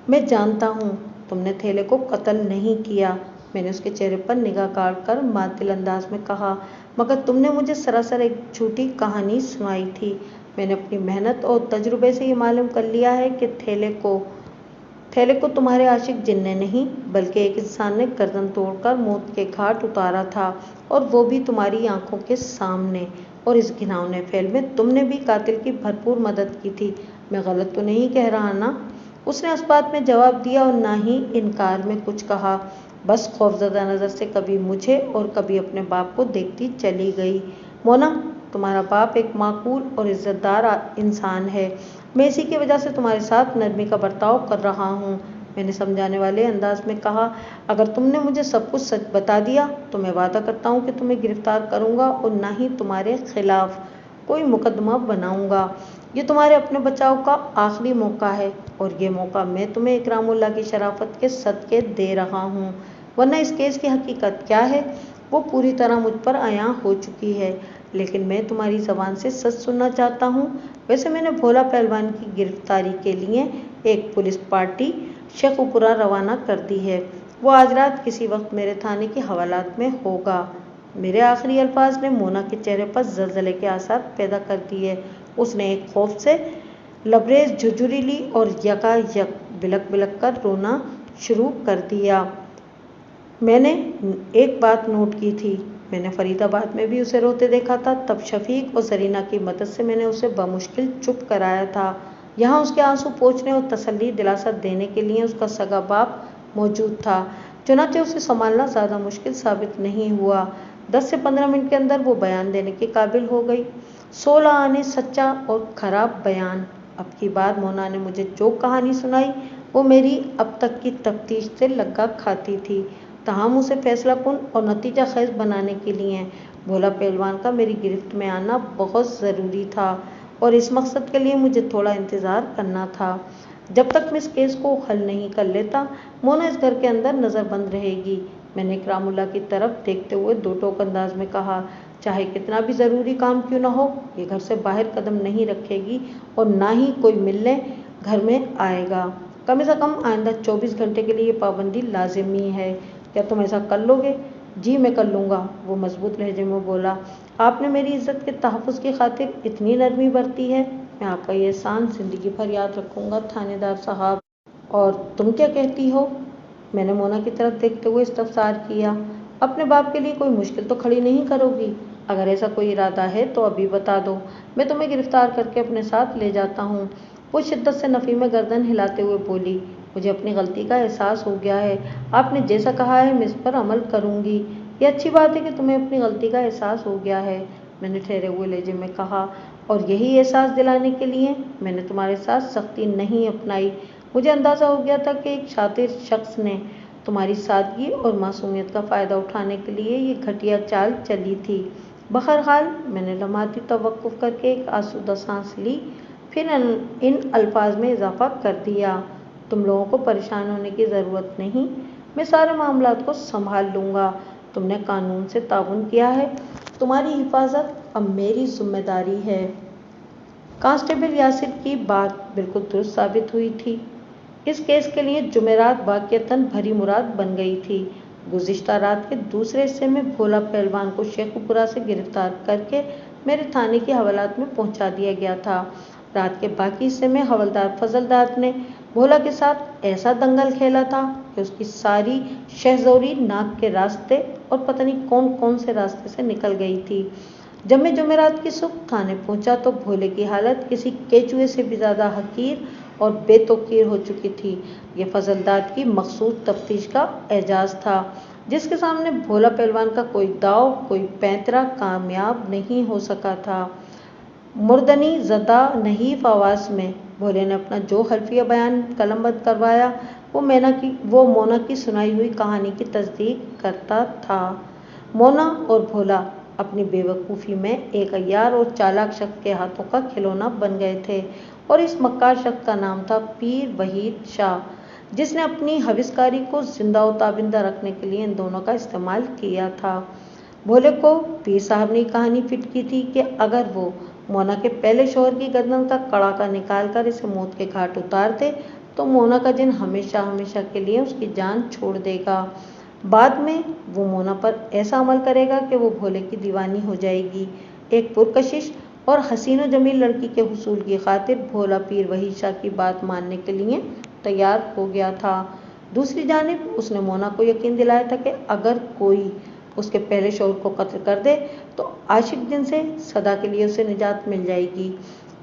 [SPEAKER 1] मैं जानता हूँ तुमने थेले को कत्ल नहीं किया, मैंने उसके चेहरे पर निगाह गाड़ कर मातिल अंदाज में कहा, मगर तुमने मुझे सरासर एक झूठी कहानी सुनाई थी। मैंने अपनी मेहनत और तजुर्बे से ये मालूम कर लिया है कि थैले को तुम्हारे आशिक जिन ने नहीं, बल्कि एक इंसान ने गर्दन तोड़कर मौत के घाट उतारा था, और वो भी तुम्हारी आंखों के सामने। और इस घिनौने फेल में तुमने भी कातिल की भरपूर मदद की थी। मैं गलत तो नहीं कह रहा ना? उसने उस बात में जवाब दिया और ना ही इनकार में कुछ कहा, बस खौफजदा नज़र से कभी मुझे और कभी अपने बाप को देखती चली गई। मोना, तुम्हारा बाप एक माकूल और इज्जतदार इंसान है। मैं इसी की वजह से तुम्हारे साथ नरमी का बर्ताव कर रहा हूँ, मैंने समझाने वाले अंदाज में कहा। अगर तुमने मुझे सब कुछ सच बता दिया तो मैं वादा करता हूँ कि तुम्हें गिरफ्तार करूँगा और ना ही तुम्हारे खिलाफ कोई मुकदमा बनाऊँगा। ये तुम्हारे अपने बचाव का आखिरी मौका है, और ये मौका मैं तुम्हें इकरामुल्ला की शराफत के सदके दे रहा हूँ, वरना इस केस की हकीकत क्या है वो पूरी तरह मुझ पर आया हो चुकी है। लेकिन मैं तुम्हारी ज़बान से सच सुनना चाहता हूँ। वैसे मैंने भोला पहलवान की गिरफ्तारी के लिए एक पुलिस पार्टी शेखपुरा रवाना कर दी है। वो आज रात किसी वक्त मेरे थाने के हवालात में होगा। मेरे आखिरी अल्फाज ने मोना के चेहरे पर ज़लज़ले के आसार पैदा कर दिए। उसने एक खौफ से लबरेज झुरझुरी ली और यकायक बिलक बिलक कर रोना शुरू कर दिया। मैंने एक बात नोट की थी, मैंने फरीदाबाद में भी उसे रोते देखा था। तब शफीक और जरीना की मदद से मैंने उसे बमुश्किल चुप कराया था। यहाँ उसके आंसू पोंछने और तसल्ली दिलासा देने के लिए उसका सगा बाप मौजूद था। चुनाचे उसे संभालना ज़्यादा मुश्किल साबित नहीं हुआ। 10 से 15 मिनट के अंदर वो बयान देने के काबिल हो गई। 16 आने सच्चा और खराब बयान। अब की बार मोना ने मुझे जो कहानी सुनाई वो मेरी अब तक की तफ्तीश से लगा खाती थी। तमाम उसे फैसला कुन और नतीजा खेज बनाने के लिए भोला पहलवान का मेरी गिरफ्त में आना बहुत ज़रूरी था, और इस मकसद के लिए मुझे थोड़ा इंतज़ार करना था। जब तक मैं इस केस को हल नहीं कर लेता, मोना इस घर के अंदर नज़रबंद रहेगी। मैंने इकरामुल्ला की तरफ देखते हुए दो टोक अंदाज में कहा, चाहे कितना भी ज़रूरी काम क्यों ना हो, ये घर से बाहर कदम नहीं रखेगी और ना ही कोई मिलने घर में आएगा। कम से कम आइंदा 24 घंटे के लिए ये पाबंदी लाजिमी है। क्या तुम ऐसा कर लोगे? जी मैं कर लूँगा, वो मजबूत लहजे में बोला। आपने मेरी इज्जत के तहफ़्फ़ुज़ की खातिर इतनी नरमी बरती है, मैं आपका ये एहसान ज़िंदगी भर याद रखूँगा थानेदार साहब। और तुम क्या कहती हो? मैंने मोना की तरफ देखते हुए इस्तफसार किया। अपने बाप के लिए कोई मुश्किल तो खड़ी नहीं करोगी? اگر ایسا کوئی ارادہ ہے تو ابھی بتا دو، میں تمہیں گرفتار کر کے اپنے ساتھ لے جاتا ہوں۔ وہ شدت سے نفی میں گردن ہلاتے ہوئے بولی، مجھے اپنی غلطی کا احساس ہو گیا ہے، آپ نے جیسا کہا ہے میں اس پر عمل کروں گی۔ یہ اچھی بات ہے کہ تمہیں اپنی غلطی کا احساس ہو گیا ہے، میں نے ٹھہرے ہوئے لہجے میں کہا، اور یہی احساس دلانے کے لیے میں نے تمہارے ساتھ سختی نہیں اپنائی۔ مجھے اندازہ ہو گیا تھا کہ ایک شاطر شخص نے تمہاری سادگی اور معصومیت کا فائدہ اٹھانے کے لیے یہ گھٹیا چال چلی تھی۔ بہرحال میں نے لمحاتی توقف کر کے ایک آسودہ سانس لی، پھر ان الفاظ میں اضافہ کر دیا، تم لوگوں کو پریشان ہونے کی ضرورت نہیں، میں سارے معاملات کو سنبھال لوں گا۔ تم نے قانون سے تعاون کیا ہے، تمہاری حفاظت اب میری ذمہ داری ہے۔ کانسٹیبل یاسر کی بات بالکل درست ثابت ہوئی تھی۔ اس کیس کے لیے جمعرات واقعتاً بھری مراد بن گئی تھی۔ گزشتہ رات کے دوسرے حصے میں بھولا پہلوان کو شیخو پورہ سے گرفتار کر کے میرے تھانے کی حوالات میں پہنچا دیا گیا تھا۔ رات کے باقی حصے میں حوالدار فضل داد نے بھولا کے ساتھ ایسا دنگل کھیلا تھا کہ اس کی ساری شہزوری ناک کے راستے اور پتہ نہیں کون کون سے راستے سے نکل گئی تھی۔ جب میں جمعرات کی صبح تھانے پہنچا تو بھولے کی حالت کسی کیچوے سے بھی زیادہ حقیر اور بے توقیر ہو چکی تھی۔ یہ فضل داد کی مخصوص تفتیش کا اعزاز تھا، جس کے سامنے بھولا پہلوان کا کوئی داؤ، کوئی پینترا کامیاب نہیں ہو سکا تھا۔ مردنی زدہ نحیف آواز میں بھولے نے اپنا جو حلفیہ بیان قلم بند کروایا وہ مونا کی سنائی ہوئی کہانی کی تصدیق کرتا تھا۔ مونا اور بھولا اپنی بے وقوفی میں ایک عیار اور چالاک شخص کے ہاتھوں کا کھلونا بن گئے تھے، اور اس مکار شخص کا نام تھا پیر وحید شاہ، جس نے اپنی ہوسکاری کو زندہ و تابندہ رکھنے کے لیے ان دونوں کا استعمال کیا تھا۔ بھولے کو پیر صاحب نے کہانی فٹ کی تھی کہ اگر وہ مونا کے پہلے شوہر کی گردن کا کڑاکا نکال کر اسے موت کے گھاٹ اتار دے تو مونا کا جن ہمیشہ ہمیشہ کے لیے اس کی جان چھوڑ دے گا۔ بعد میں وہ مونا پر ایسا عمل کرے گا کہ وہ بھولے کی دیوانی ہو جائے گی۔ ایک پرکشش اور حسین و جمیل لڑکی کے حصول کی خاطر بھولا پیر وحید شاہ کی بات ماننے کے لیے تیار ہو گیا تھا۔ دوسری جانب اس نے مونا کو یقین دلایا تھا کہ اگر کوئی اس کے پہلے شوہر کو قتل کر دے تو عاشق جن سے سدا کے لیے اسے نجات مل جائے گی۔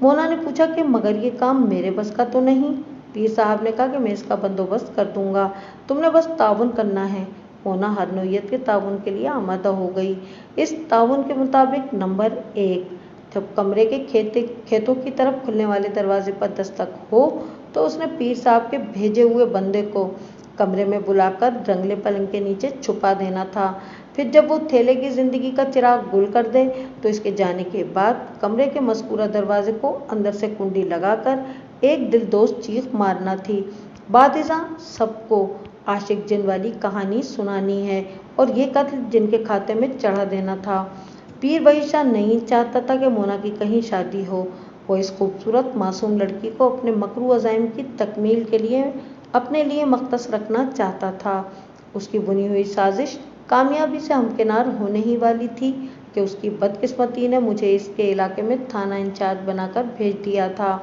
[SPEAKER 1] مونا نے پوچھا کہ مگر یہ کام میرے بس کا تو نہیں؟ پیر صاحب نے کہا کہ میں اس کا بندوبست کر دوں گا، تم نے بس تعاون کرنا ہے۔ مونا ہر نوعیت کے تعاون کے لیے آمادہ ہو گئی۔ اس تعاون کے مطابق نمبر 1، جب کمرے کے کھیتوں کی طرف کھلنے والے دروازے پر دستک ہو تو اس نے پیر صاحب کے بھیجے ہوئے بندے کو کمرے میں بلا کر رنگلے پلنگ کے نیچے چھپا دینا تھا۔ پھر جب وہ تھیلے کی زندگی کا چراغ گل کر دے تو اس کے جانے کے بعد کمرے کے مذکورہ دروازے کو اندر سے کنڈی لگا کر ایک دلدوز چیخ مارنا تھی، بعد ازاں سب کو عاشق جن والی کہانی سنانی ہے اور یہ قتل جن کے کھاتے میں چڑھا دینا تھا۔ پیر وحید شاہ نہیں چاہتا تھا کہ مونا کی کہیں شادی ہو۔ وہ اس خوبصورت معصوم لڑکی کو اپنے مکروہ عزائم کی تکمیل کے لیے اپنے لیے مختص رکھنا چاہتا تھا۔ اس کی بنی ہوئی سازش کامیابی سے ہمکنار ہونے ہی والی تھی کہ اس کی بدقسمتی نے مجھے اس کے علاقے میں تھانہ انچارج بنا کر بھیج دیا تھا۔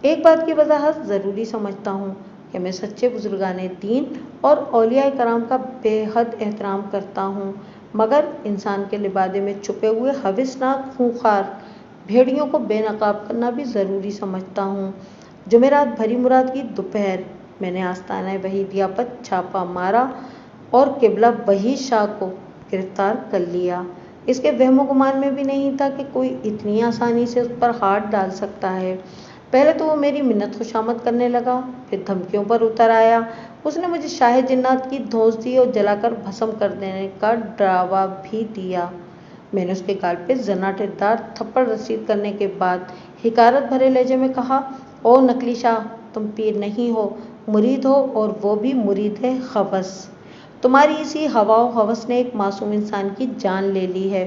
[SPEAKER 1] ایک بات کی وضاحت ضروری سمجھتا ہوں کہ میں سچے بزرگان دین اور اولیاء کرام کا بے حد احترام کرتا ہوں، مگر انسان کے لبادے میں چھپے ہوئے ہوسناک خونخوار بھیڑیوں کو بے نقاب کرنا بھی ضروری سمجھتا ہوں۔ جمعرات بھری مراد کی دوپہر میں نے آستانہ وحیدیہ پر چھاپا مارا اور قبلہ وحید شاہ کو گرفتار کر لیا۔ اس کے وہم و گمان میں بھی نہیں تھا کہ کوئی اتنی آسانی سے اس پر ہاتھ ڈال سکتا ہے۔ پہلے تو وہ میری منت خوشامد کرنے لگا، پھر دھمکیوں پر اتر آیا۔ اس نے مجھے شاہ جنات کی دھونس دی اور جلا کر بھسم کر دینے کا ڈراوا بھی دیا۔ میں نے اس کے گال پہ زناٹے دار تھپڑ رسید کرنے کے بعد حقارت بھرے لہجے میں کہا، او نقلی شاہ، تم پیر نہیں ہو، مرید ہو، اور وہ بھی مرید ہوس۔ تمہاری اسی ہوا و ہوس نے ایک معصوم انسان کی جان لے لی ہے،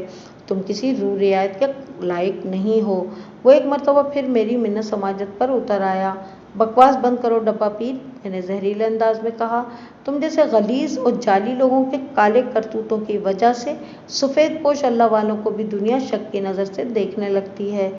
[SPEAKER 1] تم کسی روح رعایت کے لائق نہیں ہو۔ وہ ایک مرتبہ پھر میری منت سماجت پر اتر آیا۔ بکواس بند کرو ڈبہ پیر، میں نے زہریلے انداز میں کہا، تم جیسے غلیظ اور جعلی لوگوں کے کالے کرتوتوں کی وجہ سے سفید پوش اللہ والوں کو بھی دنیا شک کی نظر سے دیکھنے لگتی ہے۔